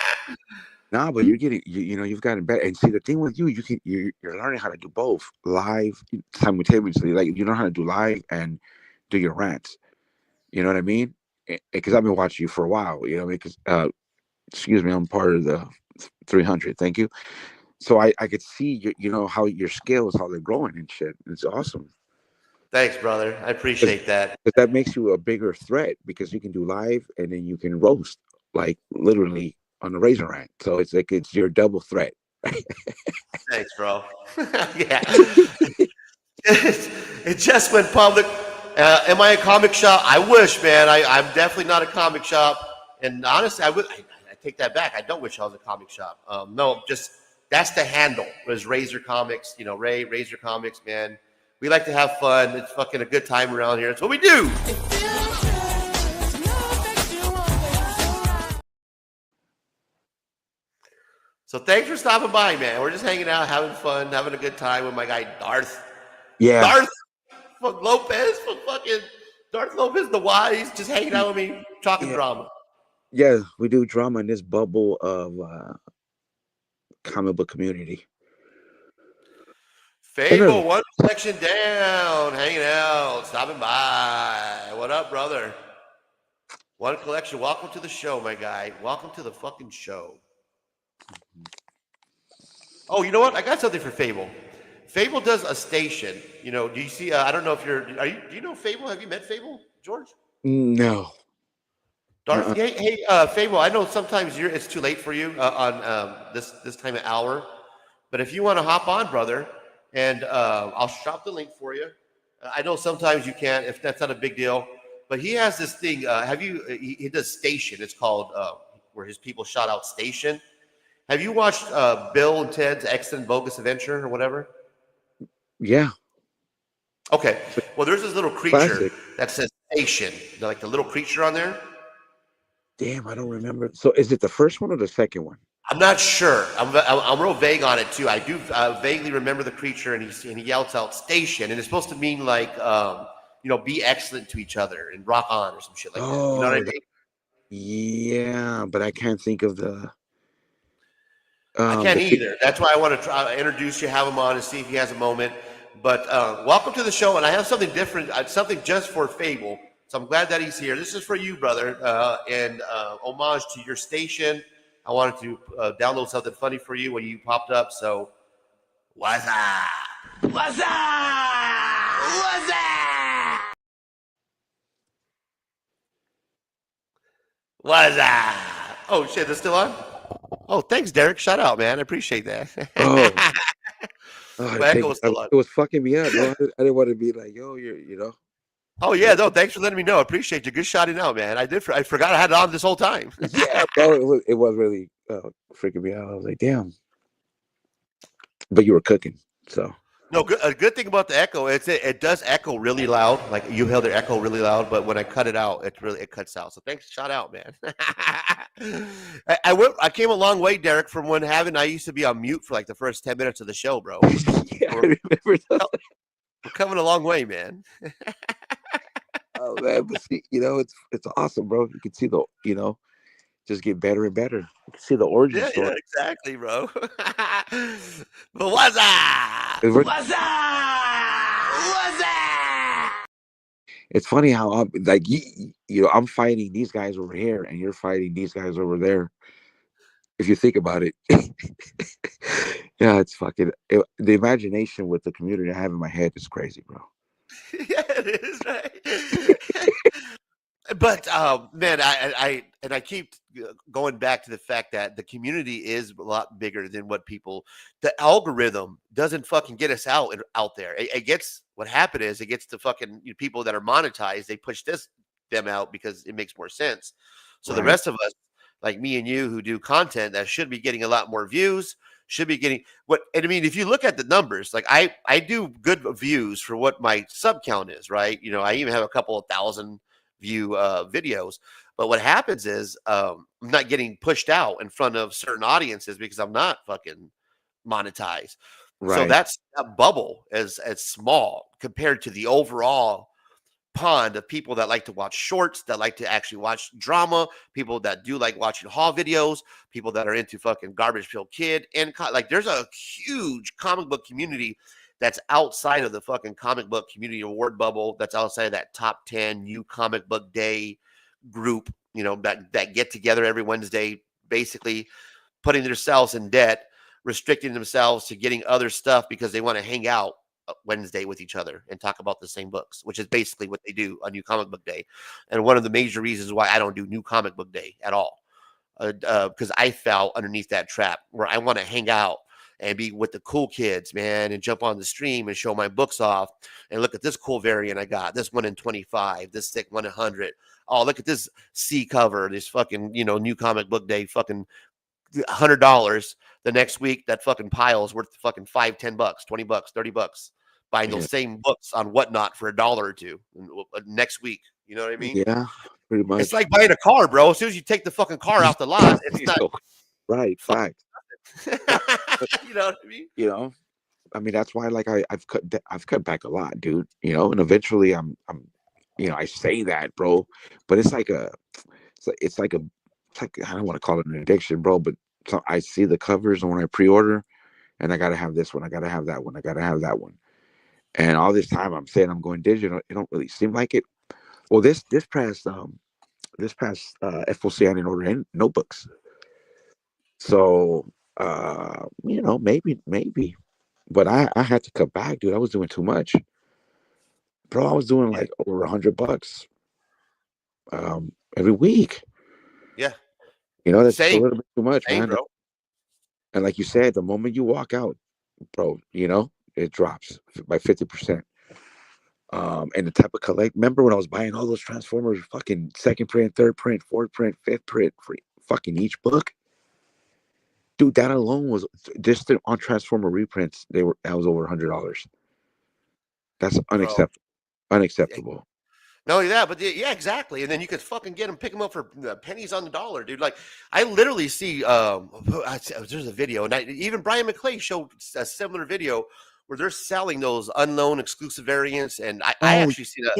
Nah, but you're getting, you've gotten better. And see, the thing with you're learning how to do both live simultaneously. Like you know how to do live and do your rants. You know what I mean? Because I've been watching you for a while. Because excuse me, I'm part of the 300. Thank you. So I could see how your skills, how they're growing and shit. It's awesome. Thanks, brother. I appreciate that. But that makes you a bigger threat because you can do live and then you can roast like literally on the razor rant. So it's like it's your double threat. Thanks, bro. Yeah. It just went public. Am I a comic shop? I wish, man. I'm definitely not a comic shop. And honestly, I take that back. I don't wish I was a comic shop. No, just that's the handle. It was Razor Comics, Razor Comics, man. We like to have fun. It's fucking a good time around here. It's what we do. So thanks for stopping by, man. We're just hanging out, having fun, having a good time with my guy Darth. Yeah. Darth Lopez, fucking Darth Lopez, the wise, just hanging out with me, talking drama. Yeah, we do drama in this bubble of comic book community. Fable, one collection down, hanging out, stopping by. What up, brother? One collection. Welcome to the show, my guy. Welcome to the fucking show. Oh, you know what? I got something for Fable. Fable does a station. You know, do you see? I don't know if do you know Fable? Have you met Fable, George? No. Darth, hey, Fable. I know sometimes it's too late for you on this time of hour, but if you want to hop on, brother, and I'll shop the link for you. I know sometimes you can't, if that's not a big deal, but he has this thing. He does Station. It's called where his people shout out Station. Have you watched Bill and Ted's Excellent Bogus Adventure or whatever? Yeah. Okay. Well, there's this little creature Classic. that says Station. Like the little creature on there. Damn, I don't remember. So is it the first one or the second one? I'm not sure. I'm real vague on it too. I do vaguely remember the creature, and he yells out "Station," and it's supposed to mean like be excellent to each other and rock on or some shit like that. You know what I mean? Yeah, but I can't think of the. I can't either. That's why I want to try introduce you, have him on, and see if he has a moment. But welcome to the show, and I have something different, something just for Fable. So I'm glad that he's here. This is for you, brother, and homage to your station. I wanted to download something funny for you when you popped up. So, what's up? What's up? What's up? What's up? Oh shit, that's still on? Oh, thanks, Derek. Shout out, man. I appreciate that. It was fucking me up. Bro. I didn't want to be like, yo, you know. Oh yeah, no. Thanks for letting me know. I appreciate you. Good shouting out, man. I forgot I had it on this whole time. Yeah, bro. It was really freaking me out. I was like, damn. But you were cooking, so. No, a good thing about the echo, it does echo really loud. Like you held the echo really loud, but when I cut it out, it cuts out. So thanks, shout out, man. I came a long way, Derek, from when I used to be on mute for like the first 10 minutes of the show, bro. Yeah, I remember that. We're coming a long way, man. Oh man, but see, it's awesome, bro. You can see just get better and better. You can see the origin story. Yeah, exactly, bro. But what's up? What's up? What's up? It's funny how I'm fighting these guys over here, and you're fighting these guys over there. If you think about it, yeah, it's fucking the imagination with the community I have in my head is crazy, bro. Yeah, it is, right? But man, I keep going back to the fact that the community is a lot bigger than what the algorithm doesn't fucking get us out there. It gets, what happened is it gets the fucking people that are monetized. They push them out because it makes more sense. So the rest of us, like me and you, who do content that should be getting a lot more views, should be getting and I mean, if you look at the numbers, like I do good views for what my sub count is, right? I even have a couple of thousand view videos, but what happens is I'm not getting pushed out in front of certain audiences because I'm not fucking monetized. So that bubble is small compared to the overall pond of people that like to watch shorts, that like to actually watch drama, people that do like watching haul videos, people that are into fucking Garbage Pail Kid, and like there's a huge comic book community that's outside of the fucking comic book community award bubble, that's outside of that top 10 new comic book day group, that get together every Wednesday, basically putting themselves in debt, restricting themselves to getting other stuff because they want to hang out Wednesday with each other and talk about the same books, which is basically what they do on New Comic Book Day. And one of the major reasons why I don't do New Comic Book Day at all, because I fell underneath that trap where I want to hang out and be with the cool kids, man, and jump on the stream and show my books off and look at this cool variant I got, this one in 25, this thick one in 100. Oh, look at this C cover, this fucking, New Comic Book Day, fucking $100. The next week, that fucking pile is worth fucking $5, $10, $20, $30. buying those same books on Whatnot for $1 or $2 next week. You know what I mean? Yeah, pretty much. It's like buying a car, bro. As soon as you take the fucking car out the lot, it's not right. Fact. you know what I mean? You know, I mean that's why like I've cut back a lot, dude. You know, and eventually I'm you know, I say that, bro, but it's like I don't want to call it an addiction, bro, but I see the covers and when I pre-order, and I gotta have this one, I gotta have that one, I gotta have that one, and all this time I'm saying I'm going digital. It don't really seem like it. Well, this past FOC I didn't order any notebooks, so you know, maybe, but I had to cut back, dude. I was doing too much, bro. I was doing like over $100 every week. Yeah, you know, that's just a little bit too much, man. Bro. And like you said, the moment you walk out, bro, you know, it drops by 50%. And the type of collect. Remember when I was buying all those Transformers, fucking second print, third print, fourth print, fifth print for fucking each book, dude. That alone was just on Transformer reprints. That was over $100. That's unacceptable. Unacceptable. No, yeah, but yeah, exactly. And then you could fucking pick them up for pennies on the dollar, dude. Like I literally see, there's a video, and even Brian McClay showed a similar video where they're selling those unknown exclusive variants, and I actually seen a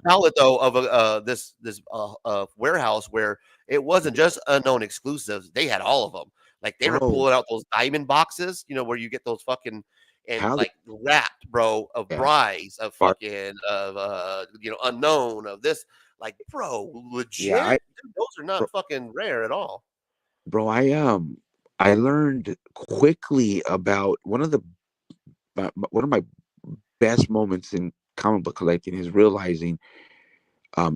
pallet though of this warehouse where it wasn't just unknown exclusives; they had all of them. Like they were pulling out those diamond boxes, you know, where you get those fucking. And like wrapped, bro, of Bryce, of fucking, of you know, unknown, of this, like, bro, legit. Dude, those are not fucking rare at all, bro. I learned quickly about one of my best moments in comic book collecting is realizing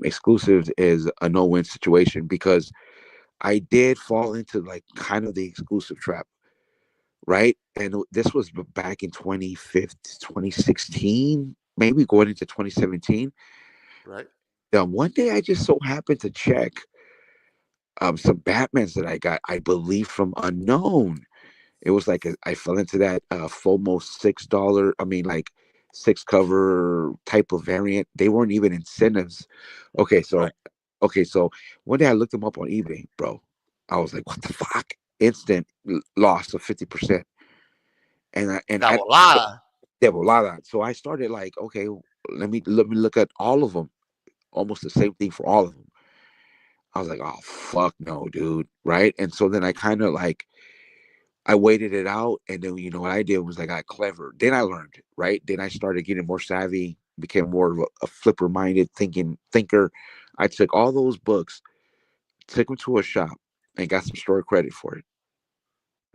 exclusives is a no-win situation, because I did fall into like kind of the exclusive trap. Right. And this was back in 2016, maybe going into 2017. Right. One day I just so happened to check some Batmans that I got, I believe from Unknown. It was like I fell into that FOMO $6, I mean, like 6 cover type of variant. They weren't even incentives. Okay, so one day I looked them up on eBay, bro. I was like, what the fuck? Instant loss of 50%. And so I started like, okay, let me look at all of them, almost the same thing for all of them. I was like, oh fuck no, dude, right? And so then I kind of like I waited it out, and then you know what I did was I got clever. Then I learned, right? Then I started getting more savvy, became more of a flipper-minded thinker. I took all those books, took them to a shop, and got some store credit for it.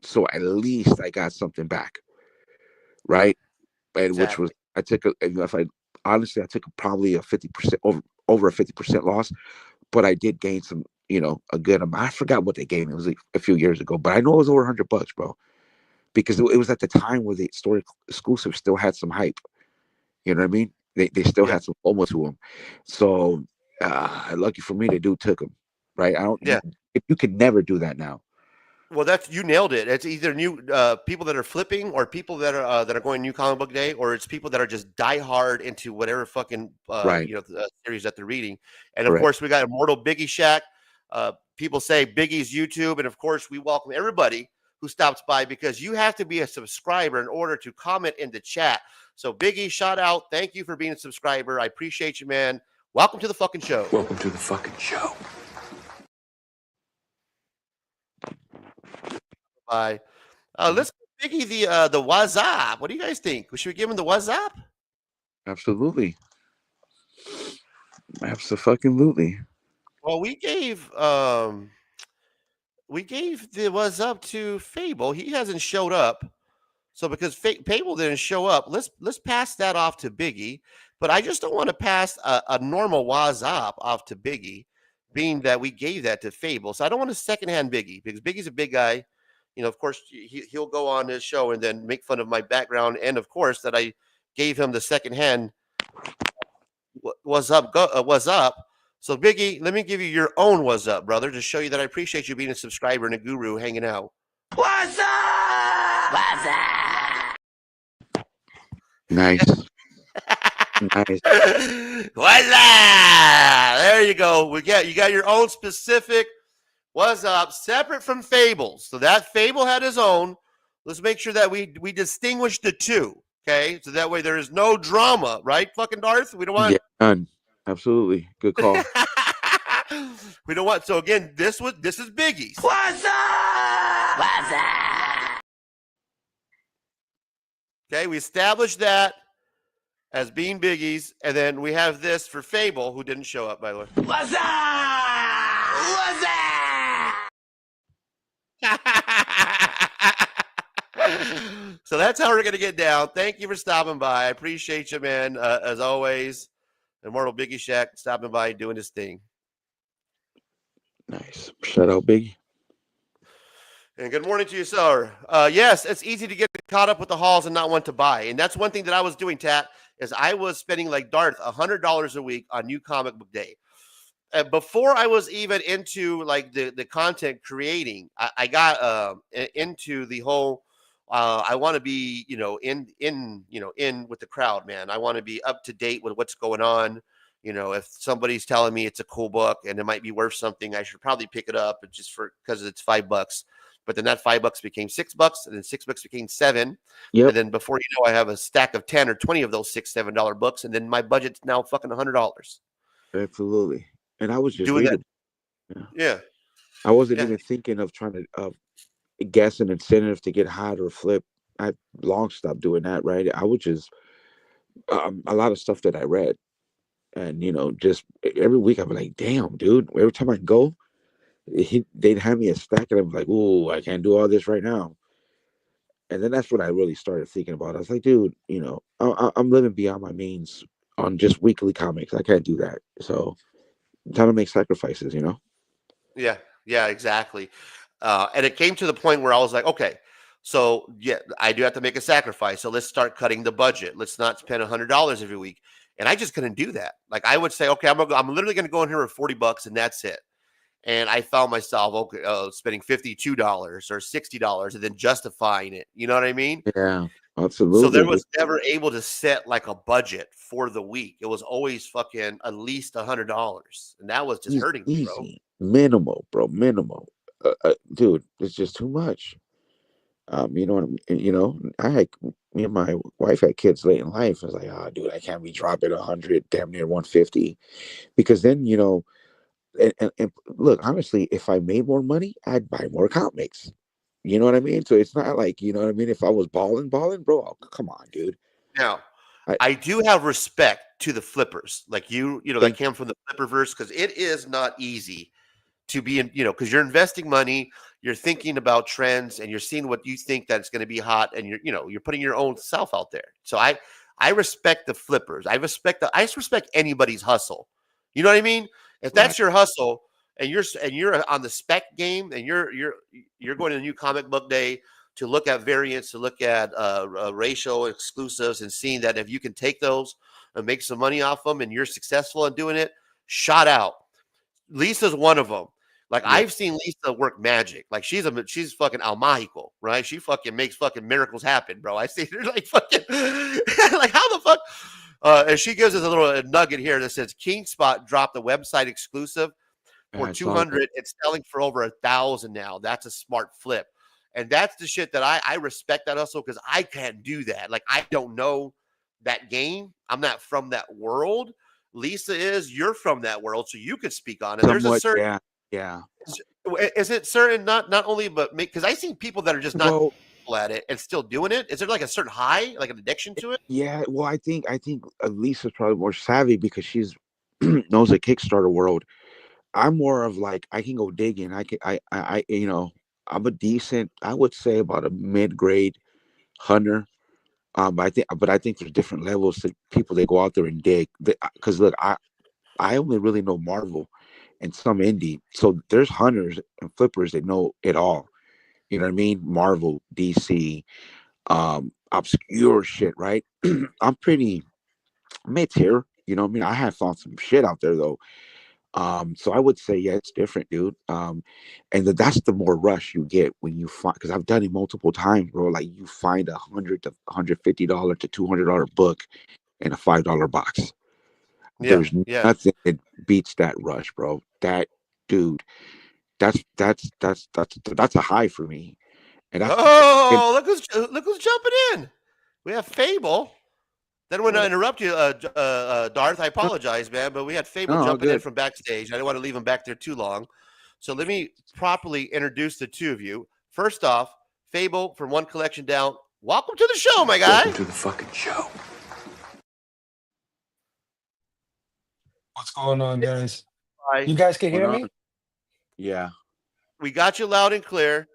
So at least I got something back, right? And which was I took probably a 50% over a 50% loss, but I did gain some, you know, a good amount. I forgot what they gave me. It was like a few years ago, but I know it was over $100, bro, because it was at the time where the store exclusive still had some hype. You know what I mean? They still had some FOMO to them. So lucky for me, the dude took them, right? You could never do that now. Well, you nailed it. It's either new people that are flipping, or people that are going New Comic Book Day, or it's people that are just die hard into whatever fucking you know, the series that they're reading. And of course, we got Immortal Biggie Shack. People say Biggie's YouTube, and of course, we welcome everybody who stops by, because you have to be a subscriber in order to comment in the chat. So Biggie, shout out, thank you for being a subscriber. I appreciate you, man. Welcome to the fucking show. Welcome to the fucking show. Bye. Let's give Biggie the WhatsApp. What do you guys think? Should we give him the WhatsApp? Absolutely. Absolutely. Well, we gave the WhatsApp to Fable. He hasn't showed up. So because Fable didn't show up, let's pass that off to Biggie. But I just don't want to pass a normal WhatsApp off to Biggie, being that we gave that to Fable. So I don't want to secondhand Biggie, because Biggie's a big guy. You know, of course, he'll go on his show and then make fun of my background, and of course that I gave him the secondhand. What's up? What's up? So Biggie, let me give you your own what's up, brother, to show you that I appreciate you being a subscriber and a guru hanging out. What's up? What's up? Nice. Nice. Voila! There you go. You got your own specific what's up, separate from Fables. So that Fable had his own. Let's make sure that we distinguish the two. Okay, so that way there is no drama, right? Fucking Darth. We don't want. Yeah, none. Absolutely. Good call. We don't want. So again, this is Biggie's. What's up? What's up? Okay, we established that as being Biggie's, and then we have this for Fable, who didn't show up, by the way. What's up? What's up? So that's how we're going to get down. Thank you for stopping by. I appreciate you, man, as always. Immortal Biggie Shack stopping by, doing his thing. Nice. Shout out, Biggie. And good morning to you, sir. Yes, it's easy to get caught up with the hauls and not want to buy. And that's one thing that I was doing, Tat, is I was spending like Darth $100 a week on New Comic Book Day. Before I was even into like the content creating, I got into the whole. I want to be, in with the crowd, man. I want to be up to date with what's going on. If somebody's telling me it's a cool book and it might be worth something, I should probably pick it up just because it's $5. But then that $5 became $6, and then $6 became $7. Yep. And then before you know, I have a stack of 10 or 20 of those $6, $7 books, and then my budget's now fucking $100. Absolutely. And I was just doing reading. that. Yeah. I wasn't even thinking of trying to guess an incentive to get hot or flip. I long stopped doing that, right? I would just a lot of stuff that I read, and just every week I'd be like, damn, dude. Every time I go, they'd have me a stack, and I'm like, ooh, I can't do all this right now. And then that's when I really started thinking about it. I was like, dude, I'm living beyond my means on just weekly comics. I can't do that. So time to make sacrifices, Yeah, exactly. And it came to the point where I was like, okay, so yeah, I do have to make a sacrifice. So let's start cutting the budget. Let's not spend $100 every week. And I just couldn't do that. Like I would say, okay, I'm literally going to go in here with $40 and that's it. And I found myself spending $52 or $60 and then justifying it. You know what I mean? Yeah, absolutely. So there was never able to set like a budget for the week. It was always fucking at least $100, and that was just hurting me, bro. Minimal, bro. Minimal, dude. It's just too much. Me and my wife had kids late in life. I was like, oh, dude, I can't be dropping 100, damn near 150, because then And look, honestly, if I made more money, I'd buy more comics. You know what I mean? So it's not like, if I was balling, bro, come on, dude. Now, I do have respect to the flippers. Like that came from the flipperverse, because it is not easy to be in, because you're investing money, you're thinking about trends, and you're seeing what you think that's going to be hot, and you're putting your own self out there. So I respect the flippers. I respect anybody's hustle. You know what I mean? If that's your hustle, and you're on the spec game, and you're going to New Comic Book Day to look at variants, to look at ratio exclusives, and seeing that if you can take those and make some money off them, and you're successful in doing it, shout out. Lisa's one of them. Like I've seen Lisa work magic. Like she's fucking Al Mágico, right? She fucking makes fucking miracles happen, bro. I see her like fucking like how the fuck. And she gives us a little nugget here that says King Spot dropped a website exclusive for 200. It's selling for over 1,000 now. That's a smart flip. And that's the shit that I respect that hustle, because I can't do that. Like I don't know that game. I'm not from that world. Lisa is. You're from that world, so you could speak on it. There's a certain Is it certain not only but because I see people that are just not at it and still doing it. Is there like a certain high, like an addiction to it? Yeah, well, I think Lisa's probably more savvy because she's knows the Kickstarter world. I'm more of like I can go digging. I'm a decent, I would say about a mid-grade hunter. But I think there's different levels to people that go out there and dig. Because look, I only really know Marvel and some indie. So there's hunters and flippers that know it all. You know what I mean? Marvel, DC, obscure shit, right? I'm pretty mid-tier. You know what I mean? I have found some shit out there though. So I would say, yeah, it's different, dude. And that's the more rush you get when you find, because I've done it multiple times, bro. Like you find $100 to $150 to $200 book in a $5 box. Yeah, There's yeah. nothing that beats that rush, bro. That dude, that's a high for me. And that's and, Oh, look who's jumping in. We have Fable. Then when I what? interrupt you, Darth, I apologize, man, but we had Fable No, jumping in good. from backstage. I didn't want to leave him back there too long. So let me properly introduce the two of you. First off, Fable from One Collection Down. Welcome to the show, my guy. Welcome to the fucking show. What's going on, guys? Hi. You guys can hear Going on? me? Yeah. We got you loud and clear.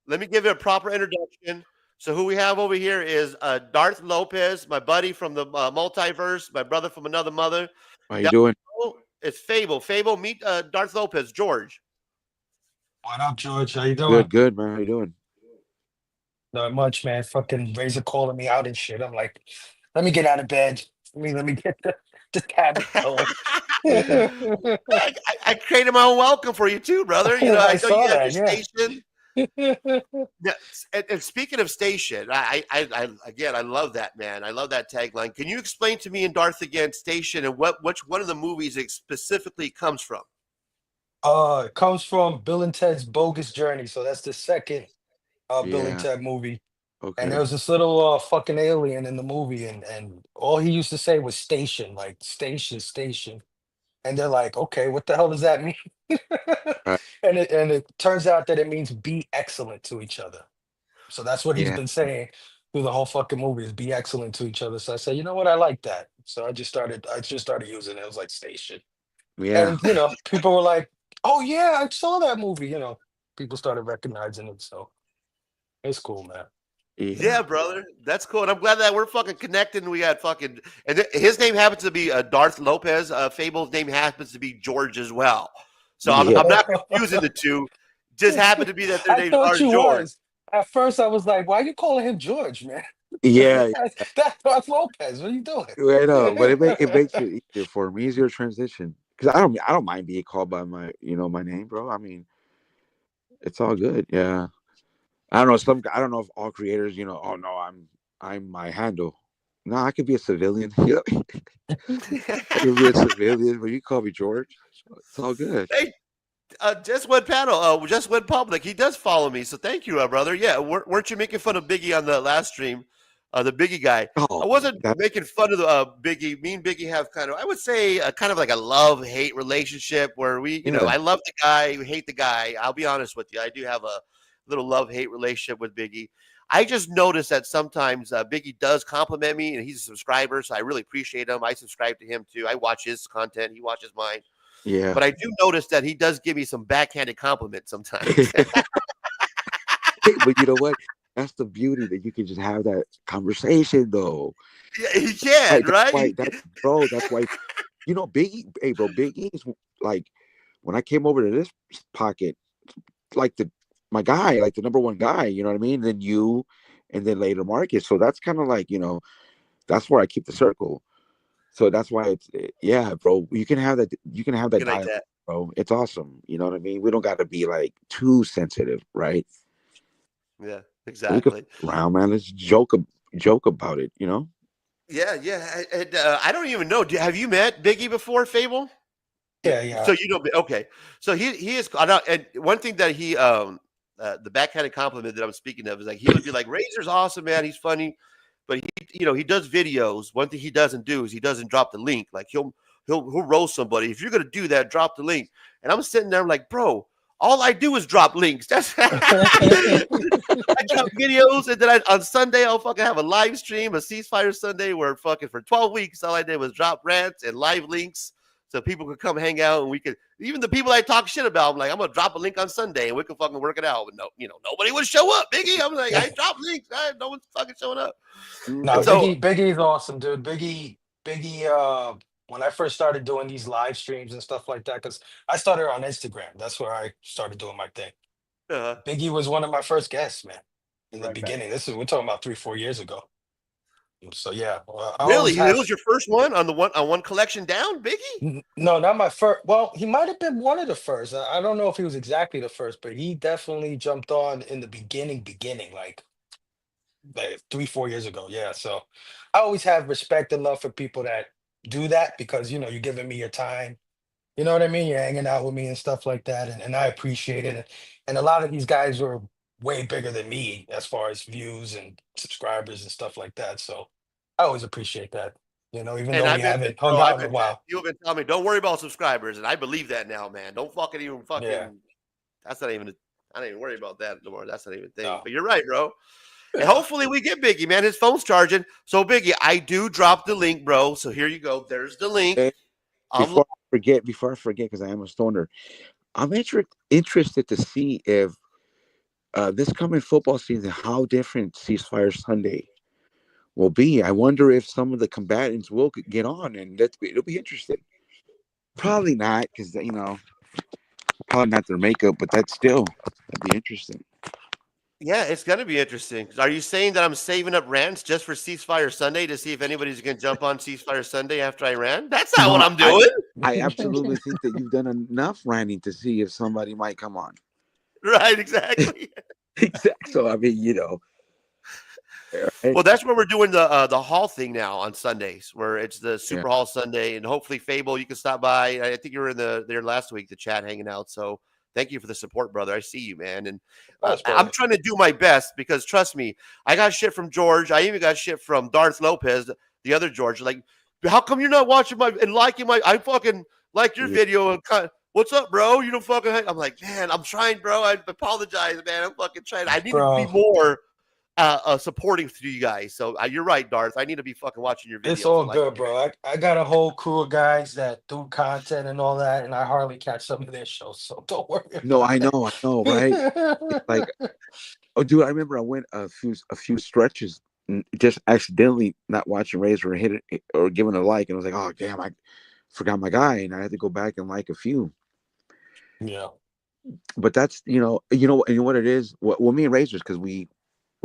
Let me give you a proper introduction. So who we have over here is Darth Lopez, my buddy from the multiverse, my brother from another mother. How you doing? It's Fable. Fable, meet Darth Lopez, George. What up, George? How you doing? Good, good, man. How you doing? Not much, man. Fucking Razor calling me out and shit. I'm like, let me get out of bed. Let me get the tablet going. Yeah. I created my own welcome for you too, brother. You know, I I know saw you have that, your yeah. station. Yeah, and speaking of station, I again, I love that, man. I love that tagline. Can you explain to me and Darth again, station, and which one of the movies it specifically comes from? It comes from Bill and Ted's Bogus Journey. So that's the second Bill and Yeah. Ted movie. And Okay. there was this little fucking alien in the movie, and all he used to say was station, like station, station. And they're like, okay, what the hell does that mean? Right. And it turns out that it means be excellent to each other. So that's what he's Yeah. been saying through the whole fucking movie is be excellent to each other. So I said, you know what, I like that. So I just started using it. It was like station. Yeah. And people were like, oh yeah, I saw that movie. People started recognizing it. So it's cool, man. Yeah, brother, that's cool, and I'm glad that we're fucking connected. And we got fucking, and his name happens to be Darth Lopez. Fable's name happens to be George as well. So I'm Yeah. not confusing the two. Just happened to be that their I names thought are you George. was. At first I was like, why are you calling him George, man? Yeah. That's Darth Lopez. What are you doing? I know, but it makes it easier for me, easier transition. Because I don't mind being called by my my name, bro. I mean, it's all good. Yeah. I don't know. I don't know if all creators, oh no, I'm my handle. No, I could be a civilian. I could be a civilian, but you call me George. It's all good. Hey, just went panel, just went public. He does follow me, so thank you, brother. Yeah, weren't you making fun of Biggie on the last stream? The Biggie guy. Oh, I wasn't that, making fun of the Biggie. Me and Biggie have kind of, I would say, kind of like a love-hate relationship where we, yeah. I love the guy, we hate the guy. I'll be honest with you. I do have a little love-hate relationship with Biggie. I just noticed that sometimes Biggie does compliment me, and he's a subscriber, so I really appreciate him. I subscribe to him too. I watch his content. He watches mine. Yeah. But I do notice that he does give me some backhanded compliments sometimes. But you know what? That's the beauty that you can just have that conversation, though. Yeah, he can, right? That's why, Biggie, hey, bro, Biggie is like, when I came over to this pocket, like my guy, like the number one guy, you know what I mean? Then you, and then later Marcus. So that's kind of like, that's where I keep the circle. So that's why yeah, bro, you can have that dialogue, bro. It's awesome. You know what I mean? We don't got to be like too sensitive, right? Yeah, exactly. Around, man. Let's joke about it, Yeah, yeah. I don't even know. Have you met Biggie before, Fable? Yeah. So you know, okay. So he is, and one thing that he the backhanded compliment that I'm speaking of is like he would be like, Razor's awesome, man. He's funny, but he does videos. One thing he doesn't do is he doesn't drop the link. Like he'll roast somebody. If you're gonna do that, drop the link. And I'm sitting there like, bro, all I do is drop links. That's I drop videos, and then on Sunday I'll fucking have a live stream, a ceasefire Sunday, where fucking for 12 weeks all I did was drop rants and live links. So people could come hang out, and we could, even the people I talk shit about, I'm like, I'm gonna drop a link on Sunday and we can fucking work it out. But nobody would show up, Biggie. I'm like, I drop links, no one's fucking showing up. No, Biggie's awesome, dude. Biggie, when I first started doing these live streams and stuff like that, because I started on Instagram. That's where I started doing my thing. Biggie was one of my first guests, man, in the beginning. We're talking about 3-4 years ago. So yeah, I Really? always It have. was your first one on one collection down, Biggie? No, not my first. Well, he might have been one of the first. I don't know if he was exactly the first, but he definitely jumped on in the beginning, like 3, 4 years ago. Yeah. So I always have respect and love for people that do that because you're giving me your time. You know what I mean? You're hanging out with me and stuff like that, and I appreciate it. And a lot of these guys are way bigger than me as far as views and subscribers and stuff like that. So I always appreciate that. Even And though I've we been, haven't hung bro. out in a while. You've been telling me, don't worry about subscribers, and I believe that now, man. Don't even Yeah. fucking. That's not even. I don't even worry about that no more. That's not even a thing. No. But you're right, bro. And hopefully we get Biggie, man. His phone's charging. So Biggie, I do drop the link, bro. So here you go. There's the link. And before I forget, because I am a stoner, I'm interested to see if this coming football season, how different Ceasefire Sunday will be. I wonder if some of the combatants will get on, and it'll be interesting. Probably not, because probably not their makeup, but that'd be interesting. Yeah, it's gonna be interesting. Are you saying that I'm saving up rants just for Ceasefire Sunday to see if anybody's gonna jump on Ceasefire Sunday after I ran? That's not what I'm doing. I absolutely think that you've done enough ranting to see if somebody might come on. Right, exactly. Exactly. So I mean, Well, that's where we're doing the hall thing now on Sundays, where it's the Super Hall Sunday, and hopefully Fable, you can stop by. I think you were there last week, the chat hanging out. So thank you for the support, brother. I see you, man, and I'm trying to do my best because trust me, I got shit from George. I even got shit from Darth Lopez, the other George. Like, how come you're not watching my and liking my? I fucking like your video and what's up, bro? You don't fucking. I'm like, man, I'm trying, bro. I apologize, man. I'm fucking trying. I need to be more supporting to you guys. So you're right, Darth. I need to be fucking watching your videos. It's all good, bro. I got a whole crew of guys that do content and all that, and I hardly catch some of their shows, so don't worry. No, I know, right? It's like, oh, dude, I remember I went a few stretches, just accidentally not watching Razor or hit it or giving a like, and I was like, oh damn, I forgot my guy, and I had to go back and like a few. Yeah, but that's and what it is. Well, me and Razors, because we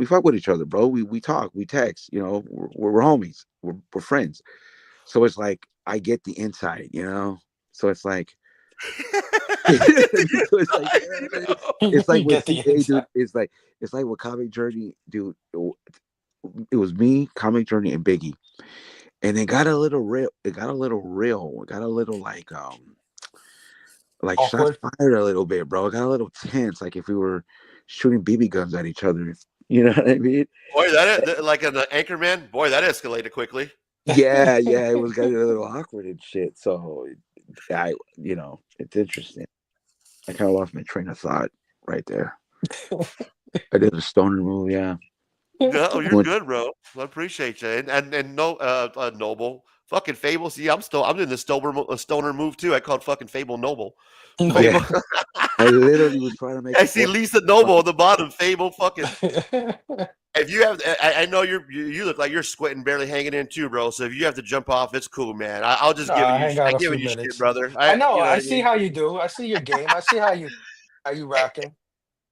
fuck with each other, bro. We talk, we text. We're homies. We're friends. So it's like I get the inside, So it's like, it's like with CA, dude. It's like with Comic Journey, dude. It was me, Comic Journey, and Biggie, and it got a little real. It got a little like shots fired a little bit, bro. It got a little tense, like if we were shooting BB guns at each other. You know what I mean? Boy, that like an Anchorman. Boy, that escalated quickly. Yeah, it was getting a little awkward and shit. So, it's interesting. I kind of lost my train of thought right there. I did a stoner move, yeah. No, you're good, bro. I appreciate you. And no, Noble, fucking Fable. See, I'm in the stoner move too. I called fucking Fable Noble. Yeah. I literally was trying to make. I see Lisa Noble on the bottom. Fable, fucking. If you have, I know you look like you're squinting, barely hanging in too, bro. So if you have to jump off, it's cool, man. I'll just give you shit, brother. I know. I see how you do. I see your game. I see how you rocking.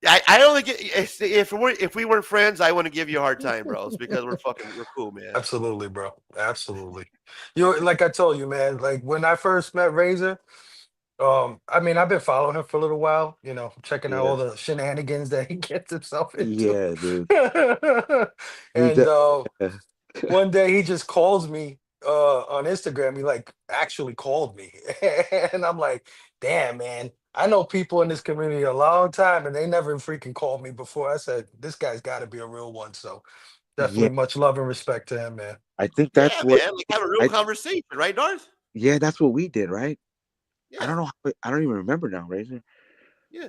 I only get if we weren't friends, I wouldn't give you a hard time, bro. It's because we're cool, man. Absolutely, bro. Absolutely. Like I told you, man. Like when I first met Razor, I mean, I've been following him for a little while. Checking out all the shenanigans that he gets himself into. Yeah, dude. And one day he just calls me on Instagram. He like actually called me, and I'm like, damn, man. I know people in this community a long time, and they never freaking called me before. I said, this guy's got to be a real one. So definitely much love and respect to him, man. I think that's what. Man, like have a real conversation, right, Darth? Yeah, that's what we did, right? Yeah. I don't know. I don't even remember now, Razor. Yeah.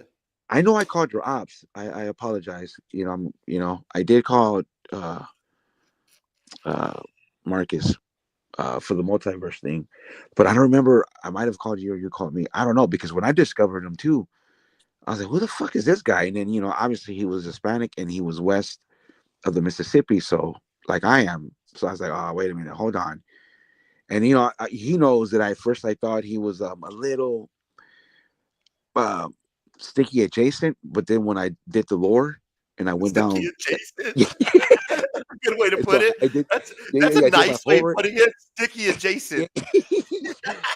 I know I called your ops. I apologize. I did call Marcus for the multiverse thing, but I don't remember. I might have called you or you called me. I don't know, because when I discovered him too, I was like, who the fuck is this guy? And then, obviously he was Hispanic and he was west of the Mississippi. So like I am. So I was like, oh, wait a minute, hold on. And, he knows that I thought he was a little sticky adjacent. But then when I did the lore and I went sticky down. Adjacent. a good way to And put so it. I did. That's Yeah, a I did my nice way of homework. putting it. Sticky adjacent. You know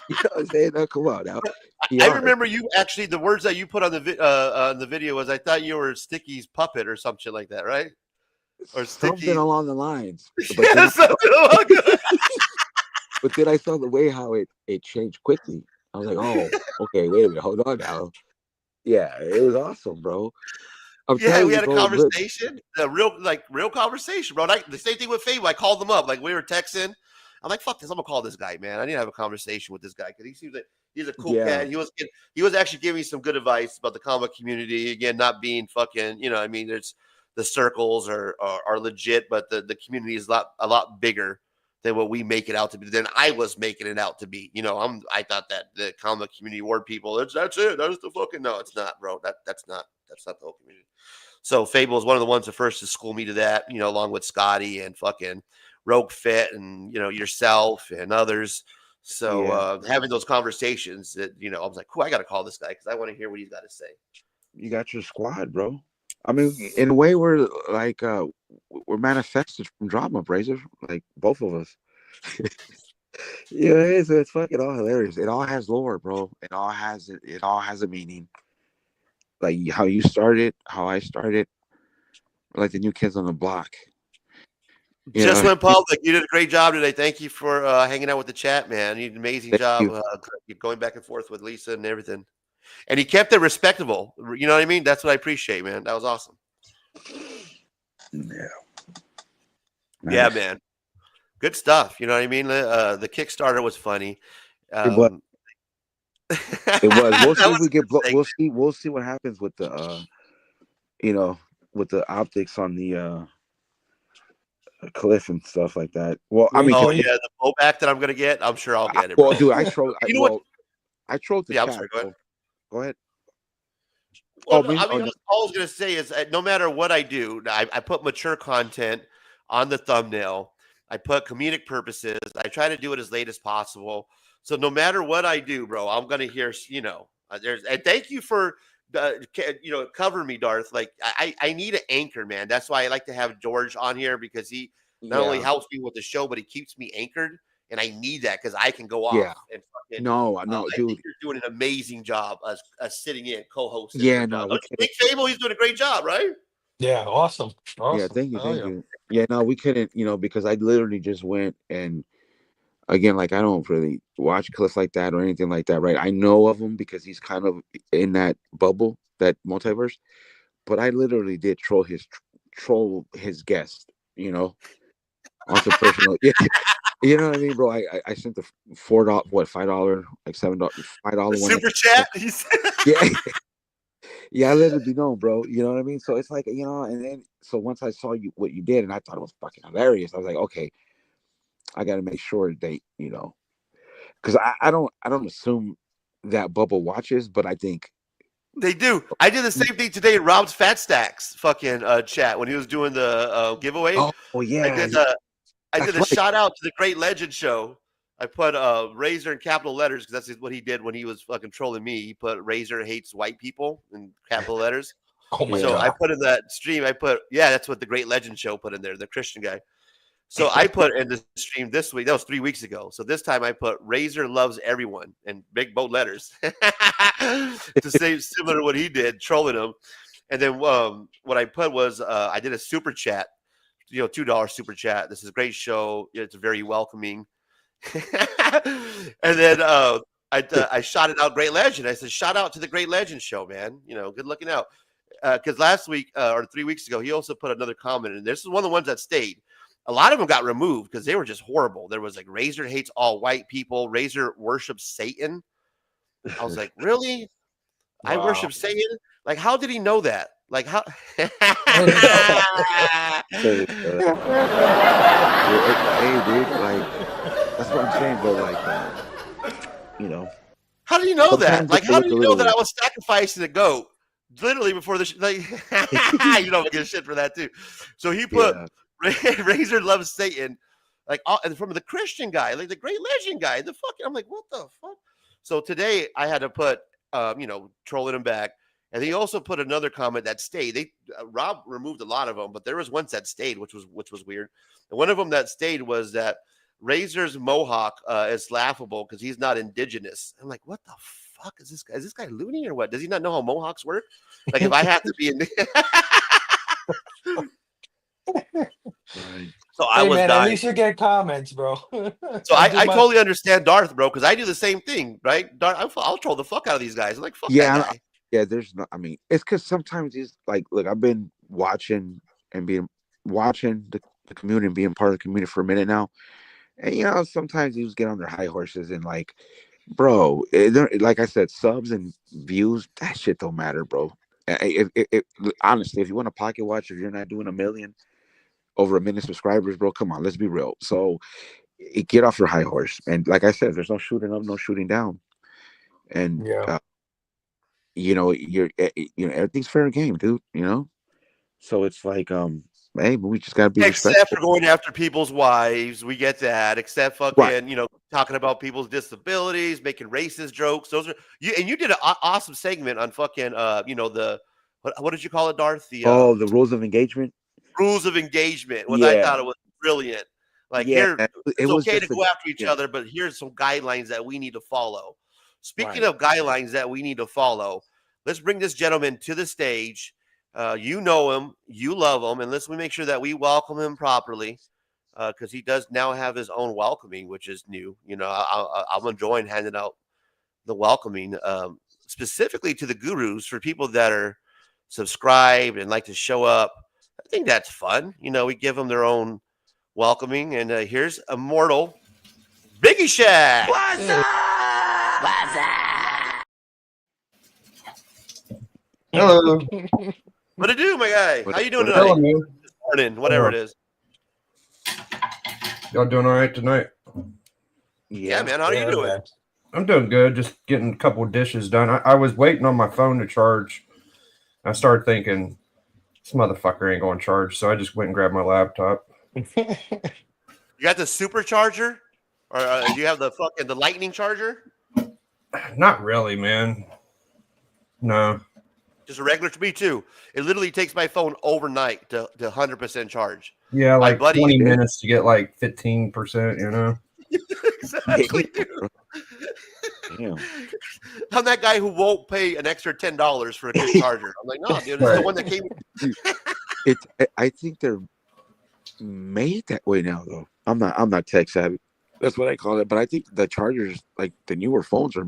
what I'm saying? No, come on now. Be I honest. remember you actually the words that you put on the video was I thought you were Sticky's puppet or some shit like that, right? Or Something Sticky. along the lines. But then Yeah, something along the but then I saw the way how it changed quickly. I was like, oh, okay, wait a minute, hold on now. Yeah, it was awesome, bro. I'm Yeah, telling we you, had a bro. Look, conversation, a real conversation, bro. The same thing with Fable. I called them up, like we were texting. I'm like, fuck this, I'm gonna call this guy, man. I need to have a conversation with this guy because he seems like he's a cool yeah, cat. He was actually giving me some good advice about the comic community. Again, not being fucking, you know, I mean, there's the circles are legit, but the community is a lot bigger than what we make it out to be. Than I was making it out to be. You know, I thought that the comic community were people. That's it. That's the fucking no. It's not, bro. That's not the whole community. So Fable is one of the ones that first to school me to that, you know, along with Scotty and fucking Rogue Fit and, you know, yourself and others. So yeah. having those conversations that, you know, I was like, cool, I got to call this guy because I want to hear what he's got to say. You got your squad, bro. I mean, in a way, we're like we're manifested from drama, Brazer. Like both of us. Yeah, it's fucking all hilarious. It all has lore, bro. It all has a meaning. Like how you started, how I started, like the new kids on the block. You Just know, went public. You did a great job today. Thank you for hanging out with the chat, man. You did an amazing thank job you. going back and forth with Lisa and everything. And he kept it respectable. You know what I mean? That's what I appreciate, man. That was awesome. Yeah. Yeah, man. Good stuff. You know what I mean? The Kickstarter was funny. It was. It was. We'll see if we get. Segment. We'll see. We'll see what happens with the. You know, with the optics on the cliff and stuff like that. Well, I mean, Oh yeah, the blowback that I'm gonna get. I'm sure I'll get it. Bro. Well, dude, I trolled. You know what? I trolled the Yeah, chat. I'm sorry. Go ahead. Go ahead. Well, Oh, I mean, all I was gonna say is no matter what I do, I put mature content on the thumbnail. I put comedic purposes. I try to do it as late as possible. So no matter what I do, bro, I'm gonna hear. You know, there's and thank you for you know covering me, Darth. Like I need an anchor, man. That's why I like to have George on here because he not only helps me with the show, but he keeps me anchored, and I need that because I can go off and fucking. No, I dude. think you're doing an amazing job as sitting in, co-hosting. Yeah, no, we Big Fable, he's doing a great job, right? Yeah, awesome. Yeah, Awesome. thank you, Oh, thank yeah. you. Yeah, no, we couldn't, you know, because I literally just went and again, like I don't really watch clips like that or anything like that, right? I know of him because he's kind of in that bubble, that multiverse. But I literally did troll his guest, you know, on some personal. Yeah, you know what I mean, bro? I sent the $4, what, $5, like $7, $5 one. Super chat. Yeah. Yeah, I let it be known, bro. You know what I mean? So it's like, you know, and then so once I saw what you did, and I thought it was fucking hilarious, I was like, okay, I got to make sure they, you know, because I don't assume that Bubba watches, but I think they do. I did the same thing today in Rob's Fat Stacks fucking chat when he was doing the giveaway. Oh yeah, I did a shout out to the Great Legend Show. I put Razor in capital letters because that's what he did when he was fucking trolling me. He put Razor hates white people in capital letters. Oh my So God. I put in that stream. That's what the Great Legend Show put in there, the Christian guy. So I put in the stream this week. That was 3 weeks ago. So this time I put Razor loves everyone in big bold letters to say similar to what he did, trolling him. And then what I put was I did a super chat, you know, $2 super chat. This is a great show. It's very welcoming. And then I shot it out Great Legend. I said, shout out to the Great Legend Show, man. You know, good looking out. Because last week or 3 weeks ago, he also put another comment. And this is one of the ones that stayed. A lot of them got removed because they were just horrible. There was like Razor hates all white people. Razor worships Satan. I was like, really? Wow. I worship Satan? Like, how did he know that? Like, how? Hey, dude, like that's what I'm saying, bro. Like, you know, how do you know that? Like, how do you know that I was? was sacrificing a goat literally before the like? You know, I get shit for that too. So he put Razor loves Satan, like and from the Christian guy, like the Great Legend guy. The fucking, I'm like, what the fuck? So today I had to put, you know, trolling him back. And he also put another comment that stayed. Rob removed a lot of them, but there was ones that stayed, which was weird. And one of them that stayed was that Razor's mohawk is laughable because he's not indigenous. I'm like, what the fuck is this guy? Is this guy loony or what? Does he not know how mohawks work? Like, if I have to be in. So I was man, dying. at least you get comments, bro. So I totally understand Darth, bro, because I do the same thing, right? Darth, I'll troll the fuck out of these guys. I'm like, fuck that guy. Yeah, there's no. I mean, it's because sometimes it's like, look, I've been watching the community and being part of the community for a minute now, and sometimes you just get on their high horses and like, bro, like I said, subs and views, that shit don't matter, bro. Honestly, if you want a pocket watch, if you're not doing 1 million. Over 1 million subscribers, bro. Come on, let's be real. So get off your high horse. And like I said, there's no shooting up, no shooting down. And you're everything's fair game, dude. So it's like, hey, but we just gotta be except respectful. for going after people's wives, we get that. Except fucking, talking about people's disabilities, making racist jokes. Those are you. And you did an awesome segment on fucking, what did you call it, Darth? The rules of engagement. Rules of engagement. I thought it was brilliant. Like, here, it's okay to go after each other, but here's some guidelines that we need to follow. Speaking of guidelines that we need to follow, let's bring this gentleman to the stage. You know him, you love him, and let's make sure that we welcome him properly, because he does now have his own welcoming, which is new. I'm enjoying handing out the welcoming, specifically to the gurus, for people that are subscribed and like to show up. I think that's fun. We give them their own welcoming. And here's Immortal Biggie Shack. What's up? What's up? Hello. What it do, my guy? How you doing Hello, tonight? man. This morning, whatever it is. Y'all doing all right tonight? Yeah, man. How are you doing? I'm doing good. Just getting a couple of dishes done. I was waiting on my phone to charge. I started thinking, this motherfucker ain't going to charge, so I just went and grabbed my laptop. You got the supercharger, or do you have the lightning charger? Not really, man. No. Just a regular. Me too. It literally takes my phone overnight to 100% charge. Yeah, like buddy, 20 minutes to get like 15%. Exactly, dude. Damn. I'm that guy who won't pay an extra $10 for a good charger. I'm like, no, dude, this is the one that came. I think they're made that way now, though. I'm not tech savvy. That's what I call it. But I think the chargers, like the newer phones, the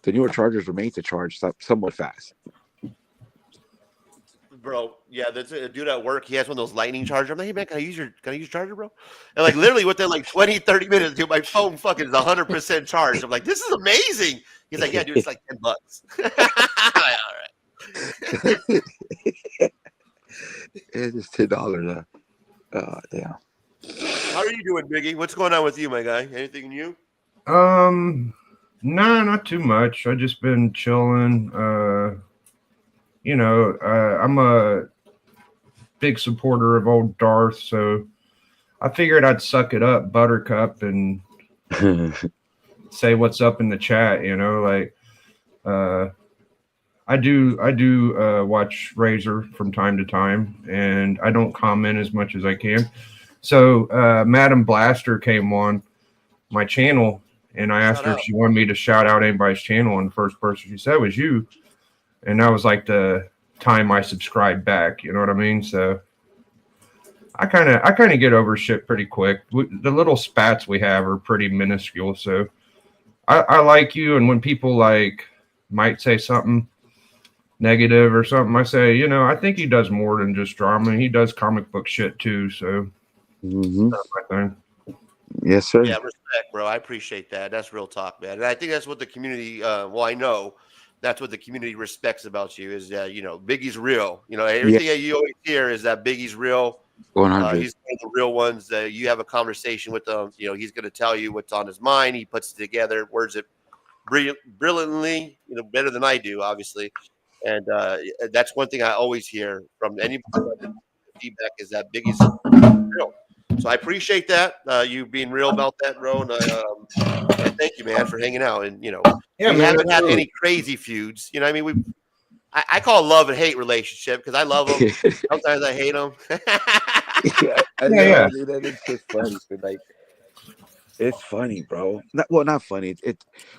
newer chargers are made to charge somewhat fast. Bro, yeah, that's a dude at work. He has one of those lightning chargers. I'm like, hey man, can I use your charger, bro? And like literally within like 20, 30 minutes, dude, my phone fucking is 100% charged. I'm like, this is amazing. He's like, yeah, dude, it's like $10. All right. It is $10. Damn. How are you doing, Biggie? What's going on with you, my guy? Anything new? No, not too much. I just been chilling. I'm a big supporter of old Darth, so I figured I'd suck it up, Buttercup, and say what's up in the chat. I do watch Razor from time to time, and I don't comment as much as I can. So Madam Blaster came on my channel, and I asked her if she wanted me to shout out anybody's channel, and the first person she said was you. And that was like the time I subscribed back. You know what I mean? So I kind of get over shit pretty quick. The little spats we have are pretty minuscule. So I like you. And when people like might say something negative or something, I say, I think he does more than just drama. He does comic book shit too. So that's my thing. Yes, sir. Yeah, respect, bro. I appreciate that. That's real talk, man. And I think that's what the community, I know that's what the community respects about you is that, Biggie's real. Everything that you always hear is that Biggie's real. 100. He's one of the real ones that you have a conversation with him. He's going to tell you what's on his mind. He puts it together, words it brilliantly, better than I do, obviously. And that's one thing I always hear from anybody. Feedback is that Biggie's real. So I appreciate that, you being real about that, bro. And thank you, man, for hanging out. And we haven't had any crazy feuds. We I call it love and hate relationship because I love them. Sometimes I hate them. I know, dude, that is just funny. Like, it's funny, bro. Not funny.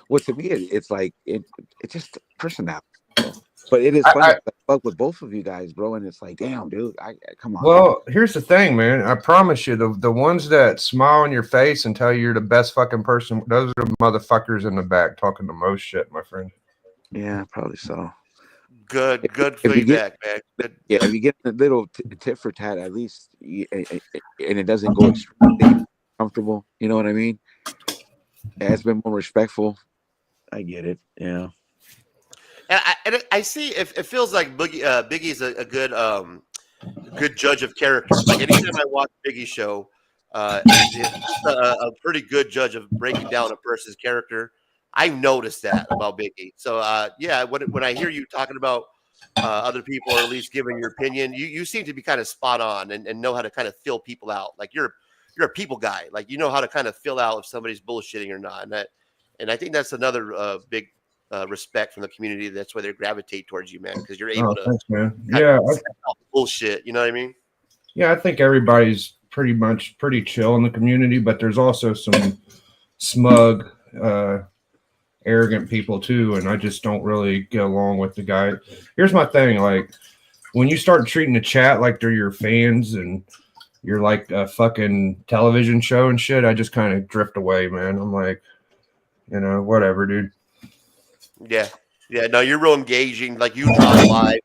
Well, to me, it's like it's just personality, bro. But it is funny. I fuck with both of you guys, bro, and it's like, damn, dude, I come on. Well, here's the thing, man. I promise you, the ones that smile on your face and tell you you're the best fucking person, those are the motherfuckers in the back talking the most shit, my friend. Yeah, probably so. Good feedback, man. Good. Yeah, if you get a little tit for tat, at least, and it doesn't go extremely comfortable. You know what I mean? Yeah, it's been more respectful. I get it. Yeah. And I see it feels like Biggie's a good judge of character. Like anytime I watch Biggie's show, it's a pretty good judge of breaking down a person's character. I've noticed that about Biggie. So yeah, when I hear you talking about other people, or at least giving your opinion, you seem to be kind of spot on and know how to kind of fill people out. Like you're a people guy. Like you know how to kind of fill out if somebody's bullshitting or not. And I think that's another big respect from the community. That's why they gravitate towards you, man, because you're able to. Thanks, man. Yeah, bullshit. You know what I mean? Yeah, I think everybody's pretty chill in the community, but there's also some smug, arrogant people too, and I just don't really get along with the guy. Here's my thing: like when you start treating the chat like they're your fans and you're like a fucking television show and shit, I just kind of drift away, man. I'm like, whatever, dude. Yeah. No, you're real engaging. Like you drop live,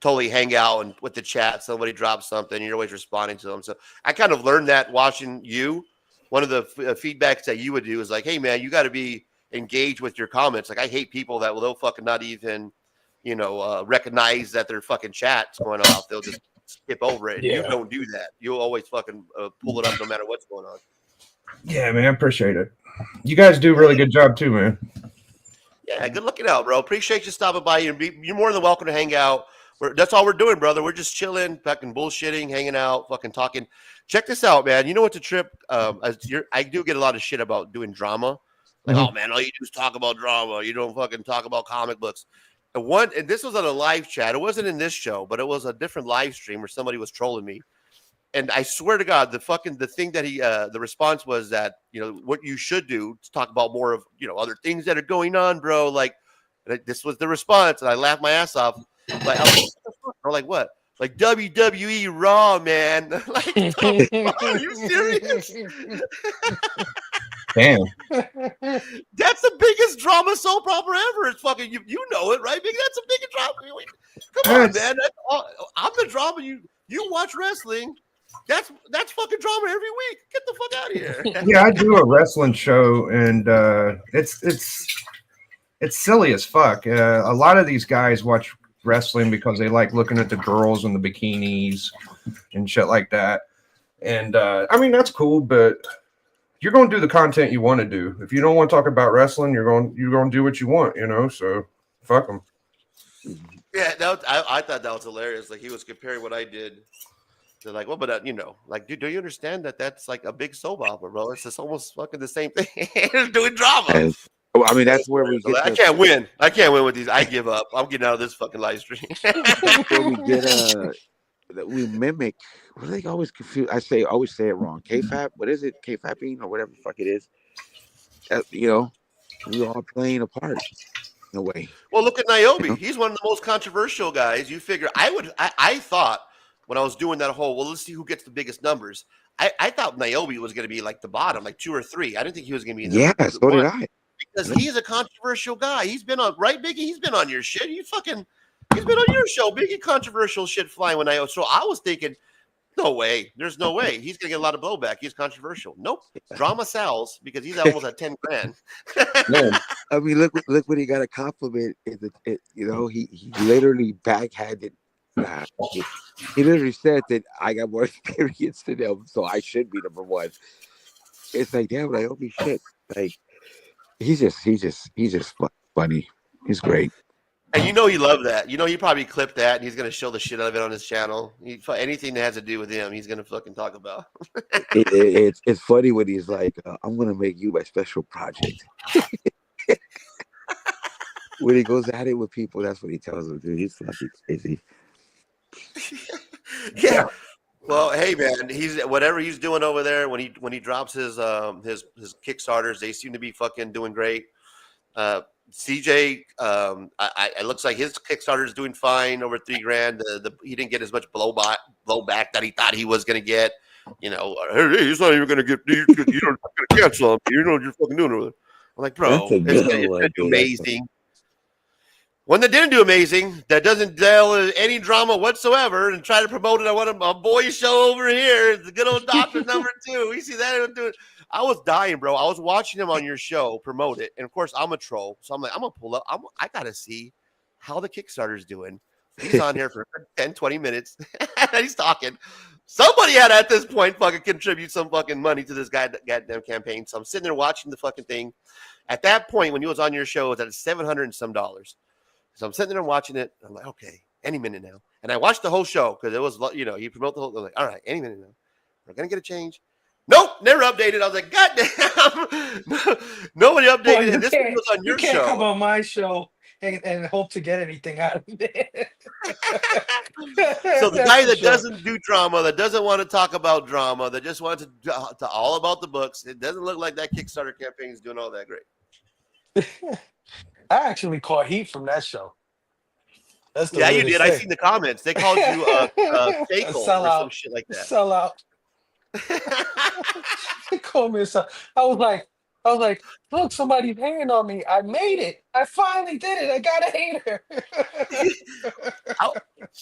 totally hang out and with the chat. Somebody drops something, you're always responding to them. So I kind of learned that watching you. One of the feedbacks that you would do is like, hey man, you got to be engaged with your comments. Like I hate people that they'll fucking not even, recognize that their fucking chat's going off. They'll just skip over it. Yeah. You don't do that. You'll always fucking pull it up no matter what's going on. Yeah, man, I appreciate it. You guys do a really good job too, man. Yeah, good looking out, bro. Appreciate you stopping by. You're more than welcome to hang out. That's all we're doing, brother. We're just chilling, fucking bullshitting, hanging out, fucking talking. Check this out, man. You know what the trip? I do get a lot of shit about doing drama. Like, oh man, all you do is talk about drama. You don't fucking talk about comic books. And this was on a live chat. It wasn't in this show, but it was a different live stream where somebody was trolling me. And I swear to God, the thing that the response was that, what you should do is talk about more of, other things that are going on, bro. Like, this was the response. And I laughed my ass off. Like, I was like, what the fuck? Or like, what? Like WWE Raw, man. Like, are you serious? Damn. That's the biggest drama soap opera ever. It's fucking, you know it, right? That's the biggest drama. Come on, man. I'm the drama. You watch wrestling. That's fucking drama every week. Get the fuck out of here. Yeah, I do a wrestling show, and it's silly as fuck. A lot of these guys watch wrestling because they like looking at the girls in the bikinis and shit like that. And I mean, that's cool, but you're going to do the content you want to do. If you don't want to talk about wrestling, you're going to do what you want, so fuck them. Yeah, I thought that was hilarious. Like he was comparing what I did. They're like, well, but like, dude, do you understand that that's like a big soap opera, bro? It's just almost fucking the same thing. Doing drama. I mean, that's where we get. I can't win. I can't win with these. I give up. I'm getting out of this fucking live stream. That's where we get we mimic. What do they always confuse? I always say it wrong. K-Fab. What is it? K-Fapping or whatever the fuck it is. We all playing a part in a way. Well, look at Niobe. He's one of the most controversial guys. You figure I thought when I was doing that whole, let's see who gets the biggest numbers. I thought Niobe was going to be like the bottom, like 2 or 3. I didn't think he was going to be in the so one. did I. Because he's a controversial guy. He's been on, right, Biggie? He's been on your shit. He's been on your show. Biggie controversial shit flying when so I was thinking, no way. There's no way. He's going to get a lot of blowback. He's controversial. Nope. Drama sells because he's almost at 10 grand. I mean, look what he got a compliment. He literally backhanded. He literally said that I got more experience than him, so I should be number one. It's like, damn, I hope shit. Like, he's just funny. He's great. And he loved that. He probably clipped that and he's going to show the shit out of it on his channel. Anything that has to do with him, he's going to fucking talk about. It's funny when he's like, I'm going to make you my special project. when he goes at it with people, that's what he tells them, dude. He's fucking crazy. Yeah. Well, hey man, he's whatever he's doing over there when he drops his Kickstarters, they seem to be fucking doing great. CJ, it looks like his Kickstarter is doing fine, over $3,000. He didn't get as much blowback that he thought he was going to get. You know, hey, he's not even going to get. You're not going to cancel him. You know what you're fucking doing over there. I'm like, bro, it's going to do amazing. One that didn't do amazing, that doesn't deal with any drama whatsoever, and try to promote it on a boys show over here. It's the good old Doctor number 2. We see that. I was dying, bro. I was watching him on your show promote it, and of course, I'm a troll, so I'm like, I'm gonna pull up. I gotta see how the Kickstarter's doing. He's on here for 10, 20 minutes, and he's talking. Somebody had at this point fucking contribute some fucking money to this goddamn campaign. So I'm sitting there watching the fucking thing. At that point, when he was on your show, it was at $700 and some. So I'm sitting there watching it. I'm like, okay, any minute now. And I watched the whole show because it was, he promoted the whole. I was like, all right, any minute now. We're gonna get a change. Nope, never updated. I was like, God damn. Nobody updated. Well, And this one was on your you can't show. come on my show and hope to get anything out of it. So the guy that doesn't do drama, that doesn't want to talk about drama, that just wants to all about the books, it doesn't look like that Kickstarter campaign is doing all that great. I actually caught heat from that show. That's the yeah, you did. thing. I seen the comments. They called you fake or some shit like that. Sellout. They called me a sellout. I was like, look, somebody's hating on me. I made it. I finally did it. I got a hater.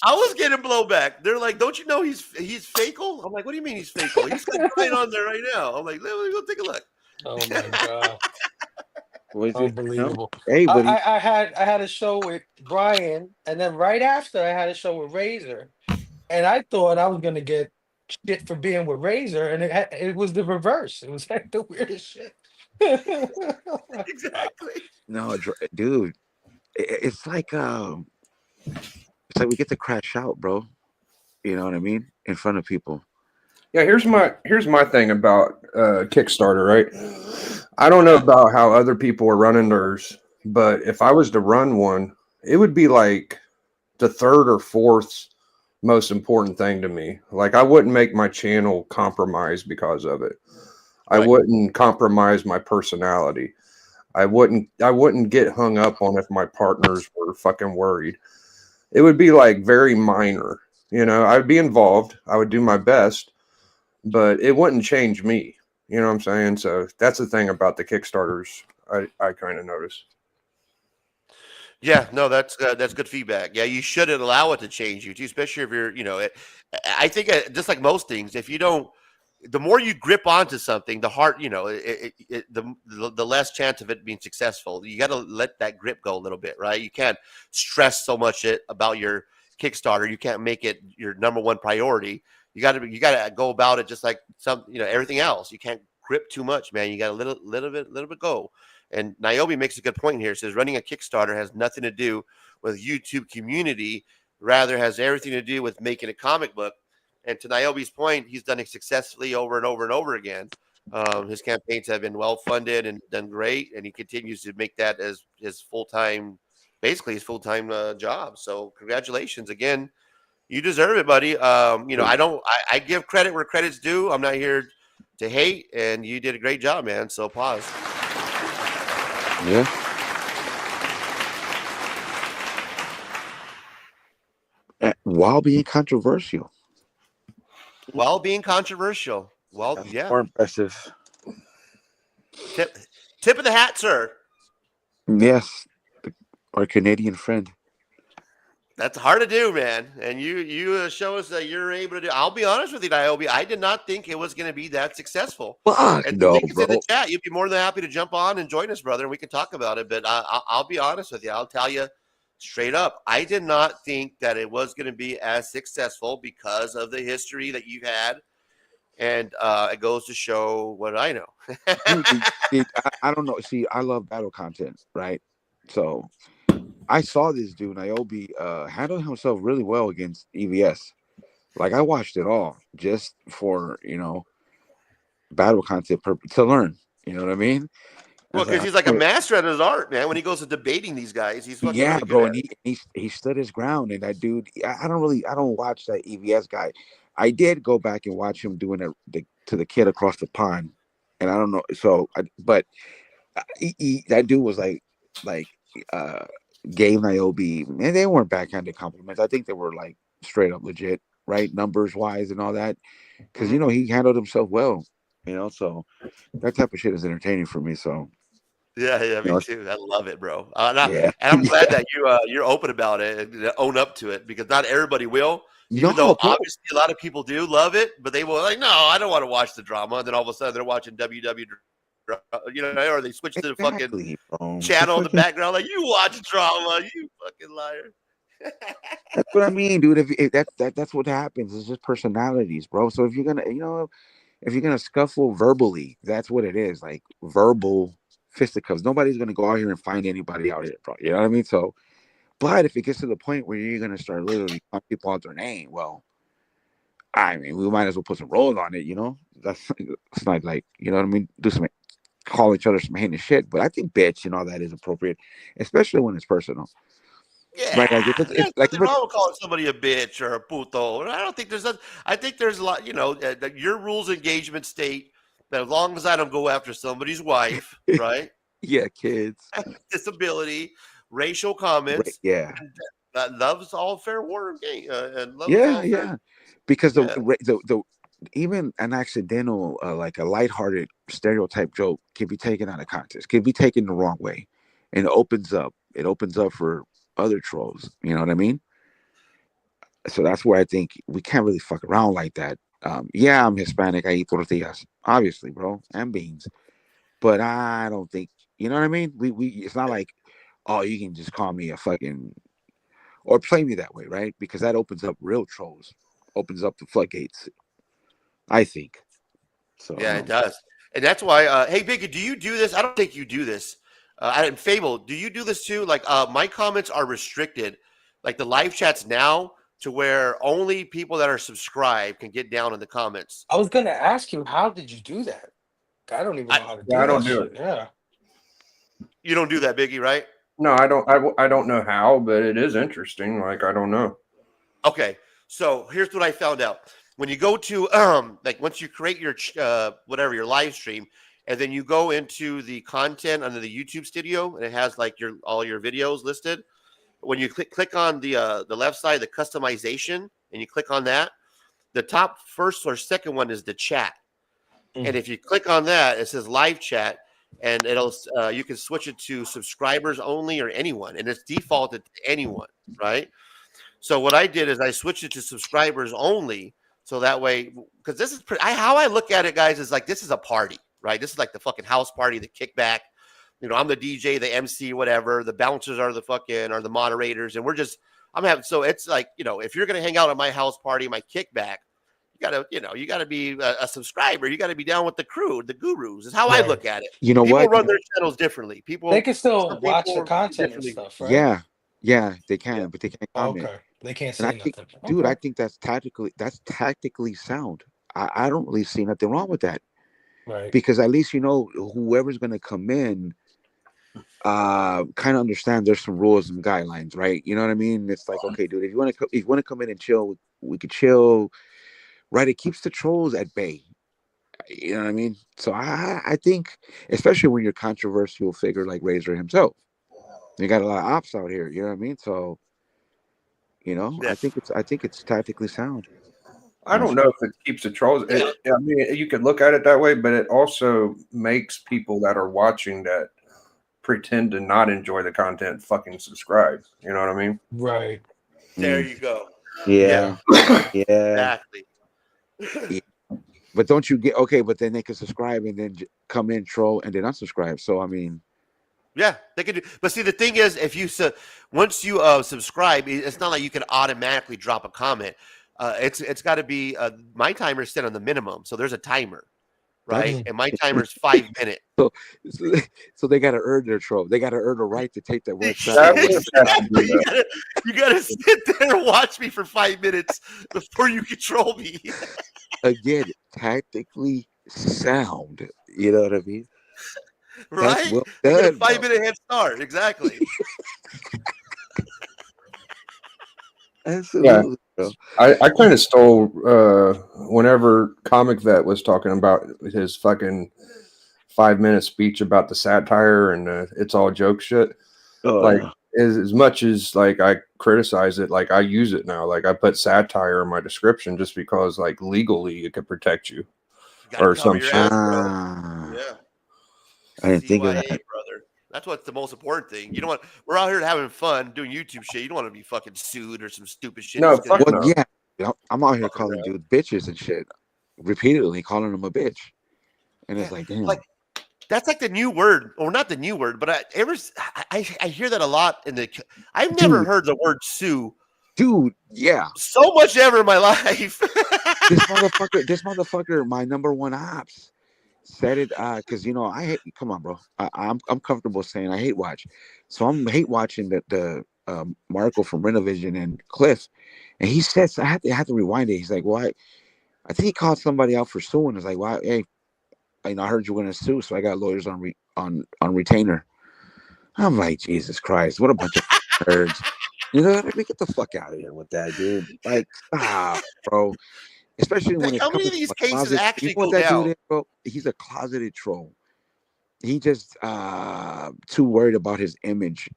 I was getting blowback. They're like, don't you know he's fakeable? I'm like, what do you mean he's fakeable? He's right on there right now. I'm like, let me go take a look. Oh my god. Unbelievable. Hey, buddy. I had a show with Brian, and then right after I had a show with Razor, and I thought I was gonna get shit for being with Razor, and it was the reverse. It was like the weirdest shit. Exactly. No, dude, it's like we get to crash out, bro. You know what I mean? In front of people. Yeah, here's my thing about Kickstarter, right? I don't know about how other people are running theirs, but if I was to run one, it would be like the third or fourth most important thing to me. Like, I wouldn't make my channel compromise because of it. Right. I wouldn't compromise my personality. I wouldn't get hung up on if my partners were fucking worried. It would be like very minor. You know, I'd be involved. I would do my best, but it wouldn't change me. You know what I'm saying? So that's the thing about the Kickstarters I kind of notice. Yeah, no, that's good feedback. Yeah, you shouldn't allow it to change you too, especially if you're, I think just like most things, if you don't, the more you grip onto something, the hard, the less chance of it being successful. You got to let that grip go a little bit, right? You can't stress so much about your Kickstarter. You can't make it your number one priority. You got to go about it just like everything else. You can't grip too much, man. You got a little bit go. And Niobe makes a good point here. It says running a Kickstarter has nothing to do with YouTube community, rather has everything to do with making a comic book. And to Niobe's point, he's done it successfully over and over and over again. His campaigns have been well funded and done great, and he continues to make that as his full-time, basically his full-time job. So congratulations again. You deserve it, buddy. I give credit where credit's due. I'm not here to hate, and you did a great job, man. So pause. Yeah. While being controversial. While being controversial. Well, That's yeah. more impressive. Tip of the hat, sir. Yes. Our Canadian friend. That's hard to do, man. And you show us that you're able to do. I'll be honest with you, Niobe. I did not think it was going to be that successful. Fuck and no, link is bro. in the chat. You'd be more than happy to jump on and join us, brother, and we can talk about it. But I'll be honest with you. I'll tell you straight up. I did not think that it was going to be as successful because of the history that you've had. And it goes to show what I know. I don't know. See, I love battle content, right? So I saw this dude, Niobe, handle himself really well against EVS. Like, I watched it all just for, battle content purpose to learn. You know what I mean? Well, because he's like a master at his art, man. When he goes to debating these guys, he's fucking really good bro, at and he stood his ground. And that dude, I don't watch that EVS guy. I did go back and watch him doing it to the kid across the pond, and I don't know. So, but that dude was like Gabe Niobe, and they weren't backhanded compliments. I think they were like straight up legit, right, numbers wise and all that, because you know he handled himself well, you know. So that type of shit is entertaining for me. So. Yeah, me too. I love it, bro. And I'm Yeah. glad that you're open about it and own up to it, because not everybody will. Even though obviously a lot of people do love it, but they will like, no, I don't want to watch the drama. And then all of a sudden they're watching WW, you know, or they switch to the fucking channel in the background, like, you watch drama, you fucking liar. That's what I mean, dude. If that's what happens. It's just personalities, bro. So if you're gonna scuffle verbally, that's what it is. Like verbal fisticuffs. Nobody's gonna go out here and find anybody out here, bro. You know what I mean? So, but if it gets to the point where you're gonna start literally calling people out their name, well, I mean, we might as well put some rolls on it. You know, it's not like, you know what I mean. Do some, call each other some heinous shit. But I think bitch and all that is appropriate, especially when it's personal. Yeah, right. Like there's nothing wrong with calling somebody a bitch or a puto. I don't think there's that. I think there's a lot. You know, that your rules of engagement state that as long as I don't go after somebody's wife, right? Yeah, kids, disability, racial comments. Yeah, that love's all fair war game, and love yeah. Because the even an accidental, like a lighthearted stereotype joke can be taken out of context, can be taken the wrong way, and it opens up for other trolls. You know what I mean? So that's where I think we can't really fuck around like that. Yeah, I'm Hispanic. I eat tortillas, obviously, bro, and beans. But I don't think, you know what I mean? We it's not like, oh, you can just call me a fucking, or play me that way, right? Because that opens up real trolls, opens up the floodgates, I think. So yeah, it does. And that's why, hey, Biggie, do you do this? I don't think you do this. And Fable, do you do this too? Like, my comments are restricted, like the live chats now, to where only people that are subscribed can get down in the comments. I was gonna ask you, how did you do that? I don't even know how to do that. I don't do it. Yeah. You don't do that, Biggie, right? No, I don't. I don't know how, but it is interesting. Like, I don't know. Okay, so here's what I found out. When you go to like, once you create your whatever, your live stream, and then you go into the content under the YouTube studio, and it has like all your videos listed. When you click on the left side, the customization, and you click on that, the top first or second one is the chat. And if you click on that, it says live chat, and it'll you can switch it to subscribers only or anyone, and it's defaulted to anyone, right? So what I did is I switched it to subscribers only, so that way, because this is how I look at it, guys, is like, this is a party, right? This is like the fucking house party, the kickback. You know, I'm the DJ, the MC, whatever. The bouncers are the moderators, and so it's like, you know, if you're gonna hang out at my house party, my kickback, you gotta be a subscriber. You gotta be down with the crew, the gurus. Is how I look at it. You know people what? run their channels differently. They can still watch the content and stuff, right? Yeah, they can, but they can't comment. Okay, they can't say nothing. Dude, I think that's tactically sound. I don't really see nothing wrong with that. Right. Because at least, you know, whoever's gonna come in, kind of understand there's some rules and guidelines, right? You know what I mean? It's like, okay, dude, if you want to come in and chill, we could chill, right? It keeps the trolls at bay. You know what I mean? So I think, especially when you're a controversial figure like Razor himself, you got a lot of ops out here. You know what I mean? So, you know, I think it's tactically sound. I don't know if it keeps the trolls. I mean, you could look at it that way, but it also makes people that are watching that pretend to not enjoy the content fucking subscribe. You know what I mean? Right. There you go. Yeah. Exactly. Yeah. But don't you get but then they can subscribe and then come in, troll, and then unsubscribe. So I mean, yeah, they can do. But see, the thing is, if you once you subscribe, it's not like you can automatically drop a comment. It's got to be my timer's set on the minimum, so there's a timer, right? And my timer's 5 minutes. So they got to earn their troll. They got to earn the right to take that website. You gotta sit there and watch me for 5 minutes before you control me. Again, tactically sound. You know what I mean? Right? well I get a done, bro. 5-minute head start. Exactly. Absolutely, bro. I kind of stole whenever Comic Vet was talking about his fucking 5-minute speech about the satire and it's all joke shit. Like as much as like I criticize it, like I use it now. Like I put satire in my description just because like legally it could protect you Gotta or cover some your shit. ass, bro. Ah, Yeah. I didn't think of CYA, that. brother. That's what's the most important thing. You don't want we're out here having fun doing YouTube shit. You don't want to be fucking sued or some stupid shit. No, Just 'cause fuck Well, no. yeah, I'm out here fucking calling around. dudes bitches and shit, repeatedly calling them a bitch, and Yeah. it's like, damn, Like that's like the new word, or not the new word, but I hear that a lot in the. I've never dude, heard the word sue yeah, so much ever in my life. this motherfucker, my number one ops said it, because I hate. Come on, bro, I'm comfortable saying I hate watch, so I'm hate watching the Marco from Renovision and Cliff, and he says I had to rewind it. He's like, "Why?" I think he called somebody out for suing. It's like, "Why? Hey, I heard you were gonna sue, so I got lawyers on retainer." I'm like, Jesus Christ, what a bunch of nerds. You know what I mean? Get the fuck out of here with that, dude. Like, stop, bro. Especially when Like, it's how many coming of these from a cases closet. You actually know what go that dude down? is, bro? He's a closeted troll. He just too worried about his image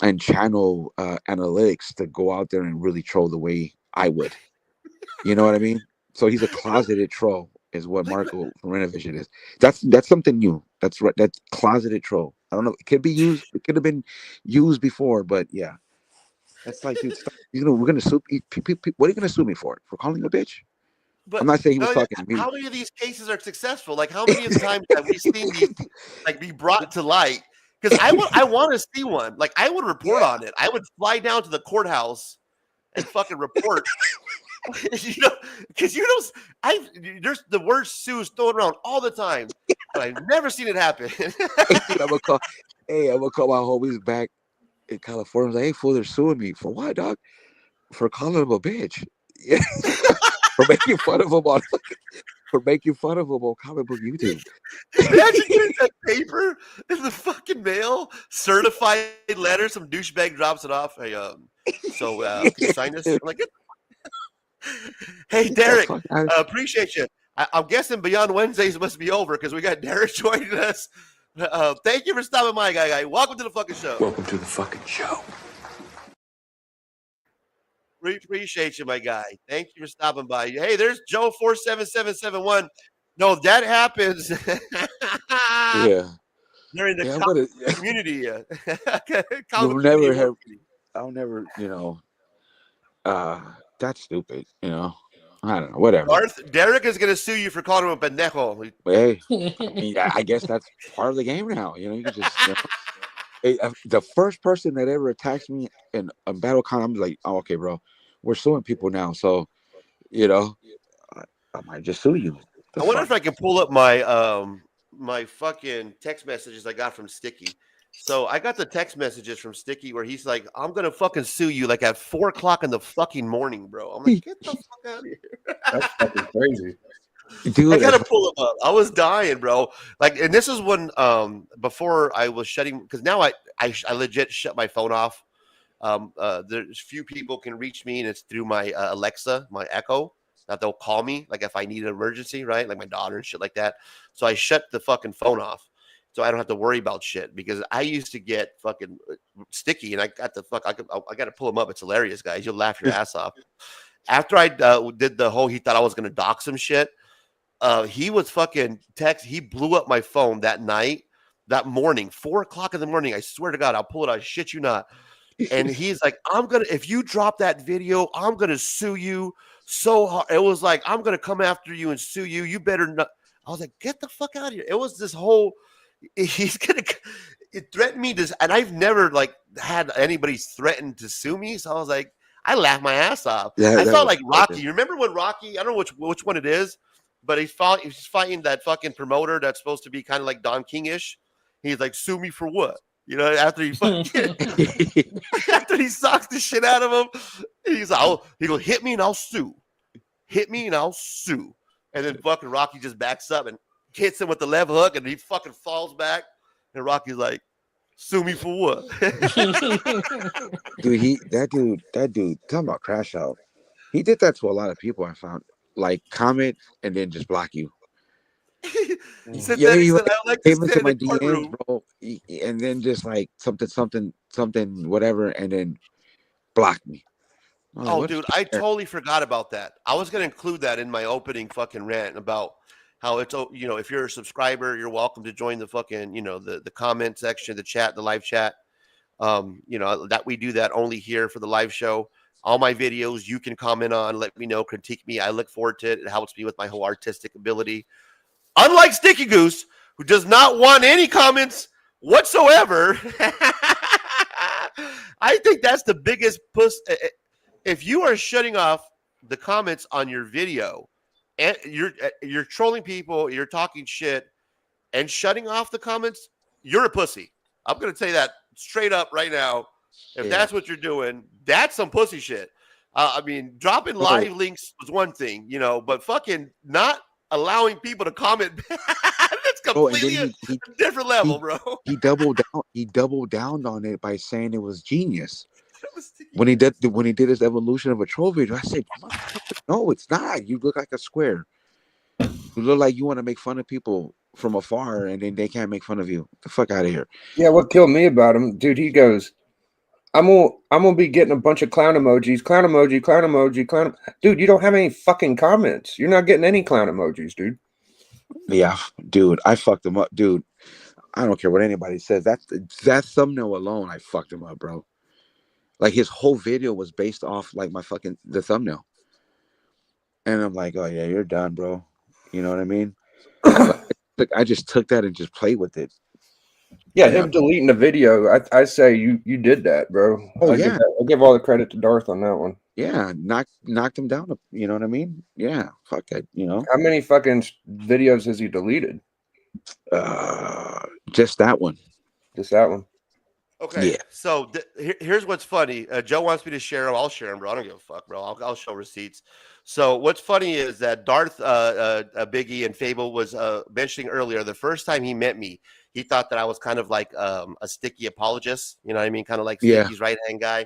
and channel analytics to go out there and really troll the way I would. You know what I mean? So he's a closeted troll, is what Like, Marco from Renovision is. That's something new. That's right. That's closeted troll. I don't know. It could be used. It could have been used before, but yeah. That's like, dude, stop. We're gonna sue. What are you gonna sue me for? For calling you a bitch? I'm but not saying he was no, talking to me. how many of these cases are successful? Like, how many of the times have we seen these like be brought to light? Because I want to see one. Like, I would report Yeah. on it. I would fly down to the courthouse and fucking report. Because there's the word sue is thrown around all the time, but I've never seen it happen. Hey, dude, I'm gonna call my homies back in California. I was like, hey, fool, they're suing me for what, dog? For calling him a bitch. Yeah. For making fun of him on comic book YouTube. Imagine getting that paper in the fucking mail, certified letter. Some douchebag drops it off. Hey, can you sign this? I'm like, hey, Get the Derek, fuck out of appreciate you. I'm guessing Beyond Wednesdays must be over because we got Derek joining us. Thank you for stopping by, guy. Welcome to the fucking show. Welcome to the fucking show. We appreciate you, my guy. Thank you for stopping by. Hey, there's Joe 47771. No, that happens Yeah. during the Yeah, I'm gonna community. you'll Comic community never award have meeting. I'll never, that's stupid, I don't know, whatever. Darth, Derek is going to sue you for calling him a pendejo. But hey, I mean, I guess that's part of the game now. You can just, hey, the first person that ever attacks me in a BattleCon, I'm like, oh, okay, bro, we're suing people now, so I might just sue you. I wonder if I can pull up my fucking text messages I got from Sticky. So I got the text messages from Sticky where he's like, I'm gonna fucking sue you like at 4:00 in the fucking morning, bro. I'm like, get the fuck out of here. That's fucking crazy. Dude, I gotta pull him up. I was dying, bro. Like, and this is when before I was shutting, because now I legit shut my phone off. There's few people can reach me, and it's through my Alexa, my Echo, that they'll call me like if I need an emergency, right? Like my daughter and shit like that. So I shut the fucking phone off, so I don't have to worry about shit, because I used to get fucking Sticky, and I got the fuck. I got to pull him up. It's hilarious, guys. You'll laugh your ass off. After I did the whole, he thought I was gonna dox some shit. He was fucking text. He blew up my phone that night, that morning, 4:00 in the morning. I swear to God, I'll pull it out. I shit you not. And he's like, if you drop that video, I'm gonna sue you so hard. It was like, I'm gonna come after you and sue you. You better not. I was like, get the fuck out of here. It was this whole, it threatened me to, and I've never like had anybody threaten to sue me. So I was like, I laughed my ass off. I felt like Rocky. You remember when Rocky, I don't know which one it is, but he's fighting that fucking promoter that's supposed to be kind of like Don King-ish. He's like, sue me for what? After he fucking after he socks the shit out of him, he's like, he goes, hit me and I'll sue. Hit me and I'll sue. And then fucking Rocky just backs up and hits him with the left hook, and he fucking falls back. And Rocky's like, "Sue me for what?" Dude, that dude, talking about crash out. He did that to a lot of people. I found like comment and then just block you. He said Yeah, that. He he said, "I like to came sit into in my the DMs, courtroom." bro, and then just like something, whatever, and then blocked me. I'm like, Oh, what? dude, I totally forgot about that. I was gonna include that in my opening fucking rant about how it's, if you're a subscriber, you're welcome to join the fucking, the comment section, the chat, the live chat. That we do that only here for the live show. All my videos you can comment on, let me know, critique me. I look forward to it. It helps me with my whole artistic ability. Unlike Sticky Goose, who does not want any comments whatsoever. I think that's the biggest puss. If you are shutting off the comments on your video and you're trolling people, you're talking shit and shutting off the comments, you're a pussy. I'm going to say that straight up right now. If that's what you're doing, that's some pussy shit. I mean, dropping live links was one thing, but fucking not allowing people to comment. That's completely a different level, bro. He doubled down on it by saying it was genius. When he did his evolution of a troll video, I said, "No, it's not. You look like a square. You look like you want to make fun of people from afar, and then they can't make fun of you. Get the fuck out of here." Yeah, what killed me about him, dude? He goes, "I'm gonna be getting a bunch of clown emojis, clown emoji, clown emoji, clown." Dude, you don't have any fucking comments. You're not getting any clown emojis, dude. Yeah, dude, I fucked him up, dude. I don't care what anybody says. That thumbnail alone, I fucked him up, bro. Like his whole video was based off like the thumbnail. And I'm like, oh yeah, you're done, bro. You know what I mean? I just took that and just played with it. Yeah, him deleting the video, I say you did that, bro. Oh, I give all the credit to Darth on that one. Yeah, knocked him down. You know what I mean? Yeah, fuck it. How many fucking videos has he deleted? Just that one. Just that one. Okay, yeah. So here's what's funny. Joe wants me to share them. I'll share them, bro. I don't give a fuck, bro. I'll show receipts. So what's funny is that Darth, Biggie, and Fable was mentioning earlier. The first time he met me, he thought that I was kind of like a Sticky apologist. You know what I mean? Kind of like Sticky's right-hand guy,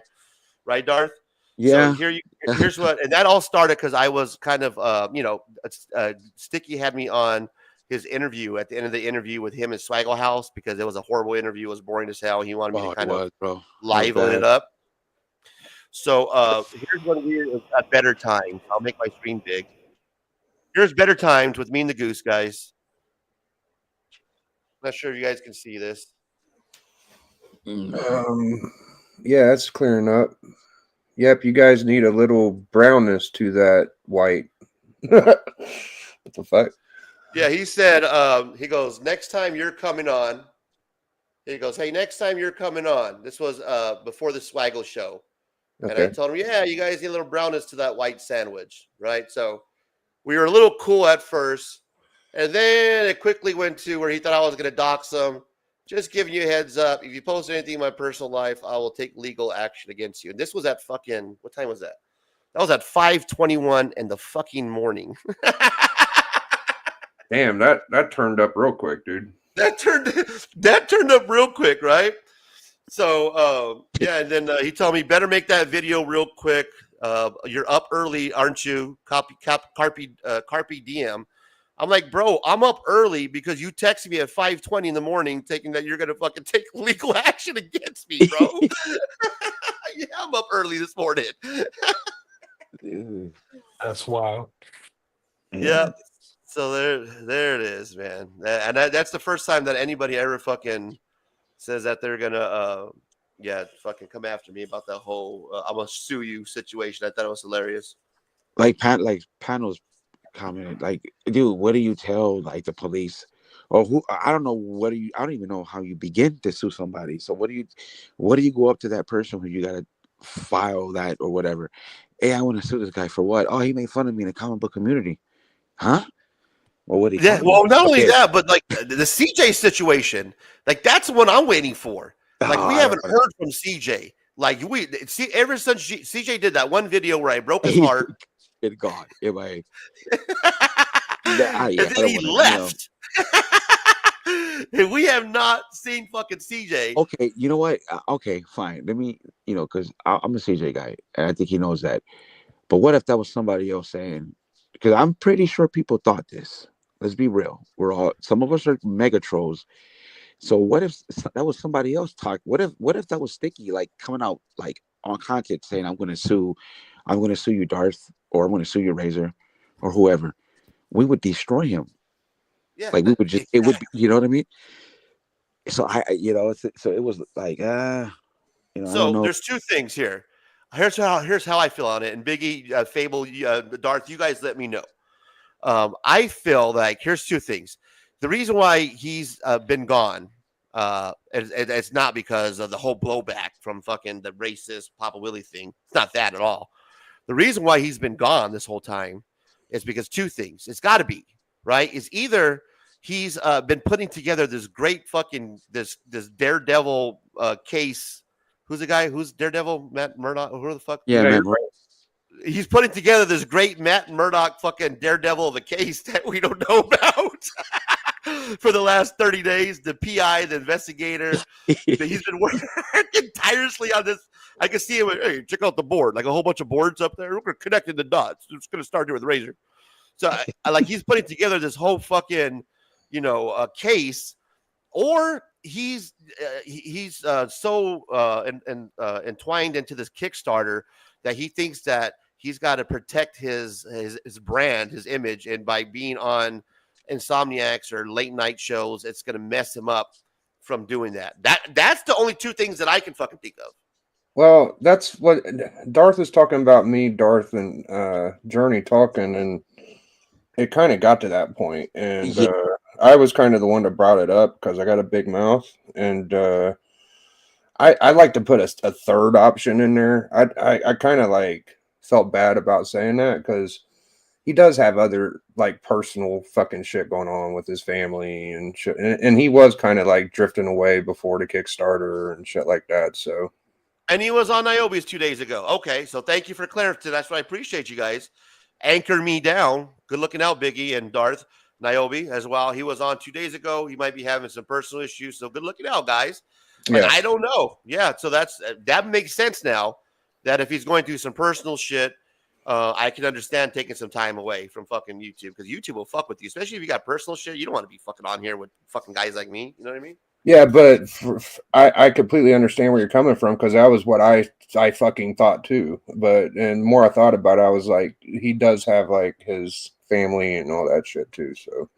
right, Darth? Yeah. So here's what, and that all started because I was kind of, Sticky had me on his interview at the end of the interview with him and Swaggle House because it was a horrible interview. It was boring as hell. He wanted me to kind of liven it up. So here's one weird at Better Times. I'll make my screen big. Here's Better Times with me and the Goose guys. Not sure if you guys can see this. Yeah, it's clearing up. Yep, you guys need a little brownness to that white. What the fuck? Yeah, he said, he goes, next time you're coming on, he goes, hey, next time you're coming on. This was before the Swaggle show. Okay. And I told him, yeah, you guys need a little brownness to that white sandwich, right? So we were a little cool at first. And then it quickly went to where he thought I was going to dox him. Just giving you a heads up. If you post anything in my personal life, I will take legal action against you. And this was at fucking, what time was that? That was at 5:21 in the fucking morning. Damn, that turned up real quick, dude. That turned up real quick, right? So yeah, and then he told me better make that video real quick. You're up early, aren't you? Carpe diem. I'm like, bro, I'm up early because you texted me at 5:20 in the morning, taking that you're gonna fucking take legal action against me, bro. Yeah, I'm up early this morning. That's wild. Yeah. So there it is, man. And that's the first time that anybody ever fucking says that they're gonna fucking come after me about that whole I'm gonna sue you situation. I thought it was hilarious. Like Panels commented, like, dude, what do you tell like the police or who? I don't know. I don't even know how you begin to sue somebody. So what do you go up to that person when you gotta file that or whatever? Hey, I want to sue this guy for what? Oh, he made fun of me in the comic book community, huh? Well, what? Yeah. Well, not only that, but like the CJ situation, like that's what I'm waiting for. Like we haven't heard from CJ. Like ever since CJ did that one video where I broke his heart. It gone. Yeah, And I then don't he want to, left. And we have not seen fucking CJ. Okay, you know what? Okay, fine. Let me, because I'm a CJ guy, and I think he knows that. But what if that was somebody else saying? Because I'm pretty sure people thought this. Let's be real. Some of us are mega trolls. So what if that was somebody else talk? What if that was Sticky, like coming out like on content saying, I'm gonna sue you, Darth, or I'm gonna sue you, Razor, or whoever. We would destroy him. Yeah. Like we would just, it would be, you know what I mean? So so it was like, I don't So know. there's two things here. Here's how I feel on it. And Biggie, Fable, Darth, you guys let me know. I feel like here's two things. The reason why he's been gone, it's not because of the whole blowback from fucking the racist Papa Willie thing. It's not that at all. The reason why he's been gone this whole time is because two things. It's got to be right. Is either he's been putting together this great fucking this Daredevil case. Who's the guy? Who's Daredevil? Matt Murdock? Who the fuck? Yeah, man. He's putting together this great Matt Murdock fucking Daredevil of a case that we don't know about for the last 30 days. The PI, the investigator, he's been working tirelessly on this. I can see him. Hey, check out the board, like a whole bunch of boards up there. We're connecting the dots. It's going to start here with Razor. So I like he's putting together this whole fucking, case, or he's so entwined into this Kickstarter that he thinks that he's got to protect his brand, his image, and by being on Insomniacs or late night shows, it's going to mess him up from doing that. That's the only two things that I can fucking think of. Well, that's what Darth is talking about. Me, Darth, and Journey talking, and it kind of got to that point, and I was kind of the one that brought it up because I got a big mouth, and I like to put a third option in there. I kind of like felt bad about saying that because he does have other like personal fucking shit going on with his family and shit, and he was kind of like drifting away before the Kickstarter and shit like that. So, and he was on Niobe's 2 days ago. Okay, so thank you for clarity. That's what I appreciate you guys. Anchor me down. Good looking out, Biggie and Darth. Niobe as well. He was on 2 days ago. He might be having some personal issues, so good looking out, guys. Like, I don't know. Yeah, so that makes sense now. That if he's going through some personal shit, I can understand taking some time away from fucking YouTube because YouTube will fuck with you, especially if you got personal shit. You don't want to be fucking on here with fucking guys like me. You know what I mean? Yeah, but I completely understand where you're coming from because that was what I fucking thought too. But and more I thought about it, I was like, he does have like his family and all that shit too. So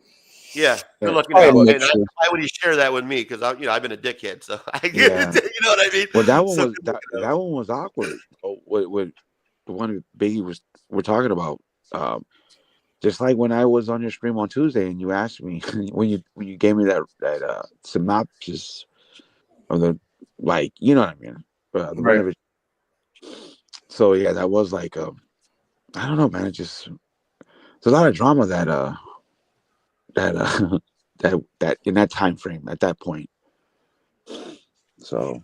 yeah, good looking out. And why would he share that with me? Because I've been a dickhead, so I get it. You know what I mean? Well, that one was that one was awkward. With the one Biggie we're talking about. Just like when I was on your stream on Tuesday and you asked me when you gave me that synopsis of the, like, you know what I mean, the right. So yeah, that was like I don't know, man. There's a lot of drama that in that time frame at that point. So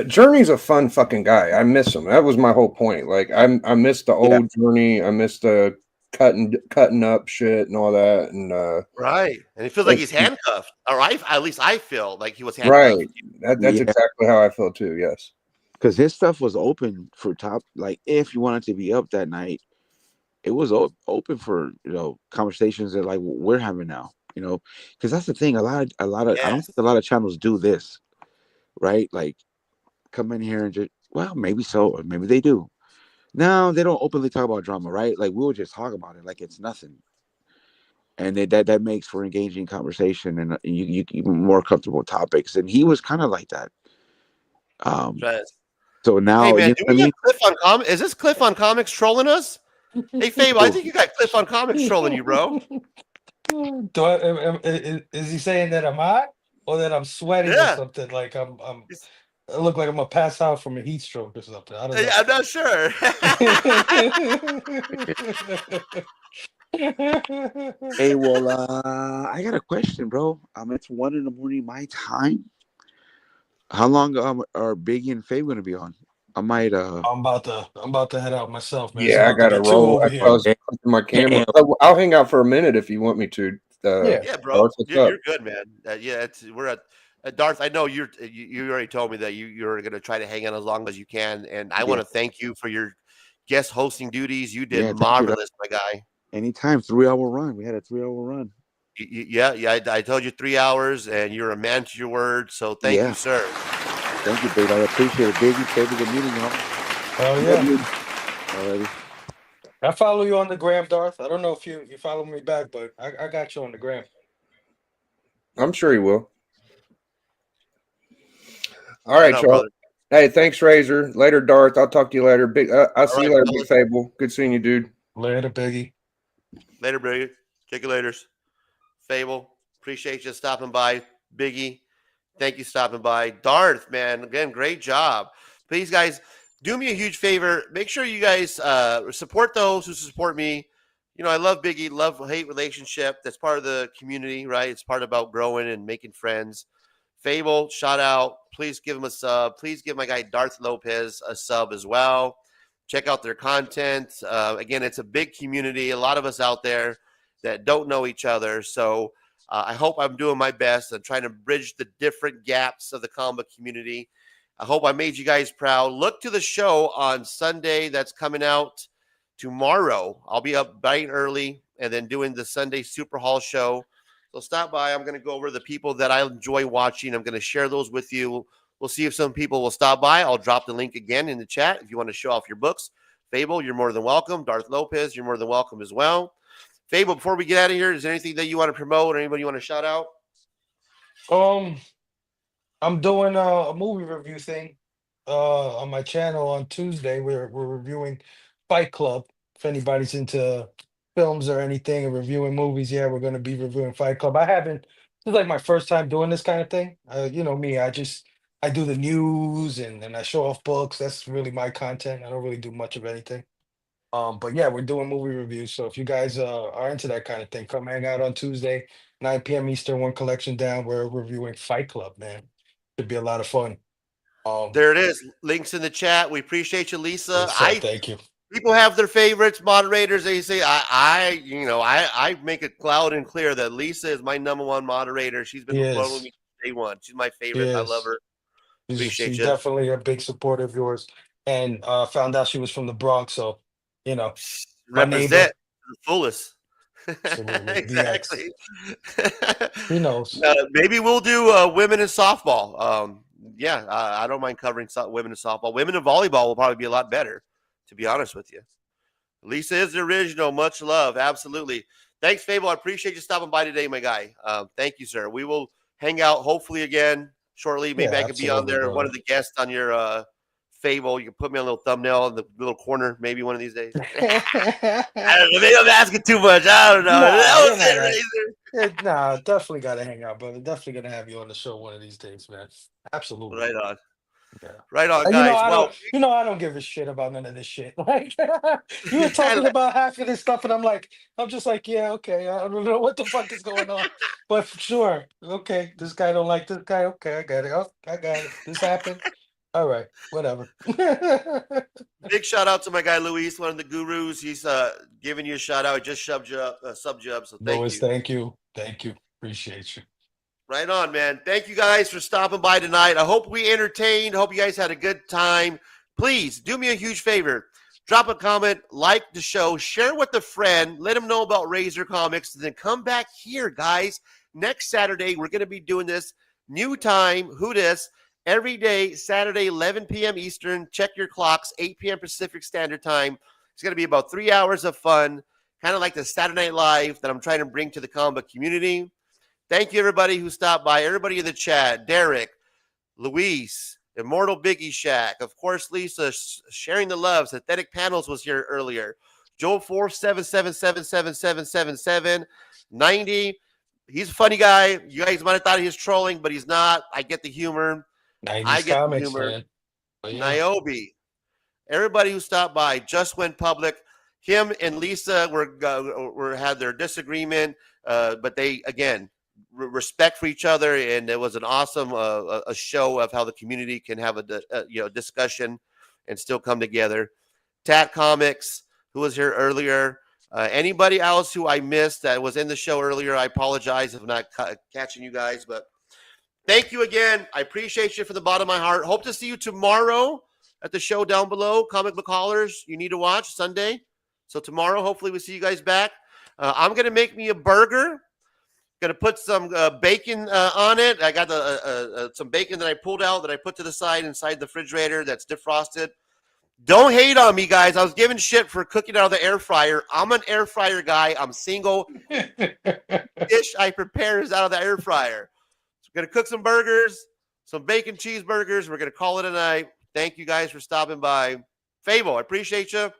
Journey's a fun fucking guy. I miss him. That was my whole point. Like I miss the old Journey. I miss the cutting up shit and all that, and right. And it feels like he's handcuffed. Or at least I feel like he was handcuffed. Right. That's exactly how I feel too. Yes. Because his stuff was open for top. Like if you wanted to be up that night, it was open for conversations that like we're having now. Because that's the thing. A lot of I don't think a lot of channels do this, right? Like come in here and just maybe so, or maybe they do. No, they don't openly talk about drama, right? Like we'll just talk about it like it's nothing, and that makes for engaging conversation and you more comfortable topics. And he was kind of like that. So now, hey man, do we have Cliff on Comics? Is this Cliff on Comics trolling us? Hey Fable, I think you got Cliff on Comics trolling you, bro. Is he saying that I'm hot or that I'm sweating or something? Like I look like I'm gonna pass out from a heat stroke or something. I don't know. I'm not sure. Hey, well, I got a question, bro. It's 1 a.m. my time. How long are Biggie and Faye gonna be on? I might I'm about to head out myself, man. It's Yeah, I about to gotta get two roll. over I here. was my camera. I'll hang out for a minute if you want me to. Yeah. Yeah, bro, Darth, what's up? you're good, man. Yeah, we're at Darth. I know you already told me that you're going to try to hang out as long as you can, and I Yeah. want to thank you for your guest hosting duties. You did Yeah, thank you. marvelous, my guy. Anytime, 3-hour run. We had a 3-hour run. Yeah. I told you 3 hours, and you're a man to your word. So thank you, sir. Thank you, Big. I appreciate it, Biggie. Favor the meeting, y'all. Oh yeah. Alrighty. I follow you on the gram, Darth. I don't know if you follow me back, but I got you on the gram. I'm sure he will. All Right right, on, y'all. brother. Hey, thanks, Razor. Later, Darth. I'll talk to you later. Big. I'll see right, you later, fellas. Big Fable. Good seeing you, dude. Later, Biggie. Later, Biggie. Check you later. Fable, appreciate you stopping by. Biggie, thank you stopping by. Darth, man, again, great job. Please, guys, do me a huge favor. Make sure you guys support those who support me. You know, I love Biggie, love-hate relationship. That's part of the community, right? It's part about growing and making friends. Fable, shout out. Please give him a sub. Please give my guy Darth Lopez a sub as well. Check out their content. Again, it's a big community. A lot of us out there that don't know each other. So I hope I'm doing my best. I'm trying to bridge the different gaps of the comic community. I hope I made you guys proud. Look to the show on Sunday that's coming out tomorrow. I'll be up bright and early and then doing the Sunday Super Hall show. So stop by. I'm going to go over the people that I enjoy watching. I'm going to share those with you. We'll see if some people will stop by. I'll drop the link again in the chat if you want to show off your books. Fable, you're more than welcome. Darth Lopez, you're more than welcome as well. Fable, before we get out of here, is there anything that you want to promote or anybody you want to shout out? I'm doing a movie review thing on my channel on Tuesday. We're reviewing Fight Club. If anybody's into films or anything and reviewing movies, yeah, we're going to be reviewing Fight Club. I haven't. This is like my first time doing this kind of thing. You know me. I do the news and I show off books. That's really my content. I don't really do much of anything. But yeah, we're doing movie reviews. So if you guys are into that kind of thing, come hang out on Tuesday, 9 p.m. Eastern, one collection down. We're reviewing Fight Club, man. Should be a lot of fun. There it is. Links in the chat. We appreciate you, Lisa. Yes, sir. Thank you. People have their favorites, moderators. They say I make it loud and clear that Lisa is my number one moderator. She's been rolling with me day one. She's my favorite. I love her. Appreciate She's you. definitely a big supporter of yours. And found out she was from the Bronx, so you know, my neighbor. Represent the fullest. Exactly. Who knows? Maybe we'll do women in softball. Yeah, I don't mind covering women in softball. Women in volleyball will probably be a lot better, to be honest with you. Lisa is the original. Much love. Absolutely. Thanks, Fable. I appreciate you stopping by today, my guy. Thank you, sir. We will hang out hopefully again shortly. Maybe I could be on there, one of the guests on your Fable. You can put me on a little thumbnail in the little corner, maybe one of these days. I don't know. Maybe I'm asking too much. I don't know. Nah, definitely got to hang out, brother. Definitely going to have you on the show one of these days, man. Absolutely. Right on. Yeah. Right on, guys. I don't give a shit about none of this shit. Like you were talking about half of this stuff, and I'm just like, yeah, okay. I don't know what the fuck is going on, but sure, okay. This guy don't like this guy. Okay, I got it. Oh, I got it. This happened. All right, whatever. Big shout out to my guy Luis, one of the gurus. He's giving you a shout out. He just subbed you up. So thank you. Thank you. Appreciate you. Right on, man. Thank you guys for stopping by tonight. I hope we entertained. Hope you guys had a good time. Please do me a huge favor. Drop a comment, like the show, share with a friend, let them know about Razor Comics, and then come back here, guys. Next Saturday, we're going to be doing this new time. Who dis? Every day, Saturday, 11 p.m. Eastern. Check your clocks, 8 p.m. Pacific Standard Time. It's going to be about 3 hours of fun, kind of like the Saturday Night Live that I'm trying to bring to the comic community. Thank you, everybody who stopped by, everybody in the chat, Derek, Luis, Immortal Biggie Shack, of course, Lisa, sharing the love. Synthetic Panels was here earlier. Joel 477777777 90. He's a funny guy. You guys might have thought he was trolling, but he's not. I get the humor. I get the humor. Man. Niobe, everybody who stopped by, just went public. Him and Lisa were had their disagreement, but they again respect for each other, and it was an awesome a show of how the community can have a discussion and still come together. Tat Comics, who was here earlier. Anybody else who I missed that was in the show earlier, I apologize if I'm not catching you guys, but thank you again. I appreciate you from the bottom of my heart. Hope to see you tomorrow at the show down below. Comic Book Haulers, you need to watch Sunday. So tomorrow, hopefully we see you guys back. I'm going to make me a burger. Going to put some bacon on it. I got some bacon that I pulled out that I put to the side inside the refrigerator that's defrosted. Don't hate on me, guys. I was giving shit for cooking out of the air fryer. I'm an air fryer guy. I'm single. Dish I prepare is out of the air fryer. So we're going to cook some burgers, some bacon cheeseburgers. We're going to call it a night. Thank you guys for stopping by. Fable, I appreciate you.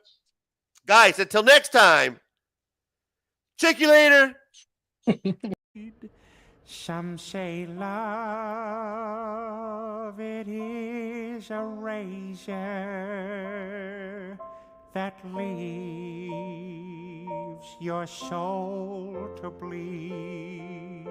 Guys, until next time, check you later. Some say love, it is a razor that leaves your soul to bleed.